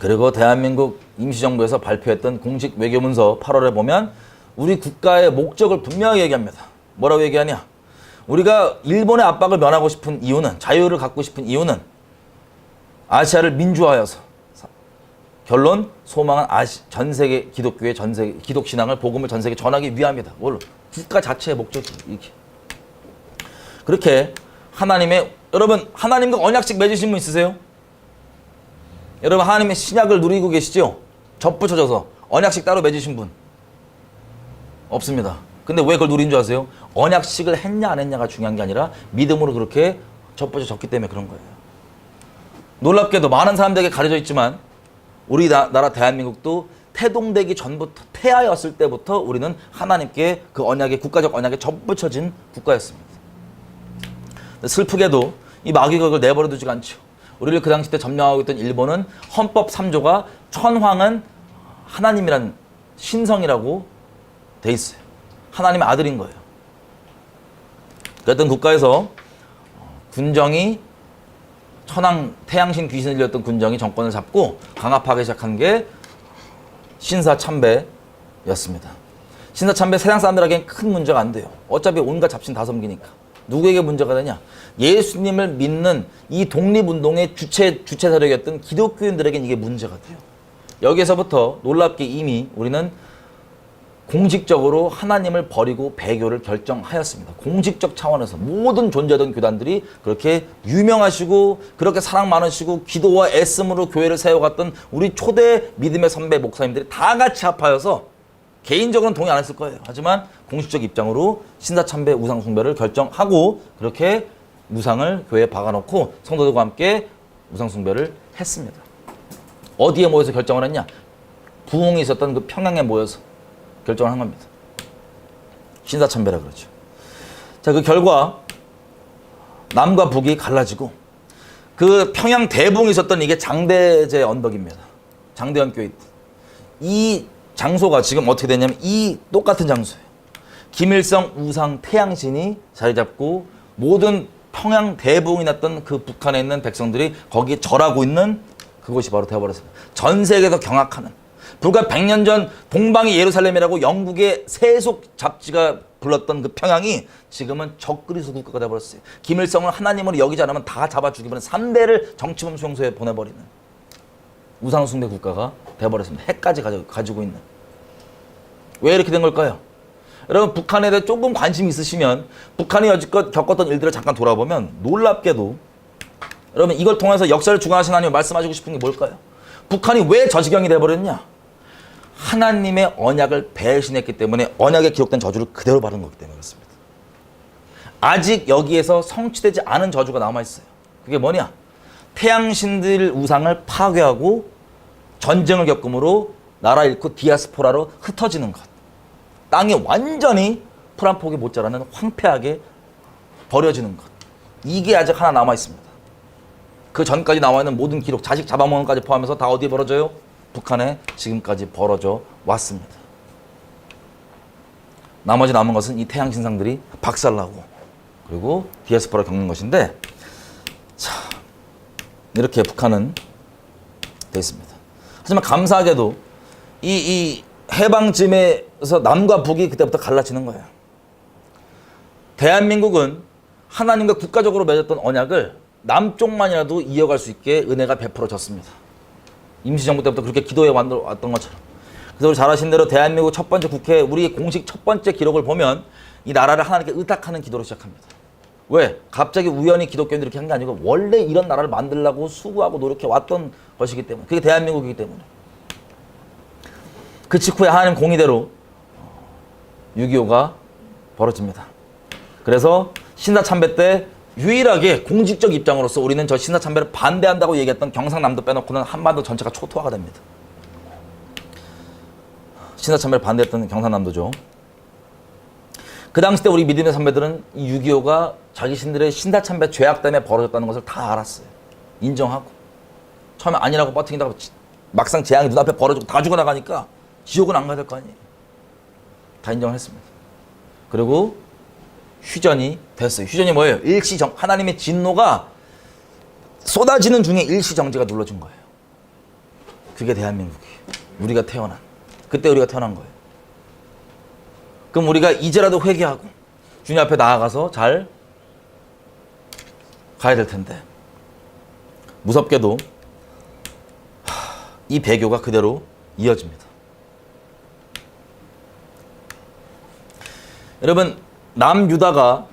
그리고 대한민국 임시정부에서 발표했던 공식 외교문서 8월에 보면 우리 국가의 목적을 분명히 얘기합니다. 뭐라고 얘기하냐? 우리가 일본의 압박을 면하고 싶은 이유는, 자유를 갖고 싶은 이유는 아시아를 민주화하여서, 결론 소망은 전 세계 기독교의 기독 신앙을, 복음을 전 세계에 전하기 위함이다. 뭘? 국가 자체의 목적이 이렇게. 그렇게 여러분 하나님과 언약식 맺으신 분 있으세요? 여러분 하나님의 신약을 누리고 계시죠? 접붙여져서 언약식 따로 맺으신 분 없습니다. 근데 왜 그걸 누린 줄 아세요? 언약식을 했냐 안 했냐가 중요한 게 아니라 믿음으로 그렇게 접붙여졌기 때문에 그런 거예요. 놀랍게도 많은 사람들에게 가려져 있지만 우리나라 대한민국도 태동되기 전부터, 태아였을 때부터 우리는 하나님께 그 언약에, 국가적 언약에 접붙여진 국가였습니다. 슬프게도 이 마귀가 그걸 내버려 두지가 않죠. 우리를 그 당시 때 점령하고 있던 일본은 헌법 3조가 천황은 하나님이란 신성이라고 돼 있어요. 하나님의 아들인 거예요. 그랬던 국가에서 군정이 태양신 귀신을 들렸던 군정이 정권을 잡고 강압하기 시작한 게 신사참배였습니다. 신사참배 세상 사람들에겐 큰 문제가 안 돼요. 어차피 온갖 잡신 다 섬기니까. 누구에게 문제가 되냐? 예수님을 믿는 이 독립운동의 주체 세력이었던 기독교인들에겐 이게 문제가 돼요. 여기에서부터 놀랍게 이미 우리는 공식적으로 하나님을 버리고 배교를 결정하였습니다. 공식적 차원에서 모든 존재하던 교단들이 그렇게 유명하시고 그렇게 사랑 많으시고 기도와 애씀으로 교회를 세워갔던 우리 초대 믿음의 선배 목사님들이 다 같이 합하여서, 개인적으로는 동의 안 했을 거예요. 하지만 공식적 입장으로 신사참배 우상 숭배를 결정하고 그렇게 우상을 교회에 박아놓고 성도들과 함께 우상 숭배를 했습니다. 어디에 모여서 결정을 했냐? 부흥이 있었던 그 평양에 모여서 결정을 한 겁니다. 신사참배라 그러죠. 자, 그 결과 남과 북이 갈라지고 그 평양 대붕이 있었던 이게 장대제 언덕입니다. 장대현 교회. 이 장소가 지금 어떻게 되냐면 이 똑같은 장소예요. 김일성 우상 태양신이 자리 잡고 모든 평양 대붕이 났던 그 북한에 있는 백성들이 거기에 절하고 있는 그곳이 바로 되어버렸습니다. 전 세계에서 경악하는, 불과 100년 전 동방이 예루살렘이라고 영국의 세속 잡지가 불렀던 그 평양이 지금은 적그리스 국가가 되어버렸어요. 김일성을 하나님으로 여기지 않으면 다 잡아 죽이버리는 3대를 정치범 수용소에 보내버리는 우상숭배 국가가 되어버렸습니다. 핵까지 가지고 있는. 왜 이렇게 된 걸까요? 여러분 북한에 대해 조금 관심 있으시면 북한이 여지껏 겪었던 일들을 잠깐 돌아보면 놀랍게도 여러분 이걸 통해서 역사를 주관하신 하나님 말씀하시고 싶은 게 뭘까요? 북한이 왜 저 지경이 돼버렸냐? 하나님의 언약을 배신했기 때문에 언약에 기록된 저주를 그대로 받은 거기 때문에 그렇습니다. 아직 여기에서 성취되지 않은 저주가 남아있어요. 그게 뭐냐? 태양신들 우상을 파괴하고 전쟁을 겪음으로 나라 잃고 디아스포라로 흩어지는 것. 땅이 완전히 풀 한 폭이 못 자라는 황폐하게 버려지는 것. 이게 아직 하나 남아있습니다. 그 전까지 나와있는 모든 기록, 자식 잡아먹는 것까지 포함해서 다 어디에 벌어져요? 북한에 지금까지 벌어져 왔습니다. 나머지 남은 것은 이 태양 신상들이 박살나고 그리고 디아스포라 겪는 것인데, 자, 이렇게 북한은 되어 있습니다. 하지만 감사하게도 이 해방쯤에서 남과 북이 그때부터 갈라지는 거예요. 대한민국은 하나님과 국가적으로 맺었던 언약을 남쪽만이라도 이어갈 수 있게 은혜가 베풀어졌습니다. 임시정부 때부터 그렇게 기도해 왔던 것처럼. 그래서 우리 잘 아신 대로 대한민국 첫 번째 국회, 우리 공식 첫 번째 기록을 보면 이 나라를 하나님께 의탁하는 기도로 시작합니다. 왜? 갑자기 우연히 기독교인들이 이렇게 한 게 아니고 원래 이런 나라를 만들려고 수고하고 노력해 왔던 것이기 때문에, 그게 대한민국이기 때문에. 그 직후에 하나님 공의대로 6.25가 벌어집니다. 그래서 신사참배 때 유일하게 공직적 입장으로서 우리는 저 신사참배를 반대한다고 얘기했던 경상남도 빼놓고는 한반도 전체가 초토화가 됩니다. 신사참배를 반대했던 경상남도죠. 그 당시 때 우리 믿음의 선배들은 6.25가 자기 신들의 신사참배 죄악 때문에 벌어졌다는 것을 다 알았어요. 인정하고. 처음에 아니라고 버티다가 막상 재앙이 눈앞에 벌어지고 다 죽어나가니까 지옥은 안 가야 될 거 아니에요. 다 인정을 했습니다. 그리고 휴전이 됐어요. 휴전이 뭐예요? 일시정, 하나님의 진노가 쏟아지는 중에 일시정지가 눌러준 거예요. 그게 대한민국이에요. 우리가 태어난. 그때 우리가 태어난 거예요. 그럼 우리가 이제라도 회개하고 주님 앞에 나아가서 잘 가야 될 텐데 무섭게도 이 배교가 그대로 이어집니다. 여러분, 남유다가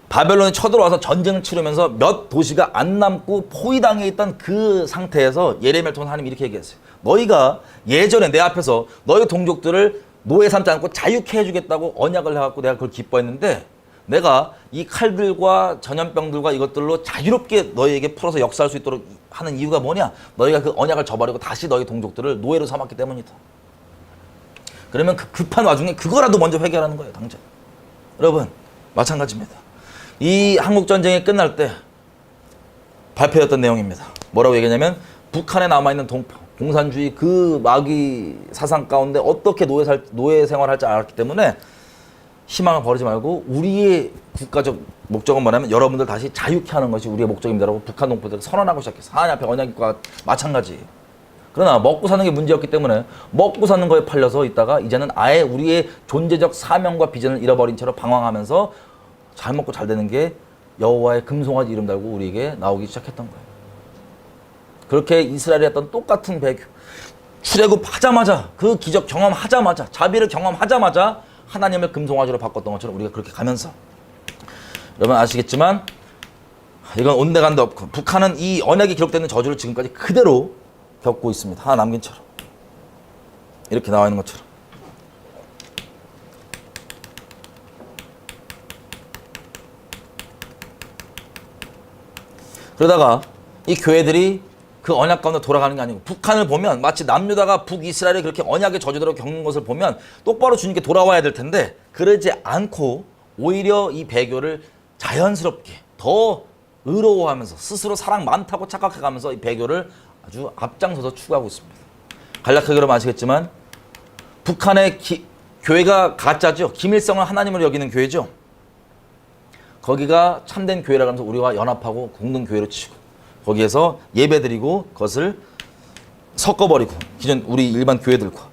바벨론에 쳐들어와서 전쟁을 치르면서 몇 도시가 안 남고 포위당해 있던 그 상태에서 예레미야를 통해 하나님이 이렇게 얘기했어요. 너희가 예전에 내 앞에서 너희 동족들을 노예 삼지 않고 자유케 해주겠다고 언약을 해갖고 내가 그걸 기뻐했는데 내가 이 칼들과 전염병들과 이것들로 자유롭게 너희에게 풀어서 역사할 수 있도록 하는 이유가 뭐냐? 너희가 그 언약을 저버리고 다시 너희 동족들을 노예로 삼았기 때문이다. 그러면 그 급한 와중에 그거라도 먼저 회개하라는 거예요, 당장. 여러분, 마찬가지입니다. 이 한국전쟁이 끝날 때 발표했던 내용입니다. 뭐라고 얘기하냐면 북한에 남아있는 동포, 공산주의 그 마귀 사상 가운데 어떻게 노예 생활할지 알았기 때문에 희망을 버리지 말고 우리의 국가적 목적은 뭐냐면 여러분들 다시 자유케 하는 것이 우리의 목적입니다라고 북한 동포들을 선언하고 시작했어요. 하나님 앞에 언약과 마찬가지예요. 그러나 먹고 사는 게 문제였기 때문에 먹고 사는 거에 팔려서 있다가 이제는 아예 우리의 존재적 사명과 비전을 잃어버린 채로 방황하면서 잘 먹고 잘 되는 게 여호와의 금송아지 이름 달고 우리에게 나오기 시작했던 거예요. 그렇게 이스라엘이 했던 똑같은 배교. 출애굽하자마자 그 기적 경험하자마자 자비를 경험하자마자 하나님을 금송아지로 바꿨던 것처럼 우리가 그렇게 가면서 여러분 아시겠지만 이건 온데간데 없고 북한은 이 언약이 기록되는 저주를 지금까지 그대로 겪고 있습니다. 하나 남긴 처럼 이렇게 나와 있는 것처럼. 그러다가 이 교회들이 그 언약 가운데 돌아가는 게 아니고 북한을 보면 마치 남유다가 북이스라엘이 그렇게 언약의 저주대로 겪는 것을 보면 똑바로 주님께 돌아와야 될 텐데 그러지 않고 오히려 이 배교를 자연스럽게 더 의로워하면서 스스로 사랑 많다고 착각해가면서 이 배교를 아주 앞장서서 추구하고 있습니다. 간략하게 여러분 아시겠지만 북한의 교회가 가짜죠. 김일성을 하나님으로 여기는 교회죠. 거기가 참된 교회라고 하면서 우리와 연합하고 공동 교회로 치고 거기에서 예배드리고 그것을 섞어버리고 기존 우리 일반 교회들과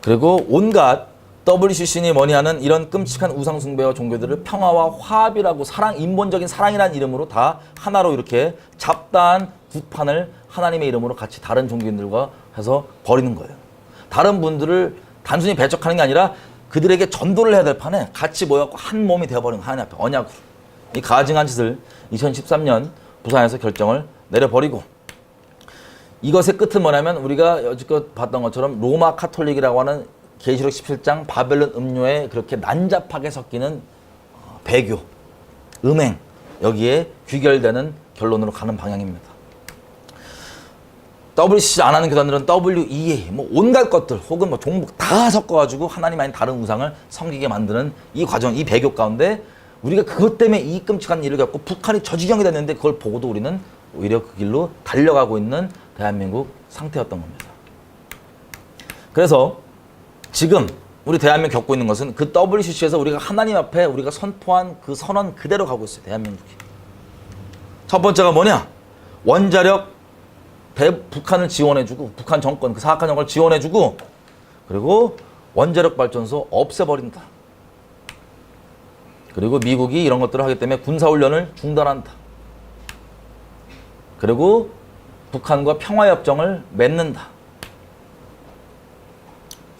그리고 온갖 WCC니 뭐니 하는 이런 끔찍한 우상숭배와 종교들을 평화와 화합이라고 사랑, 인본적인 사랑이라는 이름으로 다 하나로 이렇게 잡다한 구판을 하나님의 이름으로 같이 다른 종교인들과 해서 버리는 거예요. 다른 분들을 단순히 배척하는 게 아니라 그들에게 전도를 해야 될 판에 같이 모여서 한 몸이 되어버리는 하나님 앞에 언약으로. 이 가증한 짓을 2013년 부산에서 결정을 내려버리고 이것의 끝은 뭐냐면 우리가 여지껏 봤던 것처럼 로마 카톨릭이라고 하는 계시록 17장 바벨론 음료에 그렇게 난잡하게 섞이는 배교, 음행 여기에 귀결되는 결론으로 가는 방향입니다. WCC 안 하는 교단들은 WEA 뭐 온갖 것들 혹은 뭐 종목 다 섞어가지고 하나님 아닌 다른 우상을 섬기게 만드는 이 과정, 이 배교 가운데 우리가 그것 때문에 이 끔찍한 일을 겪고 북한이 저 지경이 됐는데 그걸 보고도 우리는 오히려 그 길로 달려가고 있는 대한민국 상태였던 겁니다. 그래서 지금 우리 대한민국 겪고 있는 것은 그 WCC에서 우리가 하나님 앞에 우리가 선포한 그 선언 그대로 가고 있어요. 대한민국이. 첫 번째가 뭐냐? 원자력 북한을 지원해주고 북한 정권, 그 사악한 정권을 지원해주고 그리고 원자력 발전소 없애버린다. 그리고 미국이 이런 것들을 하기 때문에 군사훈련을 중단한다. 그리고 북한과 평화협정을 맺는다.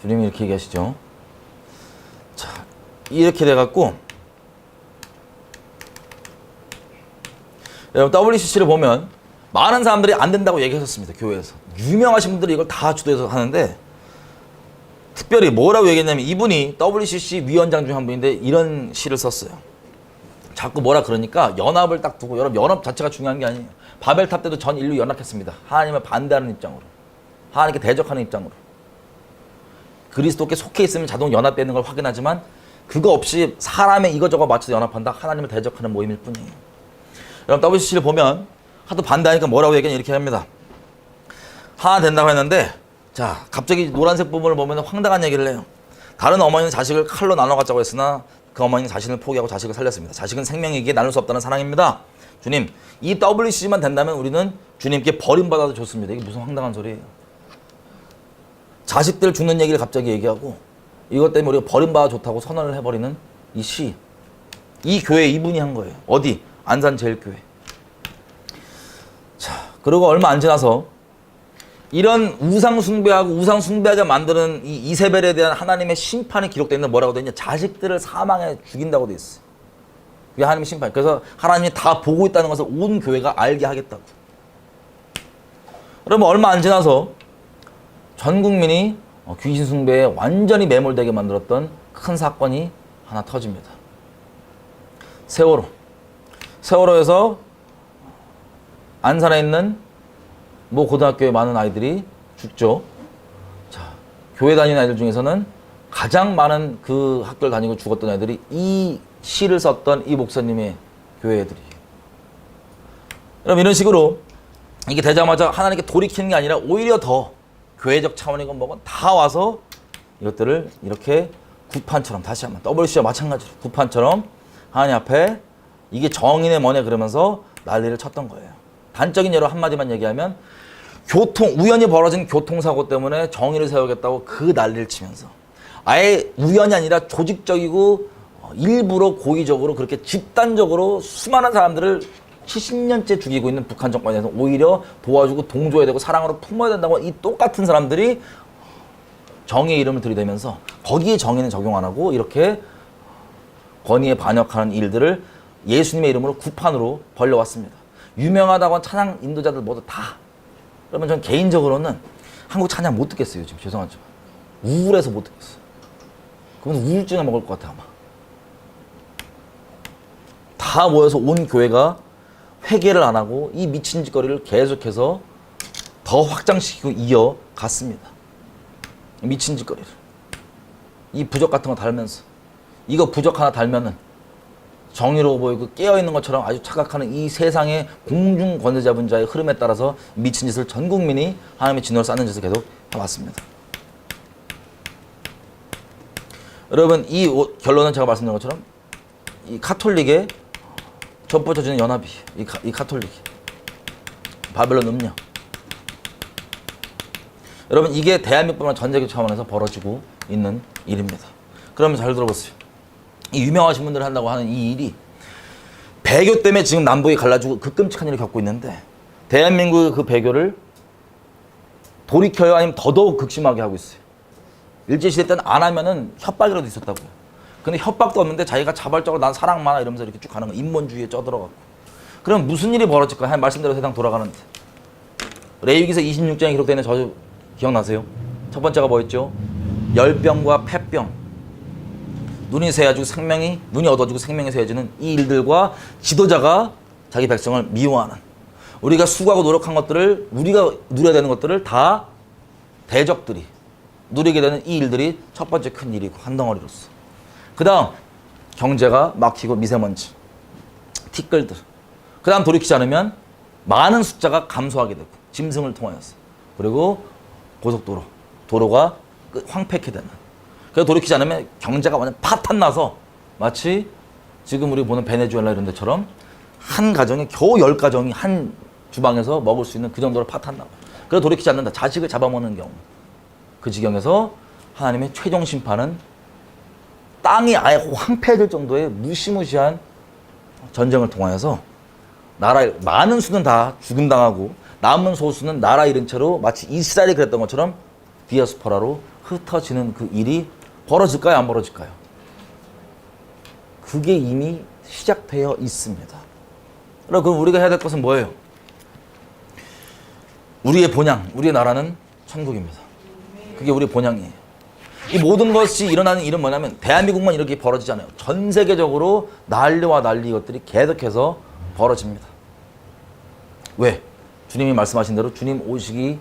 주님이 이렇게 얘기하시죠. 자, 이렇게 돼갖고 여러분 WCC를 보면 많은 사람들이 안 된다고 얘기하셨습니다. 교회에서. 유명하신 분들이 이걸 다 주도해서 하는데 특별히 뭐라고 얘기했냐면 이분이 WCC 위원장 중 한 분인데 이런 시를 썼어요. 자꾸 뭐라 그러니까 연합을 딱 두고, 여러분 연합 자체가 중요한 게 아니에요. 바벨탑 때도 전 인류 연합했습니다. 하나님을 반대하는 입장으로, 하나님께 대적하는 입장으로. 그리스도께 속해 있으면 자동 연합되는 걸 확인하지만 그거 없이 사람의 이거저거 맞춰서 연합한다? 하나님을 대적하는 모임일 뿐이에요. 여러분 WCC를 보면 하도 반대하니까 뭐라고 얘기하냐 이렇게 합니다. 하나 된다고 했는데, 자 갑자기 노란색 부분을 보면 황당한 얘기를 해요. 다른 어머니는 자식을 칼로 나눠 갖자고 했으나 그 어머니는 자신을 포기하고 자식을 살렸습니다. 자식은 생명이기에 나눌 수 없다는 사랑입니다. 주님, 이 WCC만 된다면 우리는 주님께 버림받아도 좋습니다. 이게 무슨 황당한 소리예요. 자식들 죽는 얘기를 갑자기 얘기하고 이것 때문에 우리가 버림받아 좋다고 선언을 해버리는 이 시. 이 교회 이분이 한 거예요. 어디? 안산제일교회. 자, 그리고 얼마 안 지나서 이런 우상 숭배하고 우상 숭배하자 만드는 이 이세벨에 대한 하나님의 심판이 기록되어 있는 뭐라고 되어 있냐? 자식들을 사망해 죽인다고 되어 있어요. 그게 하나님의 심판. 그래서 하나님이 다 보고 있다는 것을 온 교회가 알게 하겠다고. 그러면 얼마 안 지나서 전 국민이 귀신 숭배에 완전히 매몰되게 만들었던 큰 사건이 하나 터집니다. 세월호. 세월호에서 안산에 있는 모 고등학교에 많은 아이들이 죽죠. 자, 교회 다니는 아이들 중에서는 가장 많은 그 학교를 다니고 죽었던 애들이 이 시를 썼던 이 목사님의 교회 애들이에요. 그럼 이런 식으로 이게 되자마자 하나님께 돌이키는 게 아니라 오히려 더 교회적 차원이건 뭐건 다 와서 이것들을 이렇게 구판처럼, 다시 한번 WCC와 마찬가지로 구판처럼 하나님 앞에 이게 정인의 뭐냐 그러면서 난리를 쳤던 거예요. 단적인 예로 한마디만 얘기하면 우연히 벌어진 교통사고 때문에 정의를 세우겠다고 그 난리를 치면서 아예 우연이 아니라 조직적이고 일부러 고의적으로 그렇게 집단적으로 수많은 사람들을 70년째 죽이고 있는 북한 정권에서 오히려 도와주고 동조해야 되고 사랑으로 품어야 된다고 이 똑같은 사람들이 정의의 이름을 들이대면서 거기에 정의는 적용 안 하고 이렇게 권위에 반역하는 일들을 예수님의 이름으로 구판으로 벌려왔습니다. 유명하다고 한 찬양 인도자들 모두 다. 그러면 전 개인적으로는 한국 찬양 못 듣겠어요. 지금 죄송하지만 우울해서 못 듣겠어요. 그건 우울증에 먹을 것 같아 아마. 다 모여서 온 교회가 회개를 안 하고 이 미친 짓거리를 계속해서 더 확장시키고 이어갔습니다. 미친 짓거리를. 이 부적 같은 거 달면서 이거 부적 하나 달면은 정의로워 보이고 깨어있는 것처럼 아주 착각하는 이 세상의 공중 권세자분 자의 흐름에 따라서 미친 짓을 전 국민이 하나님의 진노를 쌓는 짓을 계속 해왔습니다. 여러분 이 결론은 제가 말씀드린 것처럼 이 카톨릭의 젖붙여주는 연합이 이 카톨릭 바벨론 음녀. 여러분 이게 대한민국뿐만 전 세계 차원에서 벌어지고 있는 일입니다. 그러면 잘 들어보세요. 이 유명하신 분들 한다고 하는 이 일이 배교 때문에 지금 남북이 갈라지고 그 끔찍한 일을 겪고 있는데 대한민국의 그 배교를 돌이켜요 아니면 더더욱 극심하게 하고 있어요. 일제시대 때는 안 하면은 협박이라도 있었다고요. 근데 협박도 없는데 자기가 자발적으로 난 사랑 많아 이러면서 이렇게 쭉 가는 거 인본주의에 쪄들어갖고. 그럼 무슨 일이 벌어질까? 한 말씀대로 세상 돌아가는데. 레위기서 26장에 기록되어 있는 저주 기억나세요? 첫 번째가 뭐였죠? 열병과 폐병. 눈이 어두워지고 생명이 새어지는 이 일들과 지도자가 자기 백성을 미워하는, 우리가 수고하고 노력한 것들을, 우리가 누려야 되는 것들을 다 대적들이 누리게 되는 이 일들이 첫 번째 큰 일이고 한 덩어리로서. 그 다음 경제가 막히고 미세먼지, 티끌들. 그 다음 돌이키지 않으면 많은 숫자가 감소하게 되고 짐승을 통하여서. 그리고 고속도로, 도로가 황폐케 되는. 그래서 돌이키지 않으면 경제가 완전 파탄나서 마치 지금 우리 보는 베네수엘라 이런 데처럼 한 가정에 겨우 10가정이 한 주방에서 먹을 수 있는 그 정도로 파탄나고. 그래서 돌이키지 않는다. 자식을 잡아먹는 경우. 그 지경에서 하나님의 최종 심판은 땅이 아예 황폐해질 정도의 무시무시한 전쟁을 통하여서 많은 수는 다 죽음당하고 남은 소수는 나라 잃은 채로 마치 이스라엘이 그랬던 것처럼 디아스포라로 흩어지는 그 일이 벌어질까요? 안 벌어질까요? 그게 이미 시작되어 있습니다. 그럼 우리가 해야 될 것은 뭐예요? 우리의 본향, 우리의 나라는 천국입니다. 그게 우리의 본향이에요. 이 모든 것이 일어나는 일은 뭐냐면 대한민국만 이렇게 벌어지지 않아요. 전 세계적으로 난리와 난리 이것들이 계속해서 벌어집니다. 왜? 주님이 말씀하신 대로 주님 오시기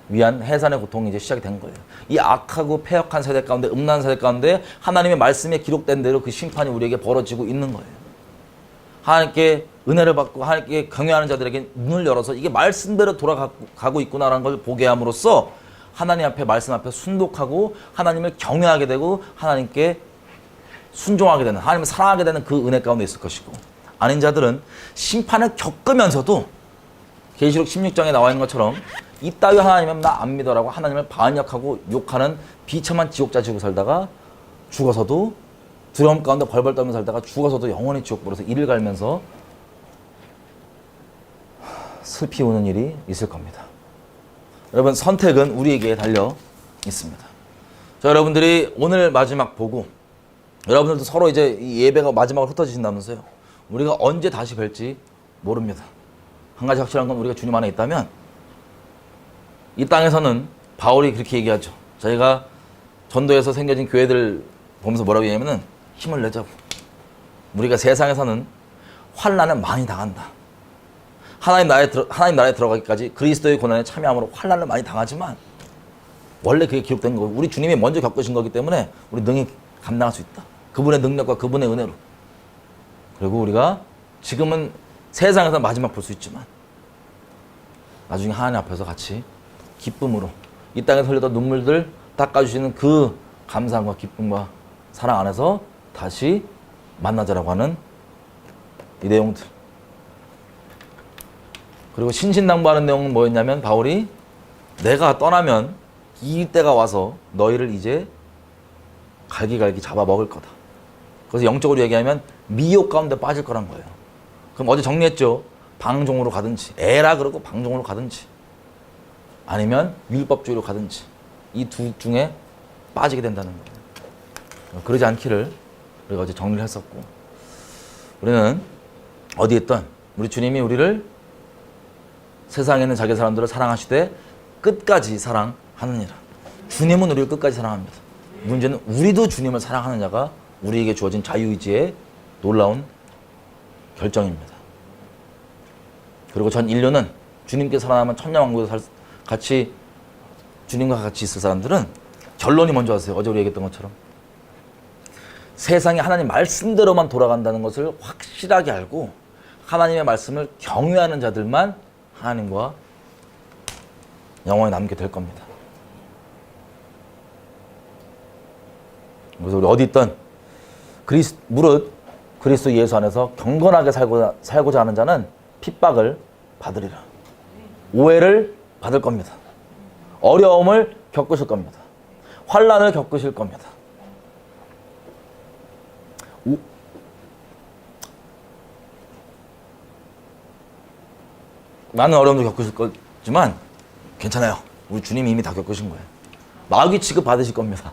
위한 해산의 고통이 이제 시작이 된 거예요. 이 악하고 패역한 세대 가운데, 음란한 세대 가운데 하나님의 말씀에 기록된 대로 그 심판이 우리에게 벌어지고 있는 거예요. 하나님께 은혜를 받고 하나님께 경외하는 자들에게 눈을 열어서 이게 말씀대로 돌아가고 있구나라는 걸 보게 함으로써 하나님 앞에, 말씀 앞에 순독하고 하나님을 경외하게 되고 하나님께 순종하게 되는, 하나님을 사랑하게 되는 그 은혜 가운데 있을 것이고, 아닌 자들은 심판을 겪으면서도 계시록 16장에 나와 있는 것처럼 이따위 하나님은 나 안 믿어라고 하나님을 반역하고 욕하는 비참한 지옥자 지고 살다가 죽어서도 두려움 가운데 벌벌 떨면서 살다가 죽어서도 영원히 지옥불에서 이를 갈면서 슬피 우는 일이 있을 겁니다. 여러분, 선택은 우리에게 달려 있습니다. 자, 여러분들이 오늘 마지막 보고 여러분들도 서로 이제 이 예배가 마지막으로 흩어지신다면서요. 우리가 언제 다시 뵐지 모릅니다. 한 가지 확실한 건 우리가 주님 안에 있다면 이 땅에서는 바울이 그렇게 얘기하죠. 저희가 전도에서 생겨진 교회들 보면서 뭐라고 얘기하면은 힘을 내자고. 우리가 세상에서는 환난을 많이 당한다. 하나님 나라에 들어가기까지 그리스도의 고난에 참여함으로 환난을 많이 당하지만 원래 그게 기록된 거고 우리 주님이 먼저 겪으신 거기 때문에 우리 능히 감당할 수 있다. 그분의 능력과 그분의 은혜로. 그리고 우리가 지금은 세상에서 마지막 볼 수 있지만 나중에 하나님 앞에서 같이 기쁨으로 이 땅에서 흘렸던 눈물들 닦아주시는 그 감사함과 기쁨과 사랑 안에서 다시 만나자라고 하는 이 내용들. 그리고 신신당부하는 내용은 뭐였냐면 바울이 내가 떠나면 이 때가 와서 너희를 이제 갈기갈기 잡아먹을 거다. 그래서 영적으로 얘기하면 미혹 가운데 빠질 거란 거예요. 그럼 어제 정리했죠. 방종으로 가든지 에라 그러고 방종으로 가든지 아니면 율법주의로 가든지 이 두 중에 빠지게 된다는 거예요. 그러지 않기를 우리가 어제 정리를 했었고 우리는 어디 있든 우리 주님이 우리를 세상에 있는 자기 사람들을 사랑하시되 끝까지 사랑하느니라. 주님은 우리를 끝까지 사랑합니다. 문제는 우리도 주님을 사랑하느냐가 우리에게 주어진 자유의지의 놀라운 결정입니다. 그리고 전 인류는 주님께 살아남은 천년왕국에서 같이 주님과 같이 있을 사람들은 결론이 먼저 하세요. 어제 우리 얘기했던 것처럼 세상이 하나님 말씀대로만 돌아간다는 것을 확실하게 알고 하나님의 말씀을 경외하는 자들만 하나님과 영원히 남게 될 겁니다. 그래서 우리 어디 있든 무릇 그리스도 예수 안에서 경건하게 살고자 하는 자는 핍박을 받으리라. 오해를 받을 겁니다. 어려움을 겪으실 겁니다. 환난을 겪으실 겁니다. 많은 어려움도 겪으실 거지만 괜찮아요. 우리 주님이 이미 다 겪으신 거예요. 마귀 취급 받으실 겁니다.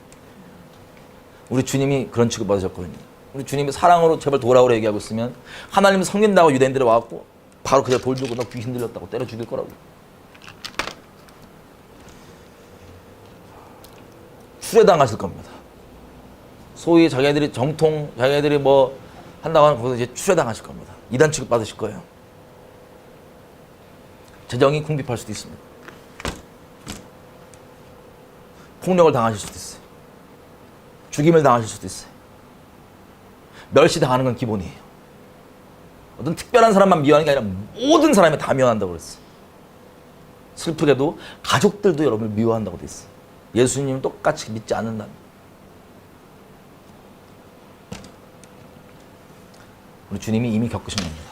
우리 주님이 그런 취급 받으셨거든요. 우리 주님이 사랑으로 제발 돌아오라 얘기하고 있으면 하나님을 섬긴다고 유대인들이 와갖고 바로 그냥 돌 들고 너 귀신 들렸다고 때려 죽일 거라고. 추례당하실 겁니다. 소위 자기들이 정통, 자기들이 뭐 한다고 하면 거기서 이제 추례당하실 겁니다. 이단 취급 받으실 거예요. 재정이 궁핍할 수도 있습니다. 폭력을 당하실 수도 있어요. 죽임을 당하실 수도 있어요. 멸시당하는 건 기본이에요. 어떤 특별한 사람만 미워하는 게 아니라 모든 사람이 다 미워한다고 그랬어요. 슬프게도 가족들도 여러분을 미워한다고 돼 있어요. 예수님은 똑같이 믿지 않는다. 우리 주님이 이미 겪으신 겁니다.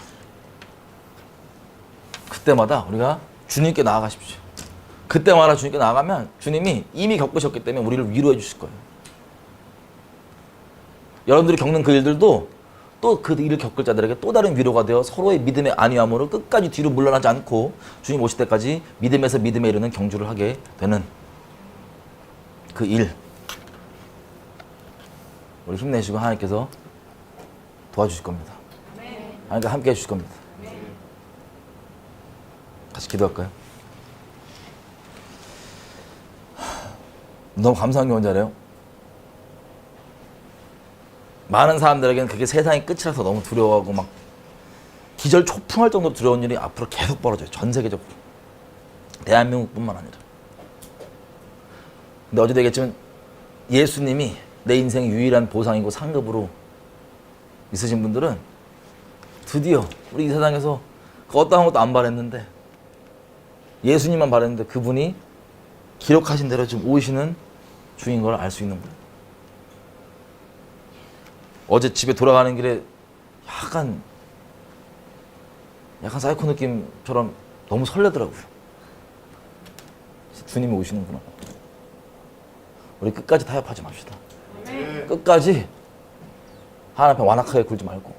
그때마다 우리가 주님께 나아가십시오. 그때마다 주님께 나아가면 주님이 이미 겪으셨기 때문에 우리를 위로해 주실 거예요. 여러분들이 겪는 그 일들도 또 그 일을 겪을 자들에게 또 다른 위로가 되어 서로의 믿음의 안위함으로 끝까지 뒤로 물러나지 않고 주님 오실 때까지 믿음에서 믿음에 이르는 경주를 하게 되는 그 일. 우리 힘내시고 하나님께서 도와주실 겁니다. 하나님께 함께 해주실 겁니다. 같이 기도할까요? 너무 감사한 게 뭔지 알아요? 많은 사람들에게는 그게 세상의 끝이라서 너무 두려워하고 막 기절 초풍할 정도로 두려운 일이 앞으로 계속 벌어져요. 전 세계적으로. 대한민국뿐만 아니라. 근데 어제도 얘기했지만 예수님이 내 인생 유일한 보상이고 상급으로 있으신 분들은 드디어 우리 이 세상에서 그 어떠한 것도 안 바랬는데 예수님만 바랬는데 그분이 기록하신 대로 지금 오시는 중인 걸 알 수 있는 거예요. 어제 집에 돌아가는 길에 약간 사이코 느낌처럼 너무 설레더라고요. 주님이 오시는구나. 우리 끝까지 타협하지 맙시다. 끝까지 하나님 앞에 완악하게 굴지 말고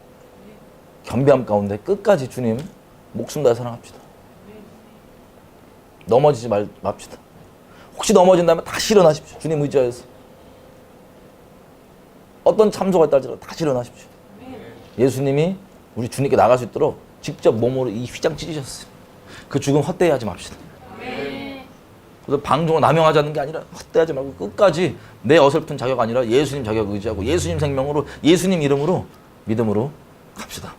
겸비함 가운데 끝까지 주님 목숨 다해 사랑합시다. 넘어지지 맙시다. 혹시 넘어진다면 다시 일어나십시오. 주님 의지하여서. 어떤 참소가 있다 할지라도 다시 일어나십시오. 예수님이 우리 주님께 나갈 수 있도록 직접 몸으로 이 휘장 찢으셨어요. 그 죽음 헛되이 하지 맙시다. 그래서 방종을 남용하자는 게 아니라 헛되이 하지 말고 끝까지 내 어설픈 자격 아니라 예수님 자격 의지하고 예수님 생명으로 예수님 이름으로 믿음으로 갑시다.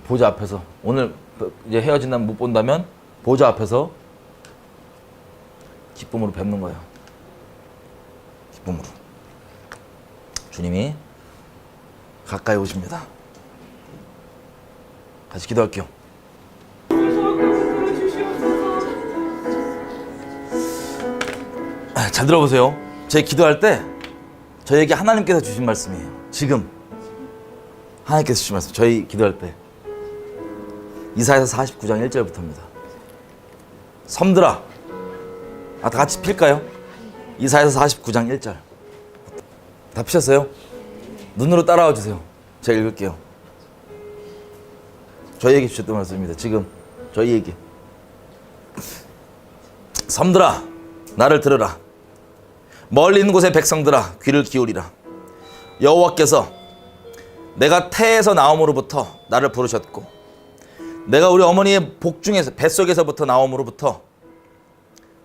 보좌 앞에서 오늘 이제 헤어진다면 못 본다면 보좌 앞에서 기쁨으로 뵙는 거예요. 기쁨으로. 주님이 가까이 오십니다. 같이 기도할게요. 잘 들어보세요. 제 기도할 때 저에게 하나님께서 주신 말씀이에요. 지금 하나님께서 주신 말씀. 저희 기도할 때 이사야서 49장 1절부터입니다. 섬들아, 다 같이 필까요? 이사야서 49장 1절. 다 피셨어요? 눈으로 따라와 주세요. 제가 읽을게요. 저희에게 주셨던 말씀입니다. 지금 저희에게. 섬들아, 나를 들으라. 멀리 있는 곳의 백성들아, 귀를 기울이라. 여호와께서 내가 태에서 나옴으로부터 나를 부르셨고 내가 우리 어머니의 복중에서 뱃속에서부터 나옴으로부터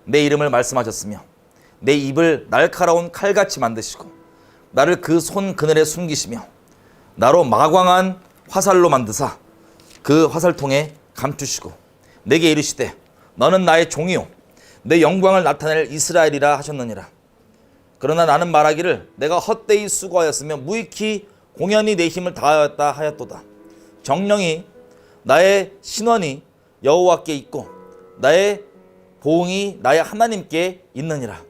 내 이름을 말씀하셨으며 내 입을 날카로운 칼같이 만드시고 나를 그 손 그늘에 숨기시며 나로 마광한 화살로 만드사 그 화살통에 감추시고 내게 이르시되 너는 나의 종이요 내 영광을 나타낼 이스라엘이라 하셨느니라. 그러나 나는 말하기를 내가 헛되이 수고하였으며 무익히 공연히 내 힘을 다하였다 하였도다. 정령이 나의 신원이 여호와께 있고 나의 보응이 나의 하나님께 있느니라.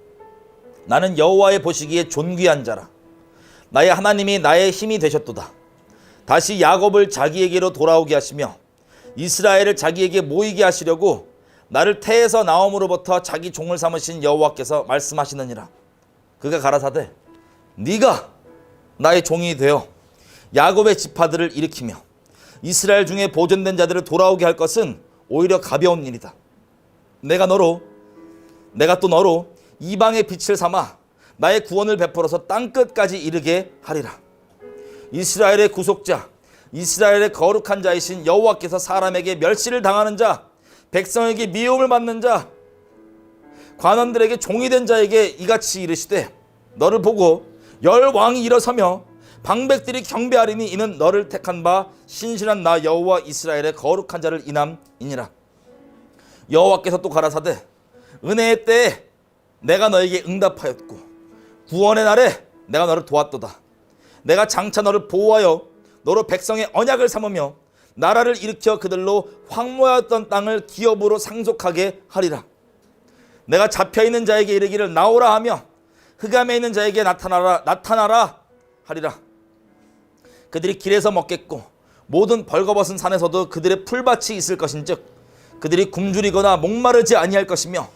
나는 여호와의 보시기에 존귀한 자라. 나의 하나님이 나의 힘이 되셨도다. 다시 야곱을 자기에게로 돌아오게 하시며 이스라엘을 자기에게 모이게 하시려고 나를 태에서 나옴으로부터 자기 종을 삼으신 여호와께서 말씀하시느니라. 그가 가라사대 네가 나의 종이 되어 야곱의 지파들을 일으키며 이스라엘 중에 보존된 자들을 돌아오게 할 것은 오히려 가벼운 일이다. 내가 또 너로 이방의 빛을 삼아 나의 구원을 베풀어서 땅끝까지 이르게 하리라. 이스라엘의 구속자, 이스라엘의 거룩한 자이신 여호와께서 사람에게 멸시를 당하는 자, 백성에게 미움을 받는 자, 관원들에게 종이 된 자에게 이같이 이르시되 너를 보고 열 왕이 일어서며 방백들이 경배하리니 이는 너를 택한 바 신실한 나 여호와 이스라엘의 거룩한 자를 인함이니라. 여호와께서 또 가라사대 은혜의 때에 내가 너에게 응답하였고 구원의 날에 내가 너를 도왔도다. 내가 장차 너를 보호하여 너로 백성의 언약을 삼으며 나라를 일으켜 그들로 황무하였던 땅을 기업으로 상속하게 하리라. 내가 잡혀있는 자에게 이르기를 나오라 하며 흑암에 있는 자에게 나타나라 하리라. 그들이 길에서 먹겠고 모든 벌거벗은 산에서도 그들의 풀밭이 있을 것인즉 그들이 굶주리거나 목마르지 아니할 것이며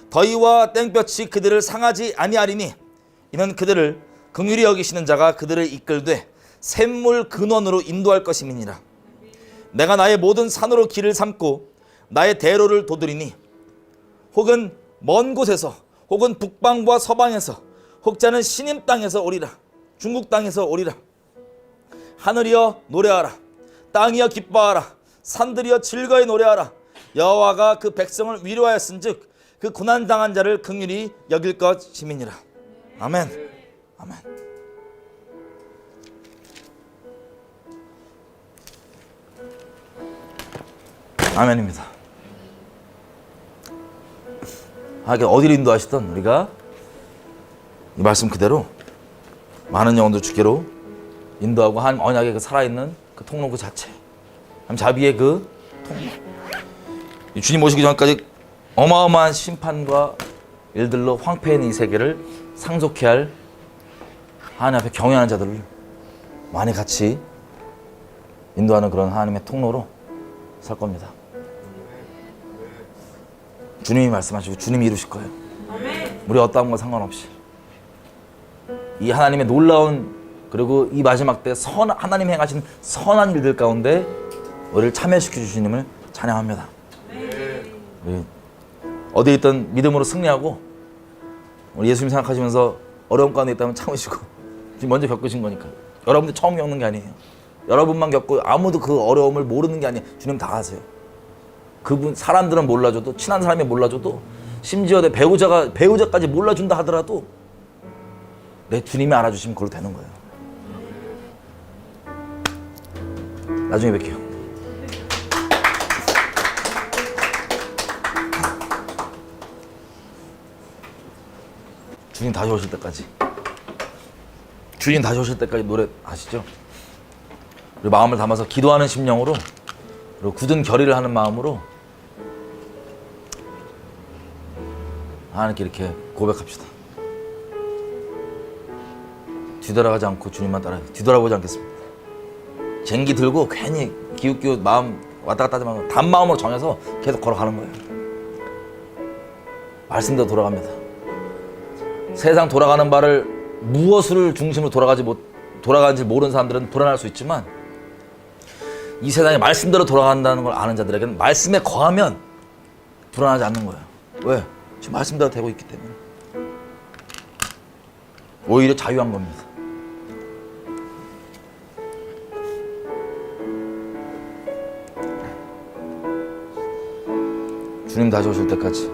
더위와 땡볕이 그들을 상하지 아니하리니 이는 그들을 긍휼히 여기시는 자가 그들을 이끌되 샘물 근원으로 인도할 것임이니라. 내가 나의 모든 산으로 길을 삼고 나의 대로를 도드리니 혹은 먼 곳에서 혹은 북방과 서방에서 혹자는 신임 땅에서 오리라. 중국 땅에서 오리라. 하늘이여 노래하라. 땅이여 기뻐하라. 산들이여 즐거이 노래하라. 여호와가 그 백성을 위로하였은즉 그 고난당한 자를 긍휼히 여길 것임이니라. 아멘. 아멘. 아멘입니다. 하게 어디로 인도하시던 우리가 이 말씀 그대로 많은 영혼들 주께로 인도하고 하나님 언약의 그 살아있는 그 통로 그 자체, 하나님 자비의 그 통로, 이 주님 오시기 전까지 어마어마한 심판과 일들로 황폐해 있는 이 세계를 상속케 할 하나님 앞에 경외하는 자들을 많이 같이 인도하는 그런 하나님의 통로로 살 겁니다. 주님이 말씀하시고 주님이 이루실 거예요. 우리 어떠한 건 상관없이 이 하나님의 놀라운, 그리고 이 마지막 때 하나님이 행하신 선한 일들 가운데 우리를 참여시켜 주시님을 찬양합니다. 우리 어디에 있던 믿음으로 승리하고, 우리 예수님 생각하시면서 어려움 가운데 있다면 참으시고, 지금 먼저 겪으신 거니까. 여러분들 처음 겪는 게 아니에요. 여러분만 겪고 아무도 그 어려움을 모르는 게 아니에요. 주님 다 아세요. 그분, 사람들은 몰라줘도, 친한 사람이 몰라줘도, 심지어 내 배우자까지 몰라준다 하더라도 내 주님이 알아주시면 그걸로 되는 거예요. 나중에 뵐게요. 주님 다시 오실 때까지, 주님 다시 오실 때까지 노래 아시죠? 우리 마음을 담아서 기도하는 심령으로, 그리고 굳은 결의를 하는 마음으로 하나님께 이렇게 고백합시다. 뒤돌아가지 않고 주님만 따라요. 뒤돌아보지 않겠습니다. 쟁기 들고 괜히 기웃기웃 마음 왔다 갔다 하지 말고 단마음으로 정해서 계속 걸어가는 거예요. 말씀대로 돌아갑니다. 세상 돌아가는 바를 무엇을 중심으로 돌아가는지 모르는 사람들은 불안할 수 있지만, 이 세상이 말씀대로 돌아간다는 걸 아는 자들에게는 말씀에 거하면 불안하지 않는 거예요. 왜? 지금 말씀대로 되고 있기 때문에. 오히려 자유한 겁니다. 주님 다시 오실 때까지,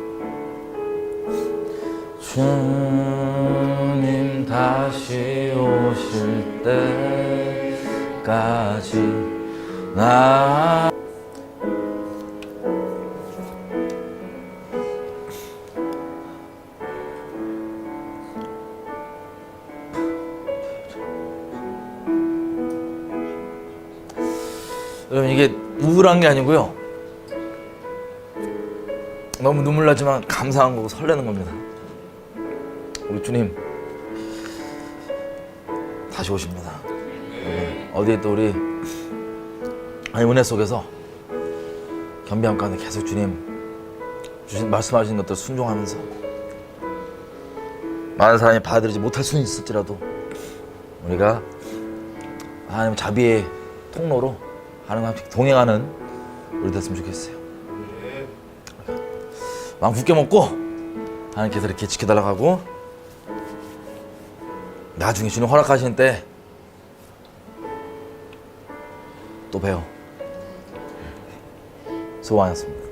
주님 다시 오실 때까지 나 여러분, 이게 우울한 게 아니고요, 너무 눈물 나지만 감사한 거고 설레는 겁니다. 우리 주님 다시 오십니다. 어디에 또 우리 은혜 속에서 겸비함 가운데 계속 주님 말씀하시는 것들 순종하면서, 많은 사람이 받아들이지 못할 수는 있을지라도 우리가 하나님 자비의 통로로 하나님과 함께 동행하는 우리 됐으면 좋겠어요. 마음 굳게 먹고 하나님께서 이렇게 지켜달라고 하고, 나중에 주님 허락하시는 때 또 봬요. 수고하셨습니다.